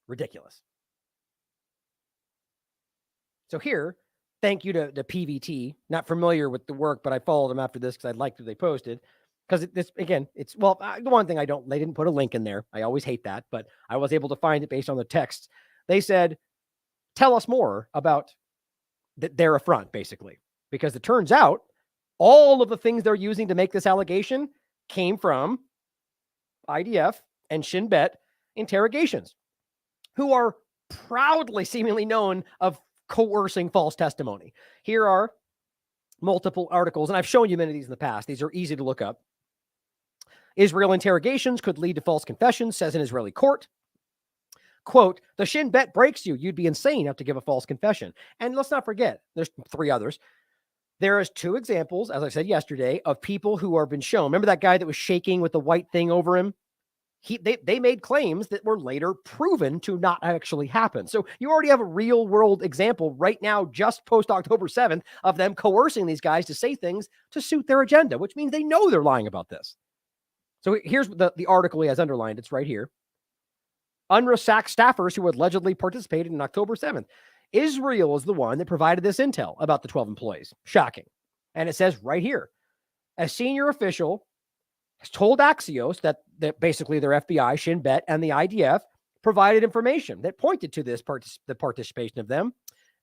Ridiculous. So here, thank you to PVT. Not familiar with the work, but I followed them after this because I liked what they posted. Because the one thing they didn't put a link in there. I always hate that, but I was able to find it based on the text. They said, tell us more about their affront, basically. Because it turns out all of the things they're using to make this allegation came from IDF and Shin Bet interrogations, who are proudly seemingly known of coercing false testimony. Here are multiple articles, and I've shown you many of these in the past. These are easy to look up. Israel interrogations could lead to false confessions, says an Israeli court. Quote, the Shin Bet breaks you. You'd be insane not to give a false confession. And let's not forget, there's 3 others. There is 2 examples, as I said yesterday, of people who have been shown. Remember that guy that was shaking with the white thing over him? They made claims that were later proven to not actually happen. So you already have a real world example right now, just post October 7th, of them coercing these guys to say things to suit their agenda, which means they know they're lying about this. So here's the article he has underlined. It's right here. UNRWA sacked staffers who allegedly participated in October 7th. Israel is the one that provided this intel about the 12 employees. Shocking. And it says right here, a senior official has told Axios that basically their FBI, Shin Bet, and the IDF provided information that pointed to the participation of them.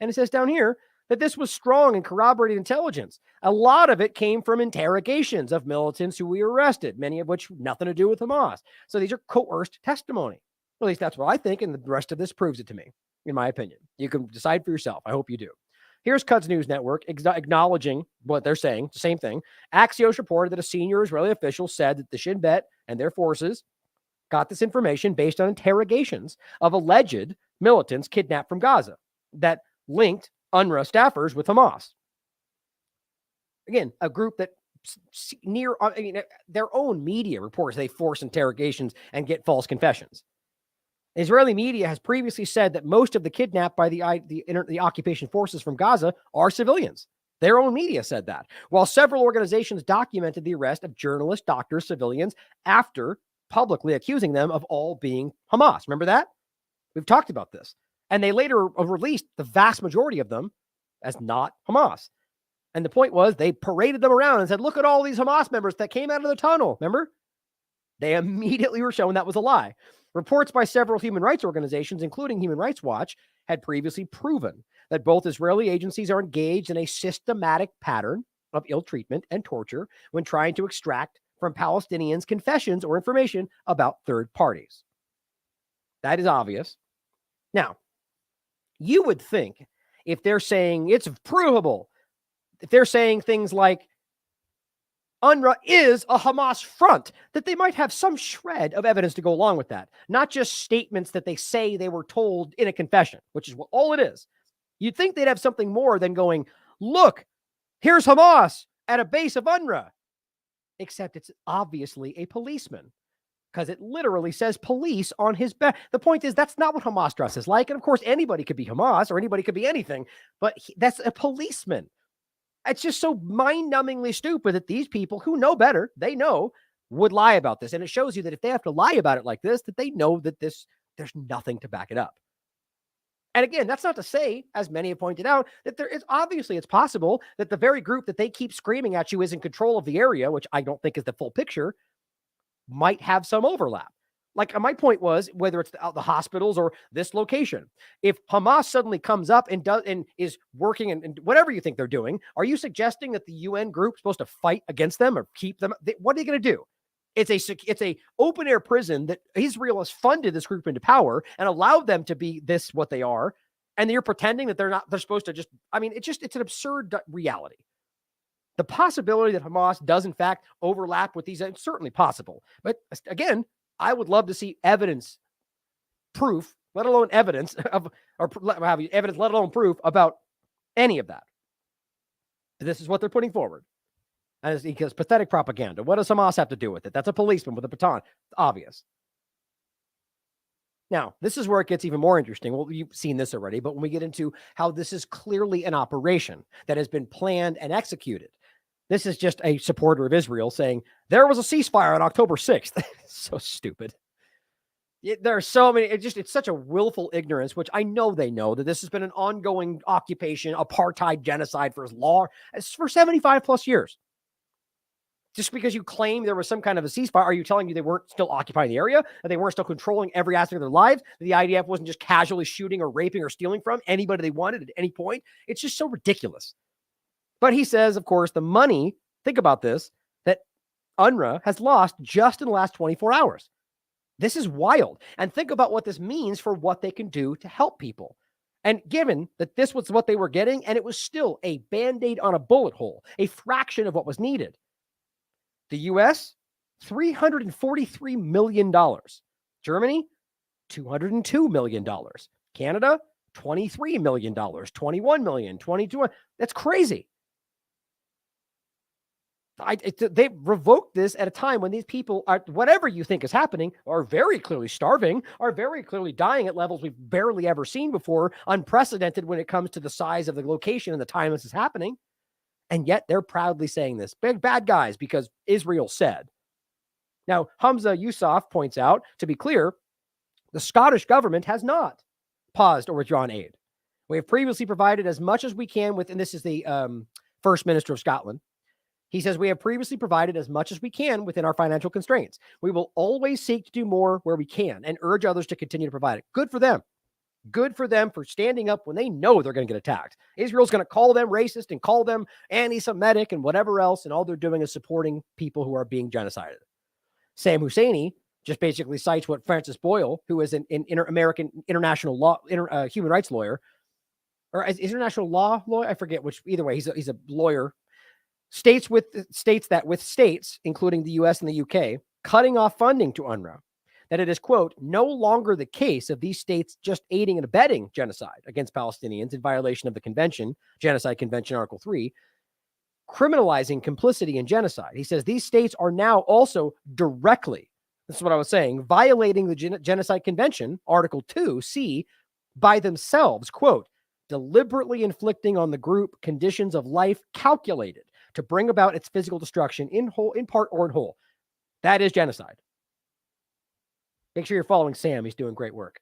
And it says down here that this was strong and corroborated intelligence. A lot of it came from interrogations of militants who we arrested, many of which nothing to do with Hamas. So these are coerced testimony. At least that's what I think, and the rest of this proves it to me, in my opinion. You can decide for yourself. I hope you do. Here's Quds News Network acknowledging what they're saying, the same thing. Axios reported that a senior Israeli official said that the Shin Bet and their forces got this information based on interrogations of alleged militants kidnapped from Gaza that linked UNRWA staffers with Hamas. Again, a group that their own media reports they force interrogations and get false confessions. Israeli media has previously said that most of the kidnapped by the occupation forces from Gaza are civilians. Their own media said that. While several organizations documented the arrest of journalists, doctors, civilians after publicly accusing them of all being Hamas. Remember that? We've talked about this. And they later released the vast majority of them as not Hamas. And the point was they paraded them around and said, look at all these Hamas members that came out of the tunnel. Remember? They immediately were shown that was a lie. Reports by several human rights organizations, including Human Rights Watch, had previously proven that both Israeli agencies are engaged in a systematic pattern of ill treatment and torture when trying to extract from Palestinians confessions or information about third parties. That is obvious. Now, you would think if they're saying it's provable, if they're saying things like UNRWA is a Hamas front, that they might have some shred of evidence to go along with that. Not just statements that they say they were told in a confession, which is all it is. You'd think they'd have something more than going, look, here's Hamas at a base of UNRWA. Except it's obviously a policeman, because it literally says police on his back. The point is, that's not what Hamas dresses like. And of course, anybody could be Hamas or anybody could be anything, but that's a policeman. It's just so mind-numbingly stupid that these people who know better, they know, would lie about this. And it shows you that if they have to lie about it like this, that they know that there's nothing to back it up. And again, that's not to say, as many have pointed out, that it's possible that the very group that they keep screaming at you is in control of the area, which I don't think is the full picture, might have some overlap. Like my point was, whether it's the hospitals or this location, if Hamas suddenly comes up and is working and whatever you think they're doing, are you suggesting that the UN group is supposed to fight against them or keep them? What are they going to do? It's a open air prison that Israel has funded this group into power and allowed them to be what they are. And you're pretending that they're supposed to just, it's an absurd reality. The possibility that Hamas does in fact overlap with these is certainly possible. But again, I would love to see evidence, proof, let alone evidence evidence, let alone proof about any of that. This is what they're putting forward. And because pathetic propaganda. What does Hamas have to do with it? That's a policeman with a baton. It's obvious. Now, this is where it gets even more interesting. Well, you've seen this already, but when we get into how this is clearly an operation that has been planned and executed, this is just a supporter of Israel saying there was a ceasefire on October 6th. So stupid. There are so many. It's such a willful ignorance, which I know they know that this has been an ongoing occupation, apartheid, genocide for 75 plus years. Just because you claim there was some kind of a ceasefire, are you telling me they weren't still occupying the area? That they weren't still controlling every aspect of their lives? That the IDF wasn't just casually shooting or raping or stealing from anybody they wanted at any point? It's just so ridiculous. But he says, of course, the money, think about this, that UNRWA has lost just in the last 24 hours. This is wild. And think about what this means for what they can do to help people. And given that this was what they were getting, and it was still a Band-Aid on a bullet hole, a fraction of what was needed. The U.S., $343 million. Germany, $202 million. Canada, $23 million, $21 million, $22 million. That's crazy. They revoked this at a time when these people are, whatever you think is happening, are very clearly starving, are very clearly dying at levels we've barely ever seen before, unprecedented when it comes to the size of the location and the time this is happening. And yet they're proudly saying this. Big bad guys, because Israel said. Now, Hamza Yousaf points out, to be clear, the Scottish government has not paused or withdrawn aid. We have previously provided as much as we can and this is the First Minister of Scotland. He says, we have previously provided as much as we can within our financial constraints. We will always seek to do more where we can and urge others to continue to provide it. Good for them. Good for them for standing up when they know they're going to get attacked. Israel's going to call them racist and call them anti-Semitic and whatever else, and all they're doing is supporting people who are being genocided. Sam Husseini just basically cites what Francis Boyle, who is an American international law, human rights lawyer, or international law lawyer, I forget which. Either way, he's a lawyer. States that with states, including the U.S. and the U.K., cutting off funding to UNRWA, that it is, quote, no longer the case of these states just aiding and abetting genocide against Palestinians in violation of the convention, Genocide Convention, Article 3, criminalizing complicity in genocide. He says these states are now also directly, this is what I was saying, violating the Genocide Convention, Article 2, C, by themselves, quote, deliberately inflicting on the group conditions of life calculated to bring about its physical destruction in part or in whole. That is genocide. Make sure you're following Sam. He's doing great work.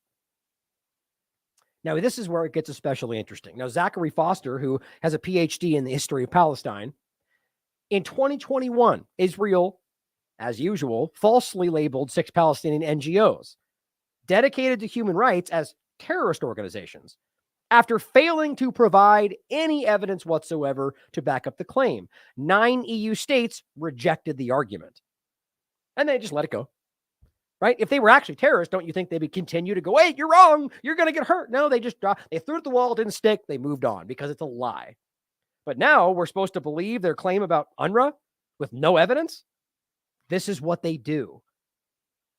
Now, this is where it gets especially interesting. Now, Zachary Foster, who has a PhD in the history of Palestine, in 2021, Israel, as usual, falsely labeled 6 Palestinian NGOs dedicated to human rights as terrorist organizations after failing to provide any evidence whatsoever to back up the claim. 9 EU states rejected the argument, and they just let it go. Right? If they were actually terrorists, don't you think they would continue to go, hey, you're wrong, you're going to get hurt? No, they just they threw it at the wall, didn't stick, they moved on because it's a lie. But now we're supposed to believe their claim about UNRWA with no evidence? This is what they do.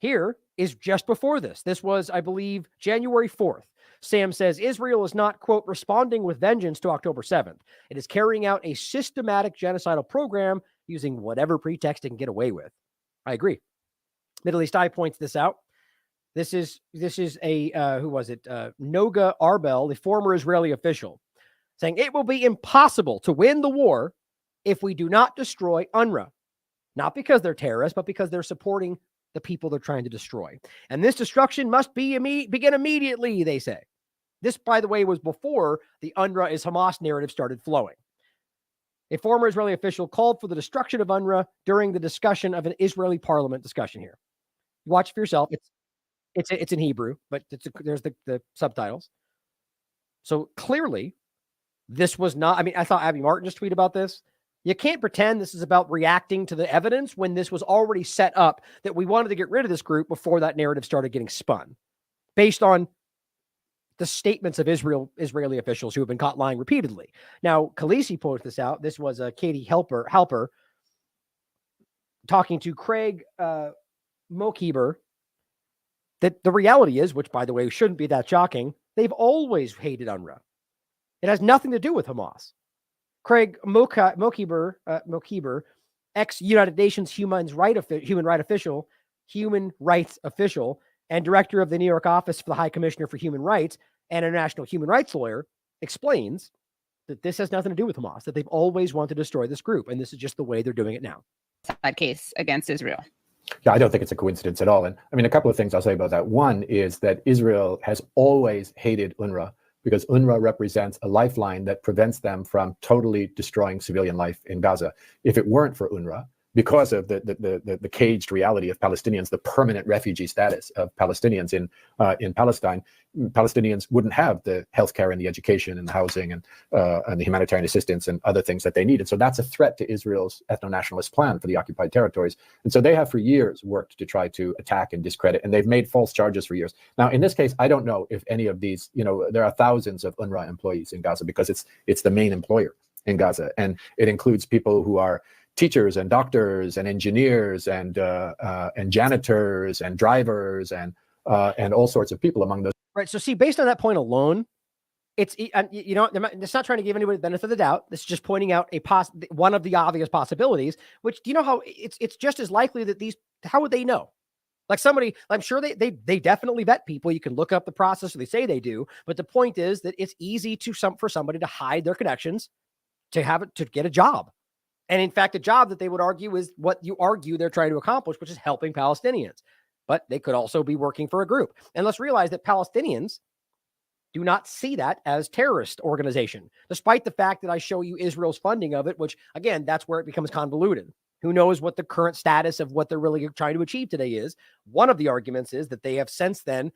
Here is just before this. This was, I believe, January 4th. Sam says Israel is not, quote, responding with vengeance to October 7th. It is carrying out a systematic genocidal program using whatever pretext it can get away with. I agree. Middle East Eye points this out. This is a, who was it? Noga Arbel, the former Israeli official, saying it will be impossible to win the war if we do not destroy UNRWA. Not because they're terrorists, but because they're supporting the people they're trying to destroy. And this destruction must begin immediately, they say. This, by the way, was before the UNRWA is Hamas narrative started flowing. A former Israeli official called for the destruction of UNRWA during the discussion of an Israeli parliament discussion here. Watch for yourself. It's in Hebrew, but there's the subtitles. So clearly, this was not, I mean, I saw Abby Martin just tweet about this. You can't pretend this is about reacting to the evidence when this was already set up that we wanted to get rid of this group before that narrative started getting spun based on the statements of Israeli officials who have been caught lying repeatedly. Now, Khaleesi posted this out. This was Katie Halper talking to Craig Mokeber, that the reality is, which by the way shouldn't be that shocking, they've always hated UNRWA. It has nothing to do with Hamas. Craig Mokeber, ex-United Nations human rights official, and director of the New York office for the High Commissioner for Human Rights and international human rights lawyer, explains that this has nothing to do with Hamas, that they've always wanted to destroy this group, and this is just the way they're doing it now. That case against Israel. Yeah, I don't think it's a coincidence at all. And I mean, a couple of things I'll say about that. One is that Israel has always hated UNRWA because UNRWA represents a lifeline that prevents them from totally destroying civilian life in Gaza. If it weren't for UNRWA, because of the caged reality of Palestinians, the permanent refugee status of Palestinians in Palestine, Palestinians wouldn't have the healthcare and the education and the housing and the humanitarian assistance and other things that they need. And so that's a threat to Israel's ethno-nationalist plan for the occupied territories. And so they have for years worked to try to attack and discredit, and they've made false charges for years. Now, in this case, I don't know if any of these, there are thousands of UNRWA employees in Gaza because it's the main employer in Gaza. And it includes people who are teachers and doctors and engineers and janitors and drivers and all sorts of people among those. Right. So see, based on that point alone, it's not trying to give anybody the benefit of the doubt. This is just pointing out one of the obvious possibilities. Which, do you know how it's just as likely that how would they know? Like somebody, I'm sure they definitely vet people. You can look up the process, or they say they do. But the point is that it's easy for somebody to hide their connections to get a job. And in fact, a job that they would argue is what you argue they're trying to accomplish, which is helping Palestinians. But they could also be working for a group. And let's realize that Palestinians do not see that as terrorist organization, despite the fact that I show you Israel's funding of it, which, again, that's where it becomes convoluted. Who knows what the current status of what they're really trying to achieve today is. One of the arguments is that they have since then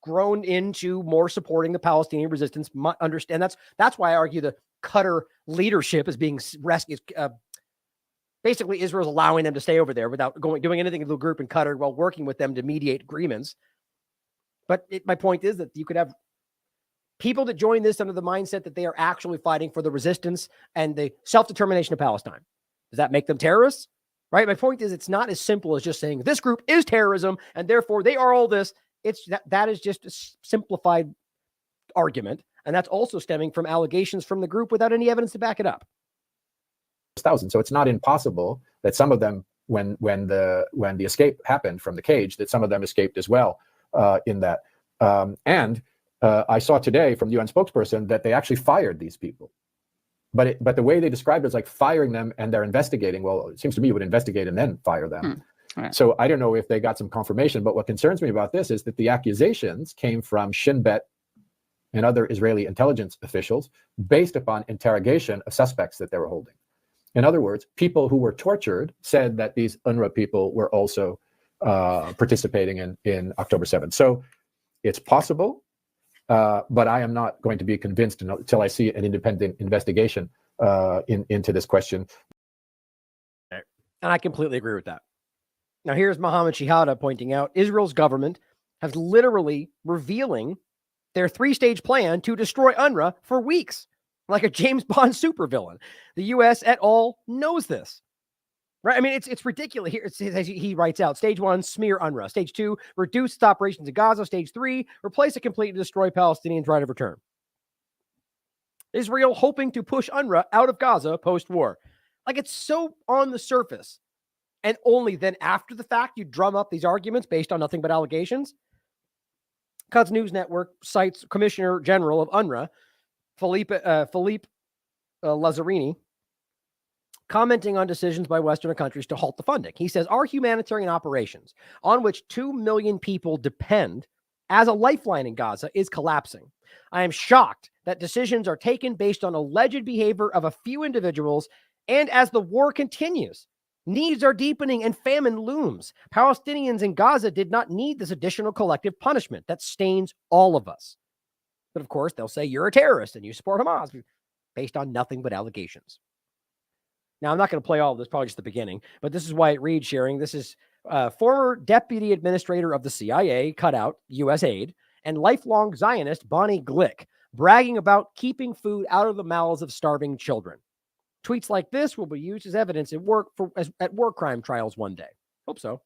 grown into more supporting the Palestinian resistance. Understand that's why I argue the Qatar leadership is being rescued. Basically, Israel's allowing them to stay over there without doing anything to the group in Qatar while working with them to mediate agreements. But my point is that you could have people that join this under the mindset that they are actually fighting for the resistance and the self-determination of Palestine. Does that make them terrorists? Right? My point is it's not as simple as just saying this group is terrorism and therefore they are all this. It's that is just a simplified argument. And that's also stemming from allegations from the group without any evidence to back it up. Thousands. So it's not impossible that some of them, when the escape happened from the cage, that some of them escaped as well in that. And I saw today from the UN spokesperson that they actually fired these people. But the way they described it is like firing them and they're investigating. Well, it seems to me you would investigate and then fire them. Right. So I don't know if they got some confirmation, but what concerns me about this is that the accusations came from Shin Bet and other Israeli intelligence officials based upon interrogation of suspects that they were holding. In other words, people who were tortured said that these UNRWA people were also participating in October 7th. So it's possible. But I am not going to be convinced until I see an independent investigation into this question. And I completely agree with that. Now, here's Mohammed Shihada pointing out Israel's government has literally revealing their 3-stage plan to destroy UNRWA for weeks, like a James Bond supervillain. The U.S. et al. Knows this. Right? I mean, it's ridiculous. Here, he writes out, stage 1, smear UNRWA. Stage 2, reduce its operations in Gaza. Stage 3, replace it completely to destroy Palestinians' right of return. Israel hoping to push UNRWA out of Gaza post-war. Like, it's so on the surface. And only then after the fact, you drum up these arguments based on nothing but allegations. Quds News Network cites Commissioner General of UNRWA, Philippe Lazzarini, commenting on decisions by Western countries to halt the funding. He says, our humanitarian operations, on which 2 million people depend as a lifeline in Gaza, is collapsing. I am shocked that decisions are taken based on alleged behavior of a few individuals, and as the war continues, needs are deepening and famine looms. Palestinians in Gaza did not need this additional collective punishment that stains all of us. But of course, they'll say you're a terrorist and you support Hamas based on nothing but allegations. Now, I'm not going to play all of this, probably just the beginning, but this is Wyatt Reed sharing. This is former deputy administrator of the CIA, cut out U.S. aid, and lifelong Zionist Bonnie Glick, bragging about keeping food out of the mouths of starving children. Tweets like this will be used as evidence at war crime trials one day. Hope so.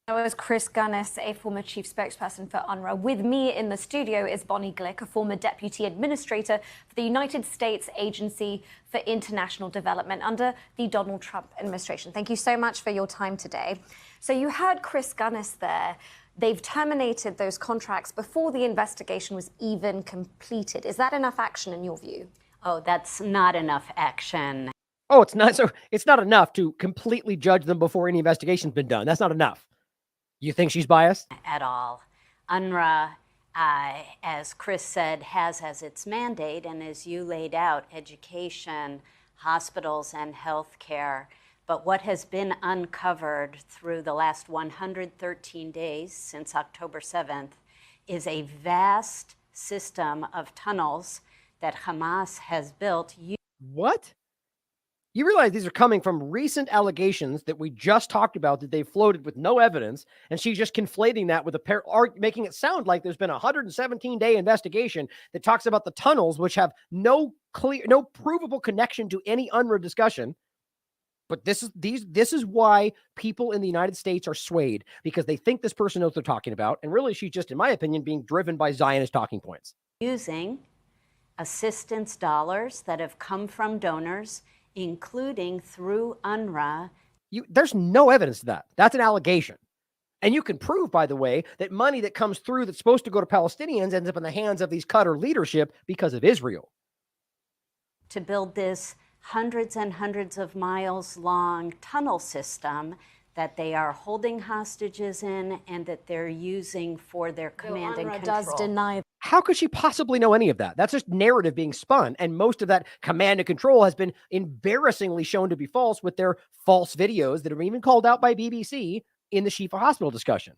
That was Chris Gunnis, a former chief spokesperson for UNRWA. With me in the studio is Bonnie Glick, a former deputy administrator for the United States Agency for International Development under the Donald Trump administration. Thank you so much for your time today. So you heard Chris Gunnis there. They've terminated those contracts before the investigation was even completed. Is that enough action in your view? Oh, that's not enough action. Oh, it's not. So it's not enough to completely judge them before any investigation's been done. That's not enough. You think she's biased? At all. UNRWA, as Chris said, has as its mandate, and as you laid out, education, hospitals, and health care. But what has been uncovered through the last 113 days since October 7th is a vast system of tunnels that Hamas has built. What? You realize these are coming from recent allegations that we just talked about that they floated with no evidence, and she's just conflating that with making it sound like there's been a 117-day investigation that talks about the tunnels, which have no provable connection to any UNRWA discussion. But this is why people in the United States are swayed, because they think this person knows what they're talking about, and really she's just, in my opinion, being driven by Zionist talking points. Using assistance dollars that have come from donors, including through UNRWA. There's no evidence to that. That's an allegation. And you can prove, by the way, that money that comes through that's supposed to go to Palestinians ends up in the hands of these Qatar leadership because of Israel. To build this hundreds and hundreds of miles long tunnel system that they are holding hostages in and that they're using for their command and control. Does deny. How could she possibly know any of that? That's just narrative being spun. And most of that command and control has been embarrassingly shown to be false with their false videos that are even called out by BBC in the Shifa Hospital discussion.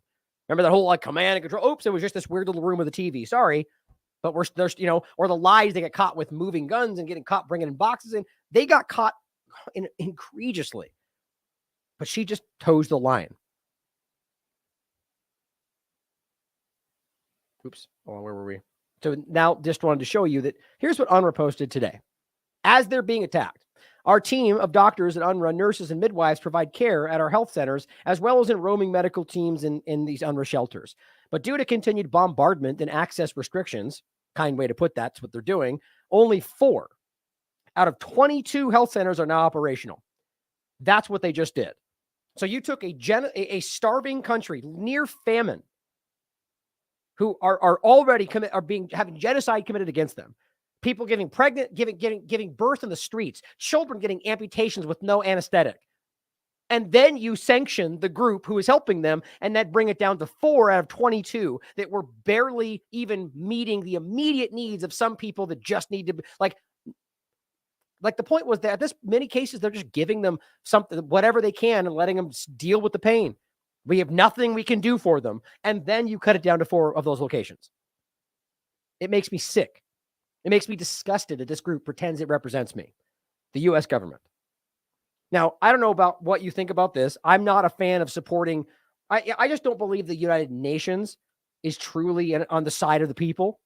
Remember that whole command and control? Oops, it was just this weird little room with a TV. Sorry. But there's, or the lies they get caught with moving guns and getting caught bringing in boxes in. They got caught egregiously. But she just toes the line. Oops. Oh, where were we? So now just wanted to show you that here's what UNRWA posted today. As they're being attacked, our team of doctors at UNRWA, nurses and midwives provide care at our health centers, as well as in roaming medical teams in these UNRWA shelters. But due to continued bombardment and access restrictions, kind way to put that's what they're doing, only 4 out of 22 health centers are now operational. That's what they just did. So you took a starving country, near famine, who are already having genocide committed against them. People giving birth in the streets, children getting amputations with no anesthetic. And then you sanction the group who is helping them and then bring it down to 4 out of 22 that were barely even meeting the immediate needs of some people that just need to be like the point was that this many cases, they're just giving them something, whatever they can, and letting them deal with the pain. We have nothing we can do for them. And then you cut it down to 4 of those locations. It makes me sick. It makes me disgusted that this group pretends it represents me, the U.S. government. Now, I don't know about what you think about this. I'm not a fan of supporting. I just don't believe the United Nations is truly on the side of the people.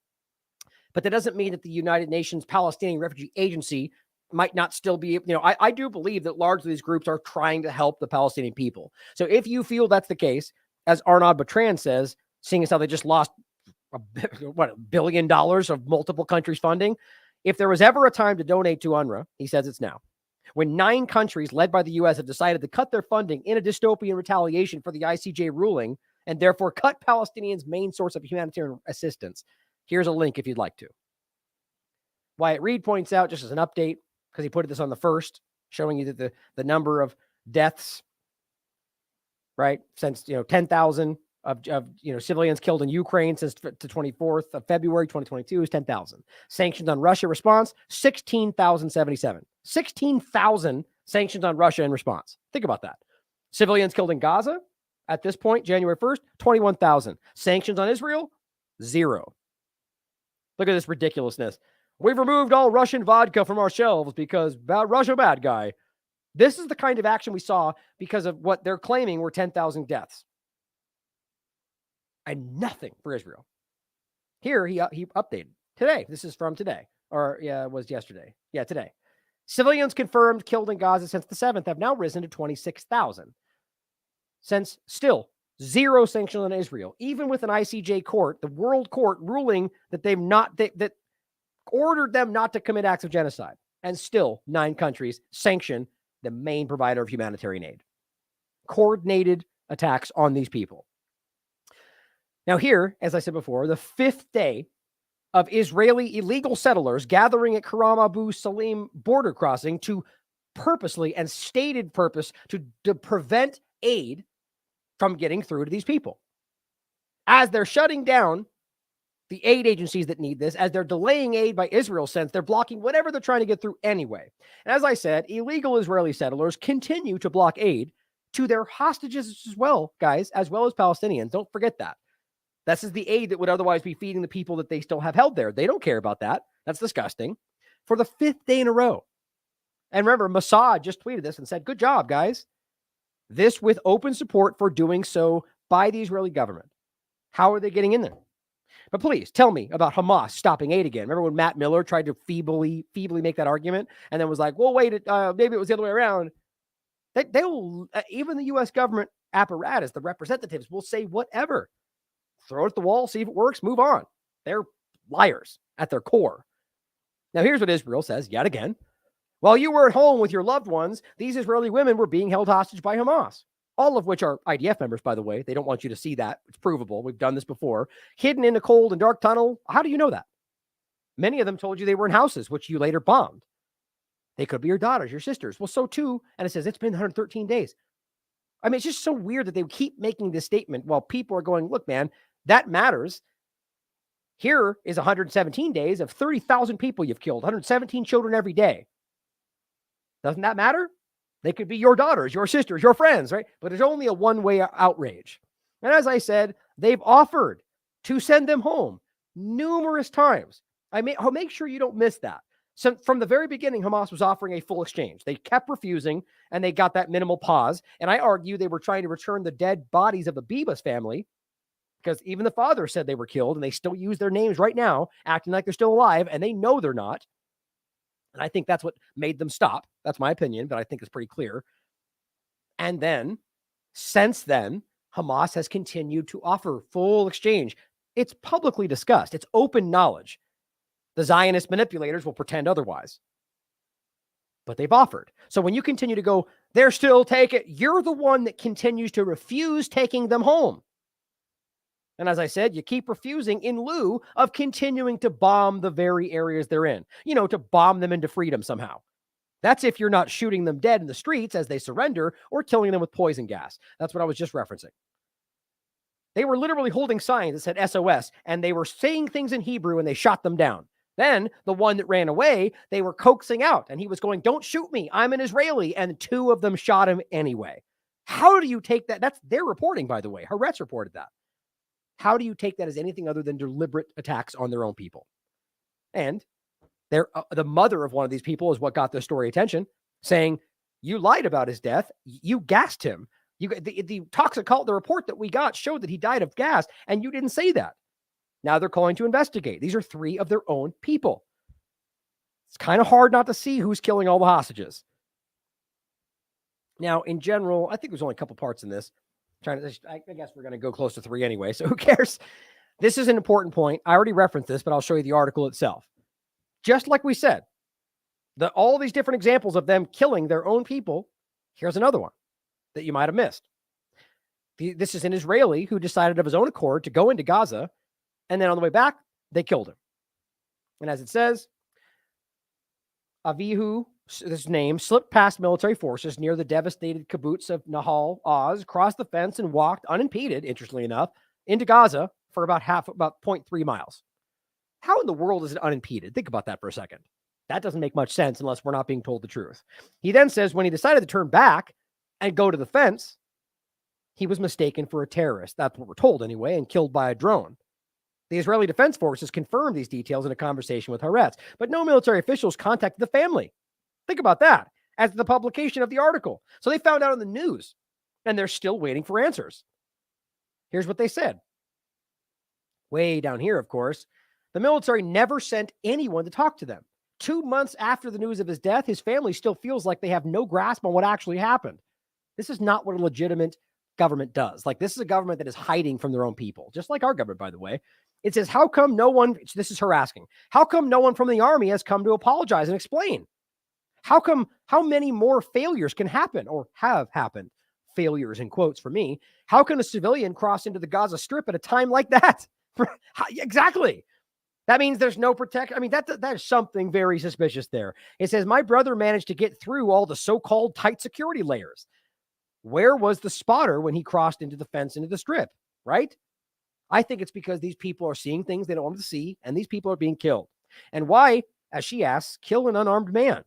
But that doesn't mean that the United Nations Palestinian Refugee Agency might not still be, I do believe that largely these groups are trying to help the Palestinian people. So if you feel that's the case, as Arnaud Bertrand says, seeing as how they just lost $1 billion of multiple countries' funding, if there was ever a time to donate to UNRWA, he says it's now. When 9 countries led by the U.S. have decided to cut their funding in a dystopian retaliation for the ICJ ruling and therefore cut Palestinians' main source of humanitarian assistance. Here's a link if you'd like to. Wyatt Reed points out, just as an update, because he put this on the first, showing you that the number of deaths, right, since 10,000 of civilians killed in Ukraine since the 24th of February 2022 is 10,000. Sanctions on Russia response 16,077. 16,000 sanctions on Russia in response. Think about that. Civilians killed in Gaza at this point, January 1st, 21,000. Sanctions on Israel, 0. Look at this ridiculousness. We've removed all Russian vodka from our shelves because Russia bad guy. This is the kind of action we saw because of what they're claiming were 10,000 deaths. And nothing for Israel. Here he updated today. This is from today, or it was yesterday. Yeah, today. Civilians confirmed killed in Gaza since the 7th have now risen to 26,000. Since still 0 sanctions on Israel, even with an ICJ court, the World Court ruling that that ordered them not to commit acts of genocide, and still 9 countries sanction the main provider of humanitarian aid. Coordinated attacks on these people. Now here, as I said before, the 5th day of Israeli illegal settlers gathering at Karam Abu Salim border crossing to purposely and stated purpose to prevent aid from getting through to these people. As they're shutting down the aid agencies that need this, as they're delaying aid by Israel's sense, they're blocking whatever they're trying to get through anyway. And as I said, illegal Israeli settlers continue to block aid to their hostages as well, guys, as well as Palestinians. Don't forget that. This is the aid that would otherwise be feeding the people that they still have held there. They don't care about that. That's disgusting. For the 5th day in a row. And remember, Mossad just tweeted this and said, good job, guys. This with open support for doing so by the Israeli government. How are they getting in there? But please tell me about Hamas stopping aid again. Remember when Matt Miller tried to feebly make that argument and then was like, well, wait, maybe it was the other way around. They will, even the U.S. government apparatus, the representatives will say whatever. Throw it at the wall, see if it works, move on. They're liars at their core. Now, here's what Israel says yet again. While you were at home with your loved ones, these Israeli women were being held hostage by Hamas, all of which are IDF members, by the way. They don't want you to see that. It's provable. We've done this before. Hidden in a cold and dark tunnel. How do you know that? Many of them told you they were in houses, which you later bombed. They could be your daughters, your sisters. Well, so too. And it says it's been 113 days. I mean, it's just so weird that they keep making this statement while people are going, look, man, that matters. Here is 117 days of 30,000 people you've killed, 117 children every day. Doesn't that matter? They could be your daughters, your sisters, your friends, right? But it's only a one-way outrage. And as I said, they've offered to send them home numerous times. I'll make sure you don't miss that. So from the very beginning, Hamas was offering a full exchange. They kept refusing, and they got that minimal pause. And I argue they were trying to return the dead bodies of the Bibas family, because even the father said they were killed, and they still use their names right now, acting like they're still alive, and they know they're not. And I think that's what made them stop. That's my opinion, but I think it's pretty clear. And then, since then, Hamas has continued to offer full exchange. It's publicly discussed. It's open knowledge. The Zionist manipulators will pretend otherwise. But they've offered. So when you continue to go, they're still taking, you're the one that continues to refuse taking them home. And as I said, you keep refusing in lieu of continuing to bomb the very areas they're in, to bomb them into freedom somehow. That's if you're not shooting them dead in the streets as they surrender or killing them with poison gas. That's what I was just referencing. They were literally holding signs that said SOS, and they were saying things in Hebrew, and they shot them down. Then the one that ran away, they were coaxing out, and he was going, "Don't shoot me. I'm an Israeli." And 2 of them shot him anyway. How do you take that? That's their reporting, by the way. Haaretz reported that. How do you take that as anything other than deliberate attacks on their own people? And the mother of one of these people is what got the story attention, saying, "You lied about his death. You gassed him. The toxicology, the report that we got showed that he died of gas, and you didn't say that." Now they're calling to investigate. These are 3 of their own people. It's kind of hard not to see who's killing all the hostages. Now, in general, I think there's only a couple parts in this. I guess we're going to go close to 3 anyway, so who cares? This is an important point. I already referenced this, but I'll show you the article itself. Just like we said, all these different examples of them killing their own people, here's another one that you might have missed. This is an Israeli who decided of his own accord to go into Gaza, and then on the way back, they killed him. And as it says, Avihu, his name, slipped past military forces near the devastated kibbutz of Nahal Oz, crossed the fence, and walked unimpeded, interestingly enough, into Gaza for about 0.3 miles. How in the world is it unimpeded? Think about that for a second. That doesn't make much sense unless we're not being told the truth. He then says when he decided to turn back and go to the fence, he was mistaken for a terrorist. That's what we're told anyway, and killed by a drone. The Israeli Defense Forces confirmed these details in a conversation with Haaretz, but no military officials contacted the family. Think about that as the publication of the article. So they found out on the news, and they're still waiting for answers. Here's what they said. Way down here, of course, the military never sent anyone to talk to them. 2 months after the news of his death, his family still feels like they have no grasp on what actually happened. This is not what a legitimate government does. Like, this is a government that is hiding from their own people, just like our government, by the way. It says, how come no one, this is her asking, how come no one from the army has come to apologize and explain? How many more failures can happen or have happened? Failures in quotes for me. How can a civilian cross into the Gaza Strip at a time like that? Exactly. That means there's no protection. I mean, that is something very suspicious there. It says, my brother managed to get through all the so-called tight security layers. Where was the spotter when he crossed into the fence into the strip, right? I think it's because these people are seeing things they don't want to see, and these people are being killed. And why, as she asks, kill an unarmed man?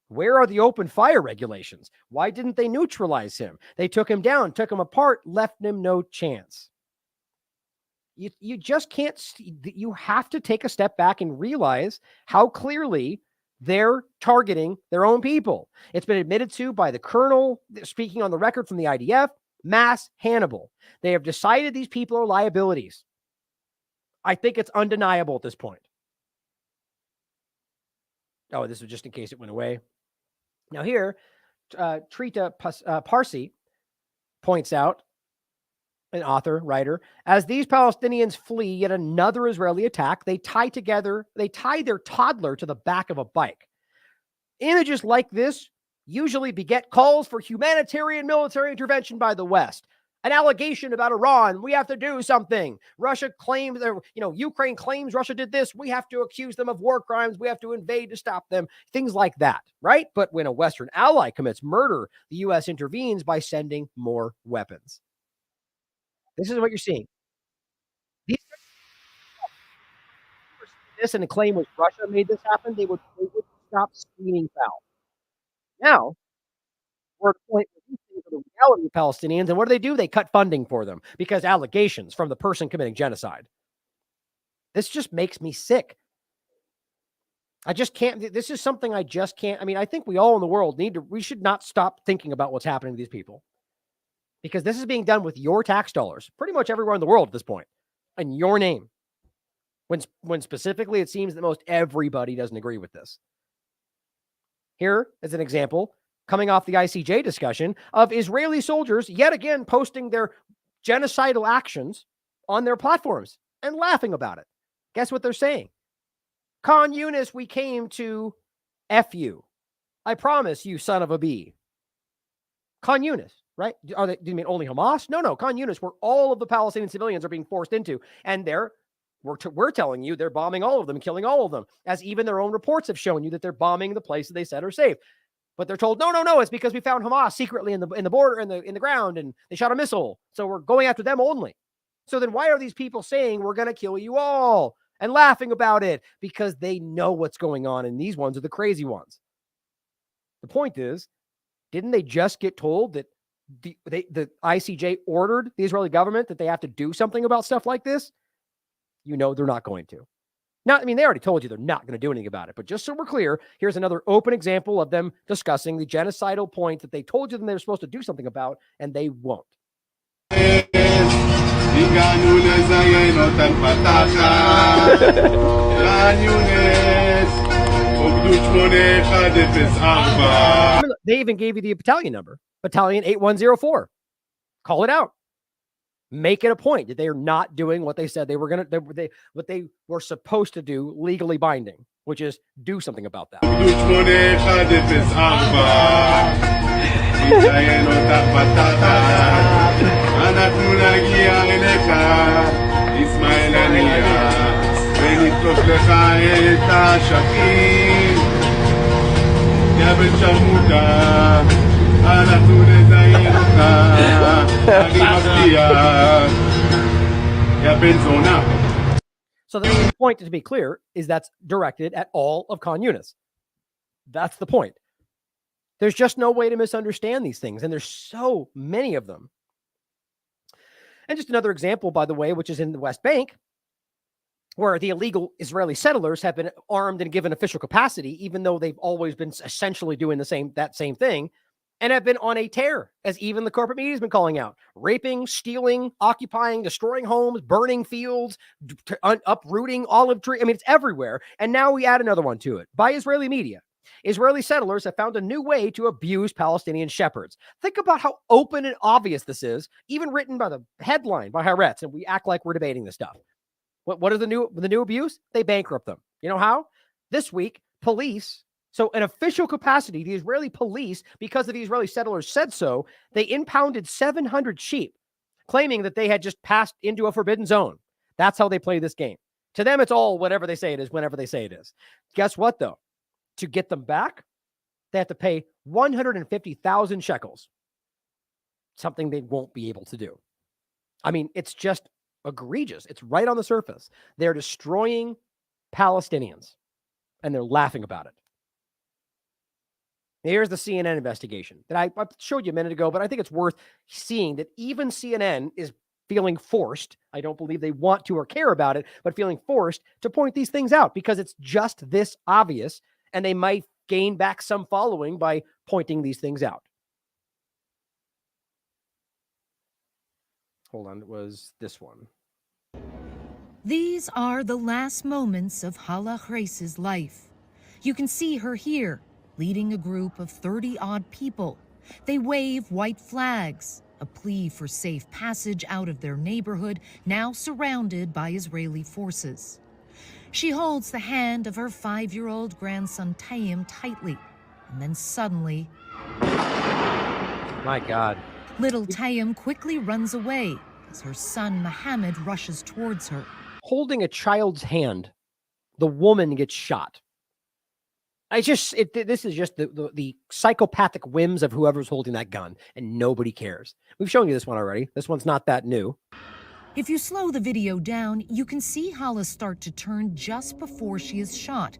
Where are the open fire regulations? Why didn't they neutralize him? They took him down, took him apart, left him no chance. You just can't, you have to take a step back and realize how clearly they're targeting their own people. It's been admitted to by the colonel, speaking on the record from the IDF, Mass Hannibal. They have decided these people are liabilities. I think it's undeniable at this point. Oh, this was just in case it went away. Now here, Trita Parsi points out, an author, writer, as these Palestinians flee yet another Israeli attack, they tie their toddler to the back of a bike. Images like this usually beget calls for humanitarian military intervention by the West. An allegation about Iran, we have to do something. Russia claims, Ukraine claims Russia did this. We have to accuse them of war crimes. We have to invade to stop them. Things like that, right? But when a Western ally commits murder, the U.S. intervenes by sending more weapons. This is what you're seeing. This and the claim was Russia made this happen, they would stop screaming foul. Now, we're at a point where these things are the reality of Palestinians, and what do? They cut funding for them because allegations from the person committing genocide. This just makes me sick. I just can't. This is something I just can't. I mean, I think we all in the world we should not stop thinking about what's happening to these people, because this is being done with your tax dollars, pretty much everywhere in the world at this point, in your name. When specifically it seems that most everybody doesn't agree with this. Here is an example coming off the ICJ discussion of Israeli soldiers yet again posting their genocidal actions on their platforms and laughing about it. Guess what they're saying? Khan Yunis, we came to F you. I promise you, son of a bee. Khan Yunis, right? Do you mean only Hamas? No, Khan Yunis, where all of the Palestinian civilians are being forced into, and we're telling you they're bombing all of them, killing all of them, as even their own reports have shown you that they're bombing the places they said are safe. But they're told, no, it's because we found Hamas secretly in the border, in the ground, and they shot a missile. So we're going after them only. So then why are these people saying we're going to kill you all and laughing about it? Because they know what's going on, and these ones are the crazy ones. The point is, didn't they just get told that the ICJ ordered the Israeli government that they have to do something about stuff like this? You know they're not going to. They already told you they're not going to do anything about it. But just so we're clear, here's another open example of them discussing the genocidal point that they told you they were supposed to do something about, and they won't. They even gave you the battalion number, Battalion 8104. Call it out. Make it a point that they are not doing what they said they were going to, what they were supposed to do, legally binding, which is do something about that. So the main point, to be clear, is that's directed at all of Khan Yunis. That's the point. There's just no way to misunderstand these things, and there's so many of them. And just another example, by the way, which is in the West Bank, where the illegal Israeli settlers have been armed and given official capacity, even though they've always been essentially doing that same thing, and have been on a tear, as even the corporate media has been calling out. Raping, stealing, occupying, destroying homes, burning fields, uprooting olive trees. It's everywhere. And now we add another one to it by Israeli media. Israeli settlers have found a new way to abuse Palestinian shepherds. Think about how open and obvious this is, even written by the headline by Haaretz, and we act like we're debating this stuff. What is the new abuse? They bankrupt them. You know how? This week, police, so in official capacity, the Israeli police, because the Israeli settlers said so, they impounded 700 sheep, claiming that they had just passed into a forbidden zone. That's how they play this game. To them, it's all whatever they say it is, whenever they say it is. Guess what, though? To get them back, they have to pay 150,000 shekels, something they won't be able to do. It's just egregious. It's right on the surface. They're destroying Palestinians, and they're laughing about it. Here's the CNN investigation that I showed you a minute ago, but I think it's worth seeing that even CNN is feeling forced. I don't believe they want to or care about it, but feeling forced to point these things out because it's just this obvious, and they might gain back some following by pointing these things out. Hold on, it was this one. These are the last moments of Hala Grace's life. You can see her here, leading a group of 30-odd people. They wave white flags, a plea for safe passage out of their neighborhood, now surrounded by Israeli forces. She holds the hand of her 5-year-old grandson Tayyim tightly, and then suddenly... My God. Little Tayyim quickly runs away as her son Mohammed rushes towards her. Holding a child's hand, the woman gets shot. This is just the psychopathic whims of whoever's holding that gun, and nobody cares. We've shown you this one already. This one's not that new. If you slow the video down, you can see Hala start to turn just before she is shot,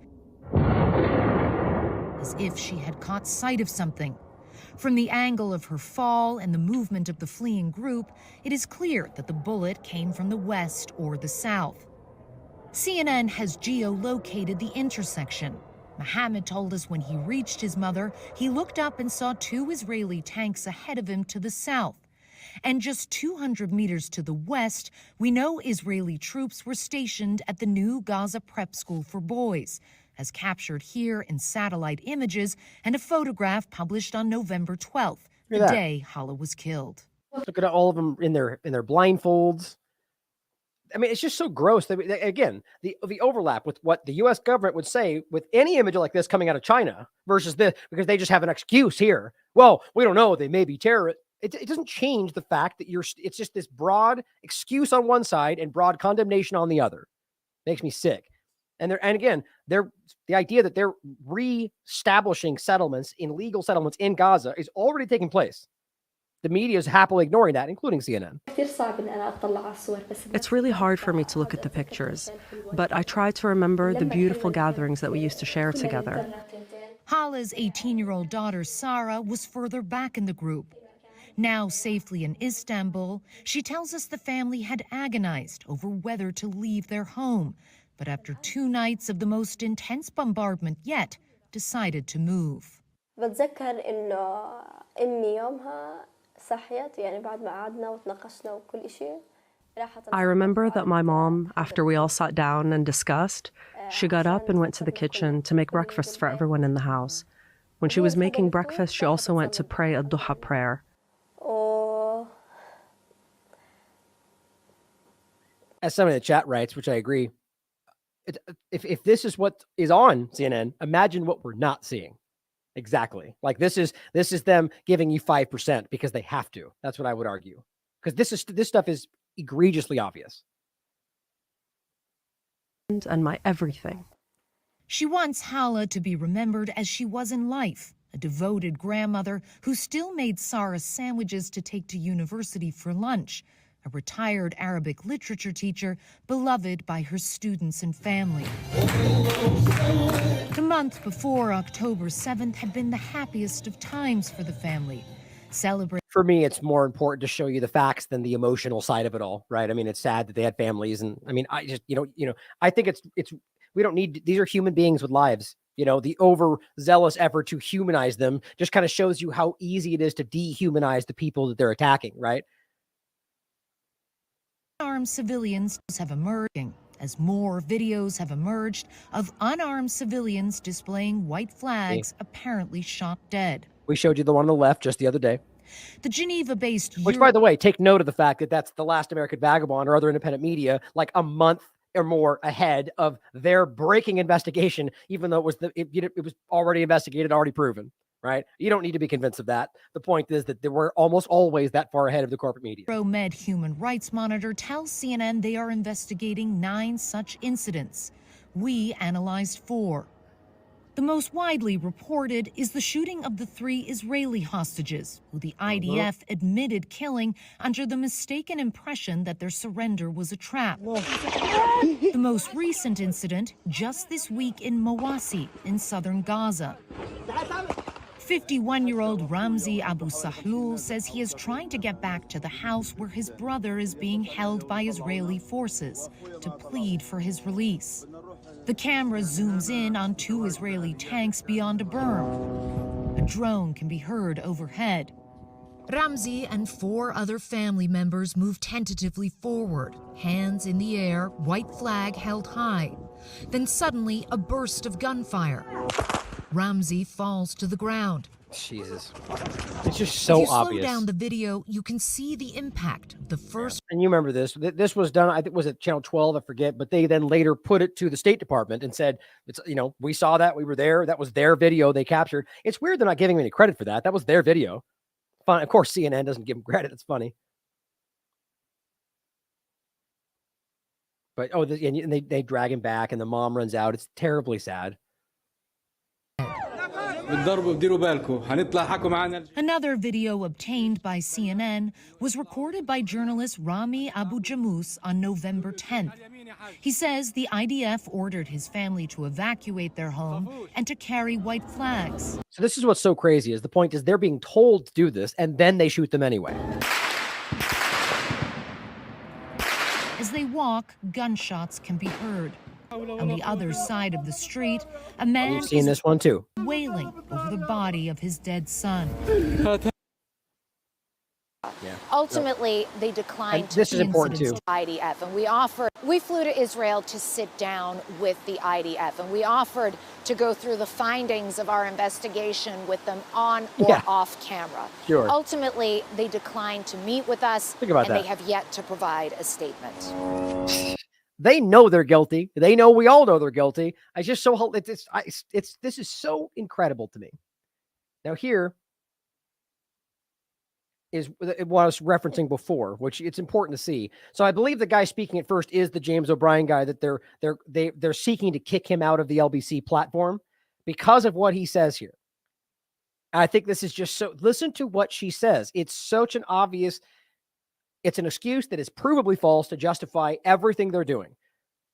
as if she had caught sight of something. From the angle of her fall and the movement of the fleeing group, it is clear that the bullet came from the west or the south. CNN has geolocated the intersection. Mohammed told us when he reached his mother, he looked up and saw 2 Israeli tanks ahead of him to the south. And just 200 meters to the west, we know Israeli troops were stationed at the new Gaza prep school for boys, as captured here in satellite images and a photograph published on November 12th, the day Hala was killed. Look at all of them in their blindfolds. It's just so gross. Again, the overlap with what the U.S. government would say with any image like this coming out of China versus this, because they just have an excuse here. Well, we don't know. They may be terrorists. It doesn't change the fact that it's just this broad excuse on one side and broad condemnation on the other. Makes me sick. And the idea that they're reestablishing settlements in legal settlements in Gaza is already taking place. The media is happily ignoring that, including CNN. It's really hard for me to look at the pictures, but I try to remember the beautiful gatherings that we used to share together. Hala's 18-year-old daughter, Sarah, was further back in the group. Now safely in Istanbul, she tells us the family had agonized over whether to leave their home, but after 2 nights of the most intense bombardment yet, decided to move. بتذكر إنه أمي يومها صحيت يعني بعد ما قعدنا وتناقشنا وكل شيء. I remember that my mom, after we all sat down and discussed, she got up and went to the kitchen to make breakfast for everyone in the house. When she was making breakfast, she also went to pray a duha prayer. As someone in the chat writes, which I agree, if this is what is on CNN, imagine what we're not seeing. Exactly. Like this is them giving you 5% because they have to. That's what I would argue. Because this stuff is egregiously obvious. And my everything. She wants Hala to be remembered as she was in life, a devoted grandmother who still made Sarah sandwiches to take to university for lunch, a retired Arabic literature teacher beloved by her students and family. The month before October 7th had been the happiest of times for the family. For me, it's more important to show you the facts than the emotional side of it all, right? I mean, it's sad that they had families, and I mean, I just, I think it's we don't need, these are human beings with lives. The overzealous effort to humanize them just kind of shows you how easy it is to dehumanize the people that they're attacking, right? Unarmed civilians have emerged as more videos have emerged of unarmed civilians displaying white flags apparently shot dead. We showed you the one on the left just the other day. The Geneva-based... Which, by the way, take note of the fact that that's the last American Vagabond or other independent media, like a month or more ahead of their breaking investigation, even though it was already investigated, already proven, right? You don't need to be convinced of that. The point is that they were almost always that far ahead of the corporate media. ProMed Human Rights Monitor tells CNN they are investigating 9 such incidents. We analyzed 4. The most widely reported is the shooting of the 3 Israeli hostages, who the IDF admitted killing under the mistaken impression that their surrender was a trap. The most recent incident just this week in Mawasi in southern Gaza. 51-year-old Ramzi Abu Sahlul says he is trying to get back to the house where his brother is being held by Israeli forces to plead for his release. The camera zooms in on 2 Israeli tanks beyond a berm. A drone can be heard overhead. Ramzi and 4 other family members move tentatively forward, hands in the air, white flag held high. Then suddenly a burst of gunfire. Ramzi falls to the ground. Jesus. It's just so obvious. If you slow down the video, you can see the impact of the first. And you remember this. This was done, I think, was it Channel 12? I forget. But they then later put it to the State Department and said, "It's we saw that. We were there. That was their video they captured." It's weird they're not giving them any credit for that. That was their video. Fun. Of course, CNN doesn't give them credit. It's funny. But, and they drag him back and the mom runs out. It's terribly sad. Another video obtained by CNN was recorded by journalist Rami Abu Jamous on November 10th. He says the IDF ordered his family to evacuate their home and to carry white flags. So this is what's so crazy is the point is they're being told to do this and then they shoot them anyway. As they walk, gunshots can be heard. On the other side of the street, a man You've seen this one too. Wailing over the body of his dead son. Yeah. Ultimately, they declined this is important too. IDF, and we flew to Israel to sit down with the IDF, and we offered to go through the findings of our investigation with them on or off camera. Sure. Ultimately, they declined to meet with us, Think about and that. they have yet to provide a statement. They know they're guilty. They know we all know they're guilty. I just so this is so incredible to me. Now here, is what I was referencing before, which it's important to see. So I believe the guy speaking at first is the James O'Brien guy that they're seeking to kick him out of the LBC platform because of what he says here. I think this is just so, listen to what she says. It's such an obvious, it's an excuse that is provably false to justify everything they're doing.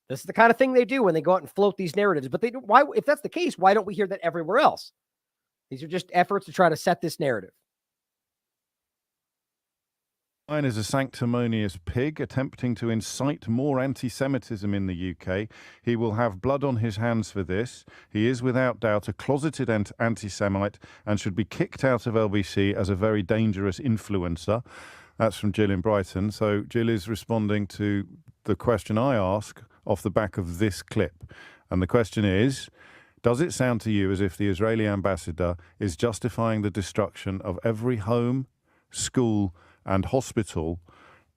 This is the kind of thing they do when they go out and float these narratives. But why, if that's the case, why don't we hear that everywhere else? These are just efforts to try to set this narrative. Mine is a sanctimonious pig attempting to incite more anti-Semitism in the UK. He will have blood on his hands for this. He is without doubt a closeted anti-Semite and should be kicked out of LBC as a very dangerous influencer. That's from Jill in Brighton. So Jill is responding to the question I ask off the back of this clip. And the question is, does it sound to you as if the Israeli ambassador is justifying the destruction of every home, school, and hospital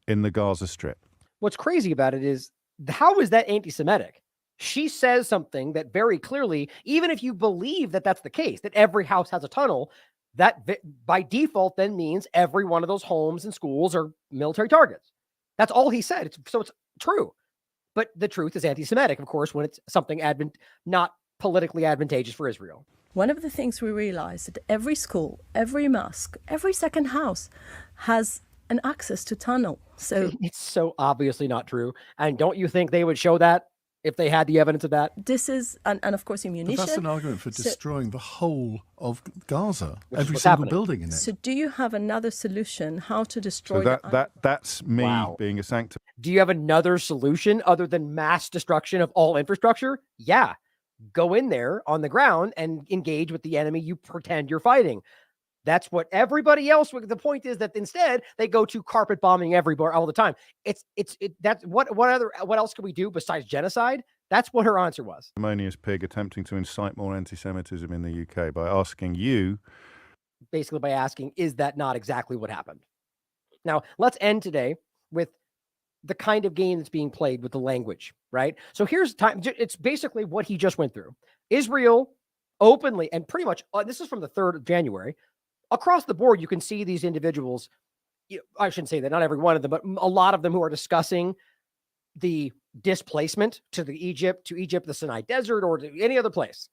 in the Gaza Strip? What's crazy about it is, how is that anti-Semitic? She says something that very clearly, even if you believe that that's the case, that every house has a tunnel, that by default then means every one of those homes and schools are military targets. That's all he said. So it's true. But the truth is anti-Semitic, of course, when it's something not politically advantageous for Israel. One of the things we realized that every school, every mosque, every second house has an access to tunnel. So it's so obviously not true. And don't you think they would show that if they had the evidence of that? This is, and of course, ammunition. But that's an argument for destroying the whole of Gaza, Which every single building in it. So do you have another solution how to destroy that's me being a sanctum. Do you have another solution other than mass destruction of all infrastructure? Yeah. Go in there on the ground and engage with the enemy you pretend you're fighting. That's what everybody else. The point is that instead they go to carpet bombing everywhere all the time. That's what else can we do besides genocide? That's what her answer was. Sanctimonious pig attempting to incite more anti-Semitism in the UK by asking you, basically by asking, is that not exactly what happened? Now let's end today with the kind of game that's being played with the language, right? So here's time. It's basically what he just went through. Israel openly and pretty much, this is from the 3rd of January, across the board, you can see these individuals. I shouldn't say that, not every one of them, but a lot of them who are discussing the displacement to Egypt, the Sinai Desert, or to any other place.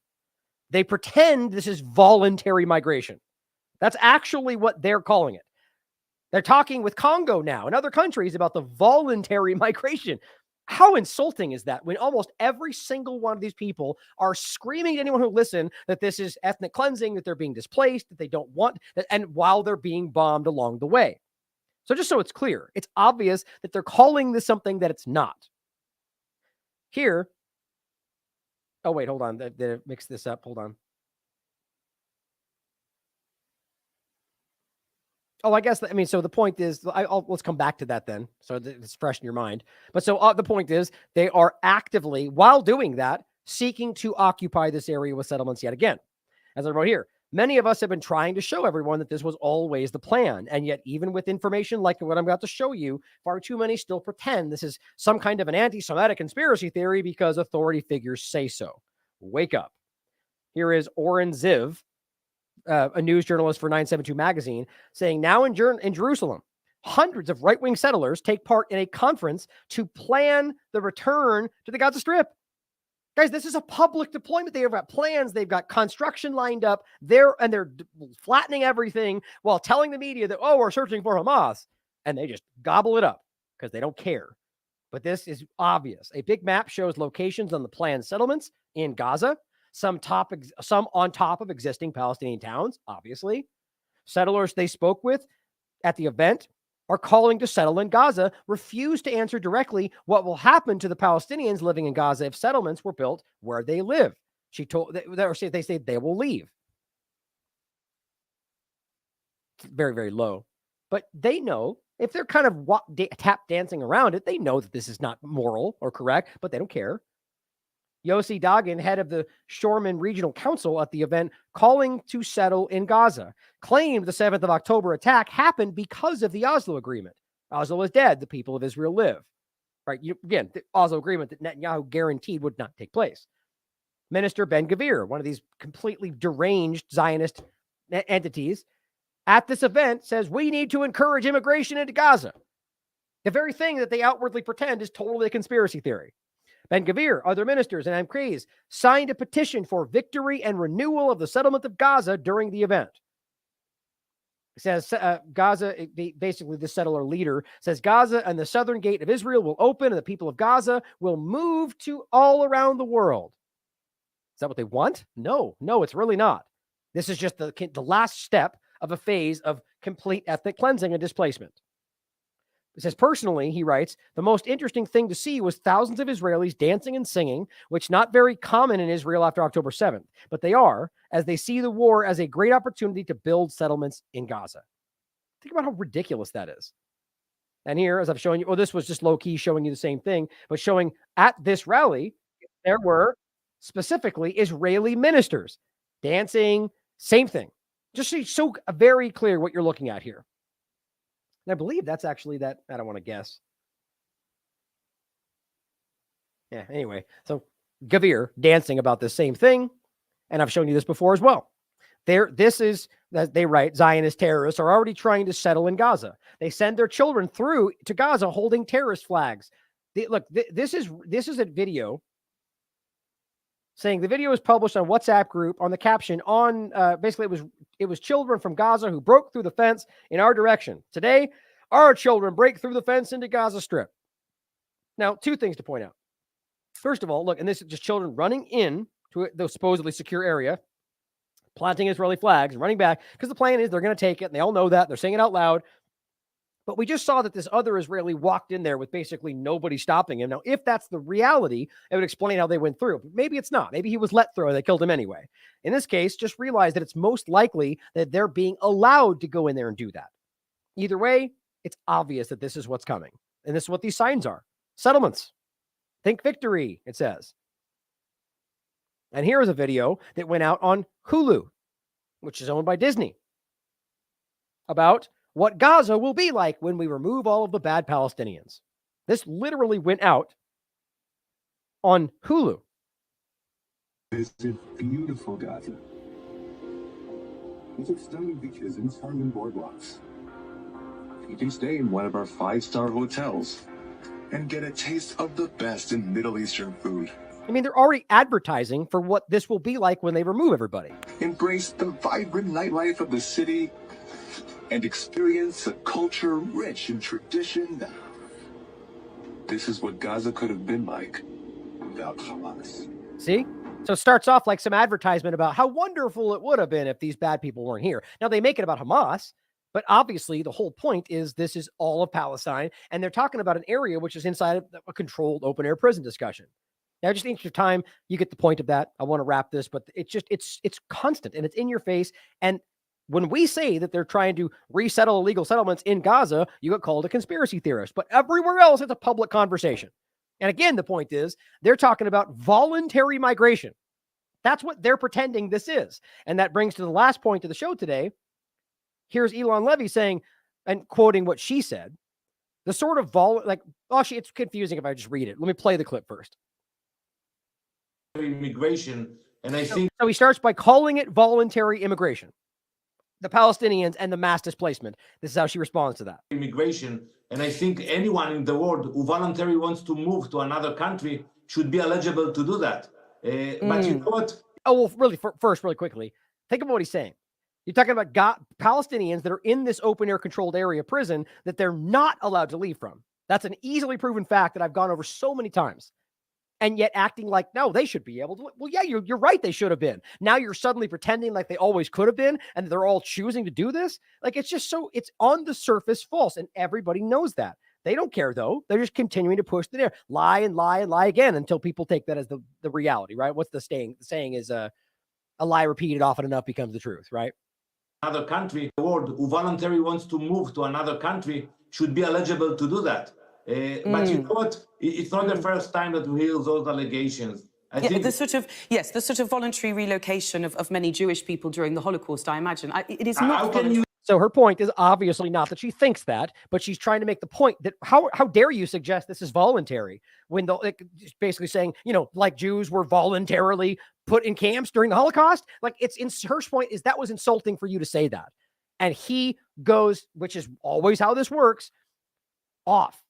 They pretend this is voluntary migration. That's actually what they're calling it. They're talking with Congo now and other countries about the voluntary migration. How insulting is that when almost every single one of these people are screaming to anyone who listen that this is ethnic cleansing, that they're being displaced, that they don't want that, and while they're being bombed along the way. So just so it's clear, it's obvious that they're calling this something that it's not. Here. Oh, wait, hold on. They mixed this up. Hold on. Oh, I guess, so the point is, let's come back to that then. So it's fresh in your mind. But so the point is, they are actively, while doing that, seeking to occupy this area with settlements yet again. As I wrote here, many of us have been trying to show everyone that this was always the plan. And yet, even with information like what I'm about to show you, far too many still pretend this is some kind of an anti-Semitic conspiracy theory because authority figures say so. Wake up. Here is Oren Ziv, a news journalist for 972 magazine, saying now in Jerusalem, hundreds of right-wing settlers take part in a conference to plan the return to the Gaza Strip. Guys, this is a public deployment. They've got plans. They've got construction lined up. They're flattening everything while telling the media that, we're searching for Hamas. And they just gobble it up because they don't care. But this is obvious. A big map shows locations on the planned settlements in Gaza. Some on top of existing Palestinian towns, obviously. Settlers they spoke with at the event are calling to settle in Gaza, refuse to answer directly what will happen to the Palestinians living in Gaza if settlements were built where they live. They say they will leave. It's very, very low. But they know, if they're kind of tap dancing around it, they know that this is not moral or correct, but they don't care. Yossi Dagan, head of the Shoreman Regional Council at the event, calling to settle in Gaza, claimed the 7th of October attack happened because of the Oslo Agreement. Oslo is dead. The people of Israel live. Right? Again, the Oslo Agreement that Netanyahu guaranteed would not take place. Minister Ben Gvir, one of these completely deranged Zionist entities, at this event says we need to encourage immigration into Gaza. The very thing that they outwardly pretend is totally a conspiracy theory. Ben-Gvir, other ministers, and Amkriz signed a petition for victory and renewal of the settlement of Gaza during the event. It says Gaza, basically the settler leader says Gaza and the southern gate of Israel will open and the people of Gaza will move to all around the world. Is that what they want? No, it's really not. This is just the last step of a phase of complete ethnic cleansing and displacement. It says, personally, he writes, the most interesting thing to see was thousands of Israelis dancing and singing, which not very common in Israel after October 7th, but they are, as they see the war as a great opportunity to build settlements in Gaza. Think about how ridiculous that is. And here, as I've shown you, this was just low-key showing you the same thing, but showing at this rally, there were specifically Israeli ministers dancing, same thing. Just so very clear what you're looking at here. And I believe that's actually that. I don't want to guess. Yeah, anyway. So Gvir dancing about the same thing. And I've shown you this before as well. This is, as they write, Zionist terrorists are already trying to settle in Gaza. They send their children through to Gaza holding terrorist flags. This is a video saying the video was published on WhatsApp group on the caption on basically it was children from Gaza who broke through the fence in our direction. Today, our children break through the fence into Gaza Strip. Now, two things to point out. First of all, look, and this is just children running in to the supposedly secure area, planting Israeli flags and running back because the plan is they're going to take it. And they all know that. They're saying it out loud. But we just saw that this other Israeli walked in there with basically nobody stopping him. Now, if that's the reality, it would explain how they went through. But maybe it's not. Maybe he was let through and they killed him anyway. In this case, just realize that it's most likely that they're being allowed to go in there and do that. Either way, it's obvious that this is what's coming. And this is what these signs are. Settlements. Think victory, it says. And here is a video that went out on Hulu, which is owned by Disney, about what Gaza will be like when we remove all of the bad Palestinians. This literally went out on Hulu. Visit beautiful Gaza. Visit stunning beaches and charming boardwalks. You can stay in one of our 5-star hotels and get a taste of the best in Middle Eastern food. I mean, they're already advertising for what this will be like when they remove everybody. Embrace the vibrant nightlife of the city and experience a culture rich in tradition. This is what Gaza could have been like without Hamas. See? So it starts off like some advertisement about how wonderful it would have been if these bad people weren't here. Now, they make it about Hamas, but obviously the whole point is this is all of Palestine, and they're talking about an area which is inside of a controlled open-air prison discussion. Now, just in the interest of time, you get the point of that. I want to wrap this, but it's constant, and it's in your face, and when we say that they're trying to resettle illegal settlements in Gaza, you get called a conspiracy theorist. But everywhere else, it's a public conversation. And again, the point is they're talking about voluntary migration. That's what they're pretending this is. And that brings to the last point of the show today. Here's Elon Levy saying, and quoting what she said, the sort of actually, it's confusing if I just read it. Let me play the clip first. Immigration, and I think so. He starts by calling it voluntary immigration. The Palestinians and the mass displacement. This is how she responds to that. Immigration, and I think anyone in the world who voluntarily wants to move to another country should be eligible to do that. But you know what? Oh, well, really, first, really quickly, think about what he's saying. You're talking about Palestinians that are in this open-air controlled area prison that they're not allowed to leave from. That's an easily proven fact that I've gone over so many times. And yet acting like, no, they should be able to. Well, yeah, you're right. They should have been. Now you're suddenly pretending like they always could have been, and they're all choosing to do this. Like, it's just so, it's on the surface false, and everybody knows that. They don't care, though. They're just continuing to push the narrative. Lie and lie and lie again until people take that as the reality, right? What's the saying? The saying is a lie repeated often enough becomes the truth, right? Another country, the world who voluntarily wants to move to another country should be eligible to do that. But you know what? It's not the first time that we hear those allegations. I think the sort of voluntary relocation of many Jewish people during the Holocaust, I imagine. It is not. So her point is obviously not that she thinks that, but she's trying to make the point that how dare you suggest this is voluntary when basically saying, like Jews were voluntarily put in camps during the Holocaust. Like, it's in her point is that was insulting for you to say that. And he goes, which is always how this works, off.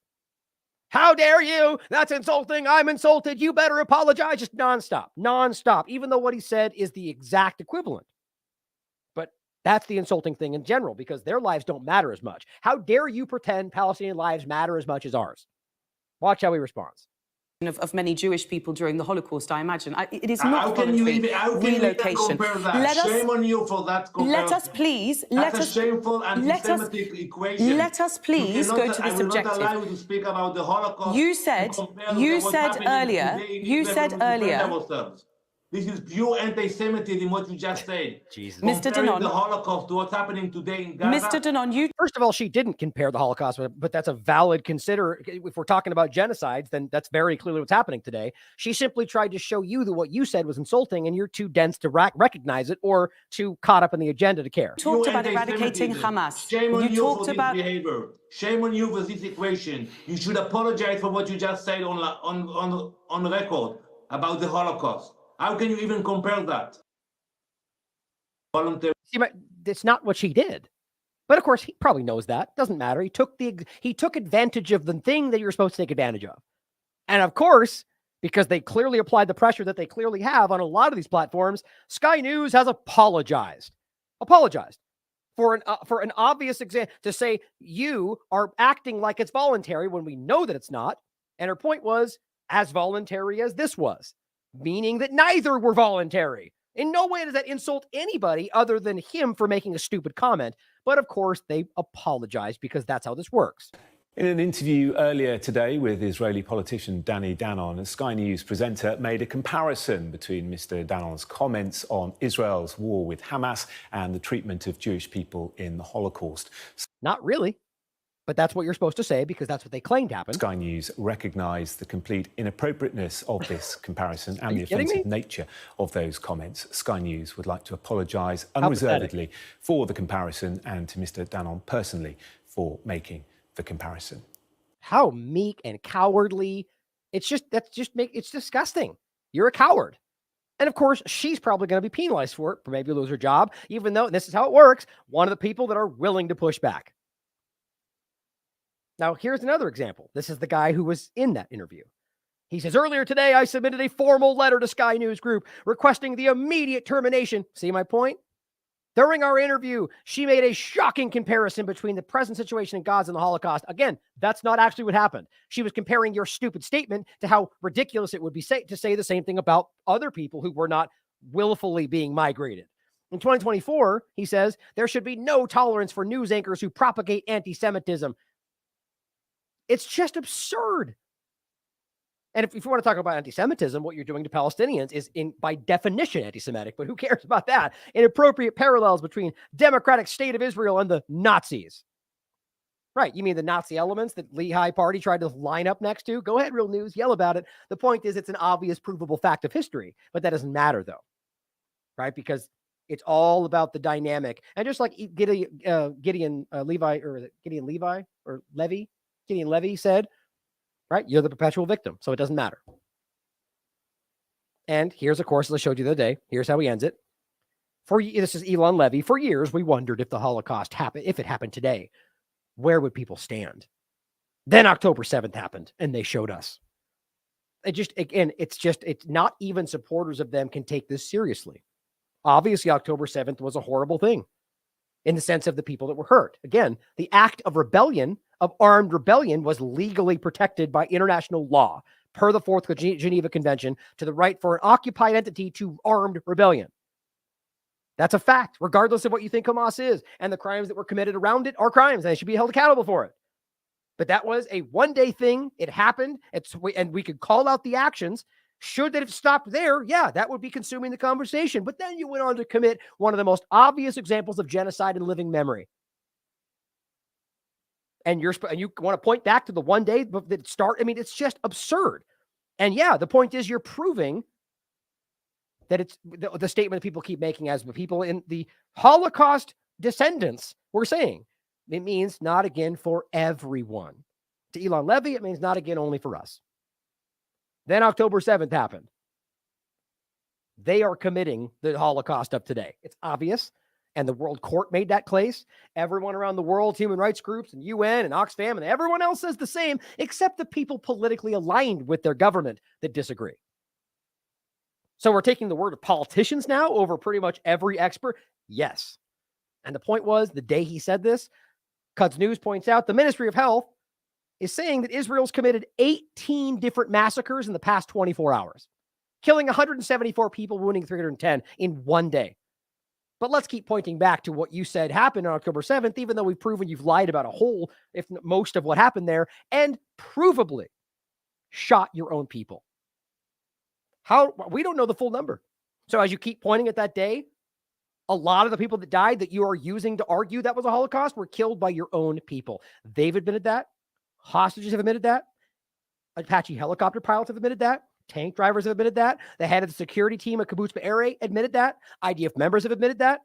How dare you? That's insulting. I'm insulted. You better apologize. Just nonstop, even though what he said is the exact equivalent. But that's the insulting thing in general, because their lives don't matter as much. How dare you pretend Palestinian lives matter as much as ours? Watch how he responds. Of many Jewish people during the Holocaust, I imagine. It is How not can you voluntary even relocation. compare that? Shame on you for that comparison. Let us please, That's a shameful anti-Semitic equation. Let us please go to this objective. I will not allow you to speak about the Holocaust. You said earlier. This is pure anti-Semitism, what you just said. Jesus. Mr. Danon. The Holocaust to what's happening today in Gaza. Mr. Danon, you... First of all, she didn't compare the Holocaust, but that's a valid consider. If we're talking about genocides, then that's very clearly what's happening today. She simply tried to show you that what you said was insulting, and you're too dense to recognize it or too caught up in the agenda to care. You talked about eradicating Hamas. Shame on you talked for about this behavior. Shame on you for this equation. You should apologize for what you just said on record about the Holocaust. How can you even compare that? Voluntary. See, it's not what she did. But of course, he probably knows that. Doesn't matter. He took advantage of the thing that you're supposed to take advantage of. And of course, because they clearly applied the pressure that they clearly have on a lot of these platforms, Sky News has apologized for an obvious example, to say you are acting like it's voluntary when we know that it's not. And her point was as voluntary as this was, meaning that neither were voluntary. In no way does that insult anybody other than him for making a stupid comment. But of course, they apologize because that's how this works. In an interview earlier today with Israeli politician Danny Danon, a Sky News presenter made a comparison between Mr. Danon's comments on Israel's war with Hamas and the treatment of Jewish people in the Holocaust. Not really. But that's what you're supposed to say, because that's what they claimed happened. Sky News recognised the complete inappropriateness of this comparison and the offensive nature of those comments. Sky News would like to apologise unreservedly for the comparison and to Mr. Danon personally for making the comparison. How meek and cowardly. It's disgusting. You're a coward. And of course, she's probably going to be penalized for it, for maybe lose her job, even though, and this is how it works, one of the people that are willing to push back. Now, here's another example. This is the guy who was in that interview. He says, earlier today, I submitted a formal letter to Sky News Group requesting the immediate termination. See my point? During our interview, she made a shocking comparison between the present situation in Gaza and the Holocaust. Again, that's not actually what happened. She was comparing your stupid statement to how ridiculous it would be to say the same thing about other people who were not willfully being migrated. In 2024, he says, there should be no tolerance for news anchors who propagate anti-Semitism. It's just absurd. And if you want to talk about anti-Semitism, what you're doing to Palestinians is by definition anti-Semitic, but who cares about that? Inappropriate parallels between Democratic State of Israel and the Nazis. Right, you mean the Nazi elements that Lehigh Party tried to line up next to? Go ahead, Real News, yell about it. The point is it's an obvious, provable fact of history, but that doesn't matter though, right? Because it's all about the dynamic. And just like Gideon Levy said, right? You're the perpetual victim, so it doesn't matter. And here's, of course, as I showed you the other day, here's how he ends it. This is Elon Levy. For years, we wondered if the Holocaust happened, if it happened today, where would people stand? Then October 7th happened, and they showed us. It's not even supporters of them can take this seriously. Obviously, October 7th was a horrible thing in the sense of the people that were hurt. Again, the act of rebellion, of armed rebellion, was legally protected by international law per the Fourth Geneva Convention to the right for an occupied entity to armed rebellion. That's a fact, regardless of what you think Hamas is. And the crimes that were committed around it are crimes, and they should be held accountable for it. But that was a one-day thing. It happened, and we could call out the actions. Should that have stopped there, yeah, that would be consuming the conversation. But then you went on to commit one of the most obvious examples of genocide in living memory. And you want to point back to the one day that start. I mean, it's just absurd. And yeah, the point is you're proving that it's the statement that people keep making as the people in the Holocaust descendants were saying. It means not again for everyone. To Elon Levy, it means not again only for us. Then October 7th happened. They are committing the Holocaust of today. It's obvious. and the World Court made that case. Everyone around the world, human rights groups and UN and Oxfam and everyone else says the same, except the people politically aligned with their government that disagree. So we're taking the word of politicians now over pretty much every expert? Yes. And the point was, the day he said this, Cuds News points out, the Ministry of Health is saying that Israel's committed 18 different massacres in the past 24 hours, killing 174 people, wounding 310 in one day. But let's keep pointing back to what you said happened on October 7th, even though we've proven you've lied about a whole, if most of what happened there, and provably shot your own people. How? We don't know the full number. So as you keep pointing at that day, a lot of the people that died that you are using to argue that was a Holocaust were killed by your own people. They've admitted that. Hostages have admitted that. Apache helicopter pilots have admitted that. Tank drivers have admitted that. The head of the security team at Kibbutz Be'eri admitted that. IDF members have admitted that.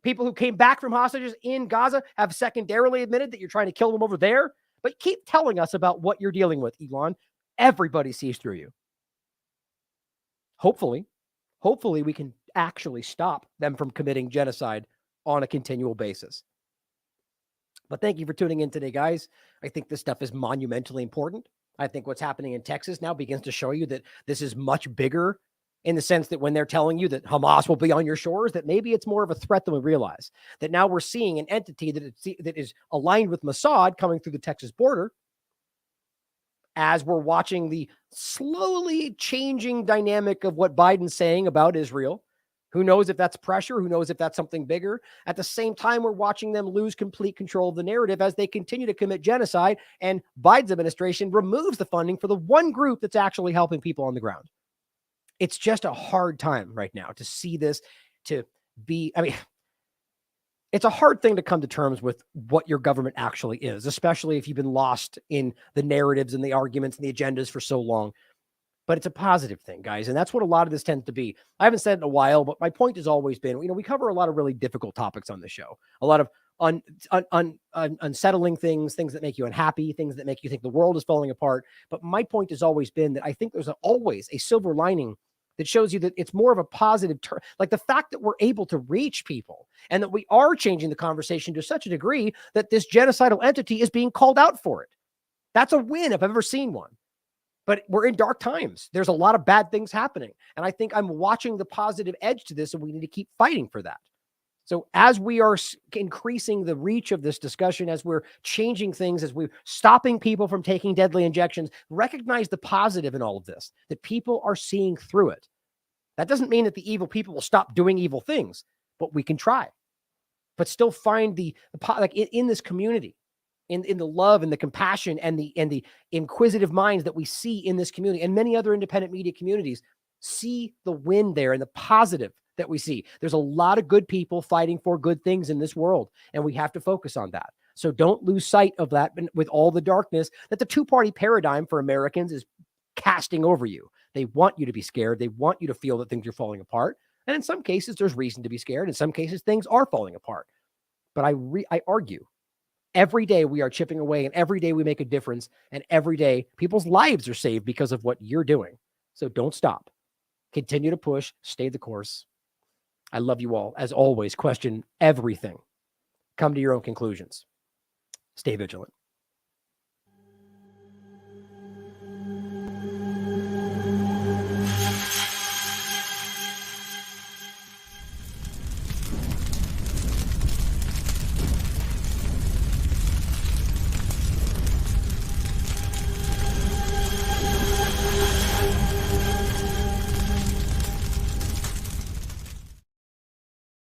People who came back from hostages in Gaza have secondarily admitted that you're trying to kill them over there. But keep telling us about what you're dealing with, Elon. Everybody sees through you. Hopefully we can actually stop them from committing genocide on a continual basis. But thank you for tuning in today, guys. I think this stuff is monumentally important. I think what's happening in Texas now begins to show you that this is much bigger, in the sense that when they're telling you that Hamas will be on your shores, that maybe it's more of a threat than we realize. That now we're seeing an entity that is aligned with Mossad coming through the Texas border, as we're watching the slowly changing dynamic of what Biden's saying about Israel. Who knows if that's pressure? Who knows if that's something bigger? At the same time, we're watching them lose complete control of the narrative as they continue to commit genocide, and Biden's administration removes the funding for the one group that's actually helping people on the ground. It's just a hard time right now to see this, to be, I mean, it's a hard thing to come to terms with what your government actually is, especially if you've been lost in the narratives and the arguments and the agendas for so long. But it's a positive thing, guys. And that's what a lot of this tends to be. I haven't said it in a while, but my point has always been, we cover a lot of really difficult topics on the show, a lot of unsettling things that make you unhappy, things that make you think the world is falling apart. But my point has always been that I think there's always a silver lining that shows you that it's more of a positive turn, like the fact that we're able to reach people and that we are changing the conversation to such a degree that this genocidal entity is being called out for it. That's a win if I've ever seen one. But we're in dark times. There's a lot of bad things happening. And I think I'm watching the positive edge to this, and we need to keep fighting for that. So as we are increasing the reach of this discussion, as we're changing things, as we're stopping people from taking deadly injections, recognize the positive in all of this, that people are seeing through it. That doesn't mean that the evil people will stop doing evil things, but we can try. But still find the like in this community, in the love and the compassion and the inquisitive minds that we see in this community and many other independent media communities, see the win there and the positive that we see. There's a lot of good people fighting for good things in this world, and we have to focus on that. So don't lose sight of that with all the darkness that the two-party paradigm for Americans is casting over you. They want you to be scared. They want you to feel that things are falling apart. And in some cases, there's reason to be scared. In some cases, things are falling apart. But I argue, every day we are chipping away, and every day we make a difference, and every day people's lives are saved because of what you're doing. So don't stop. Continue to push. Stay the course. I love you all. As always, question everything. Come to your own conclusions. Stay vigilant.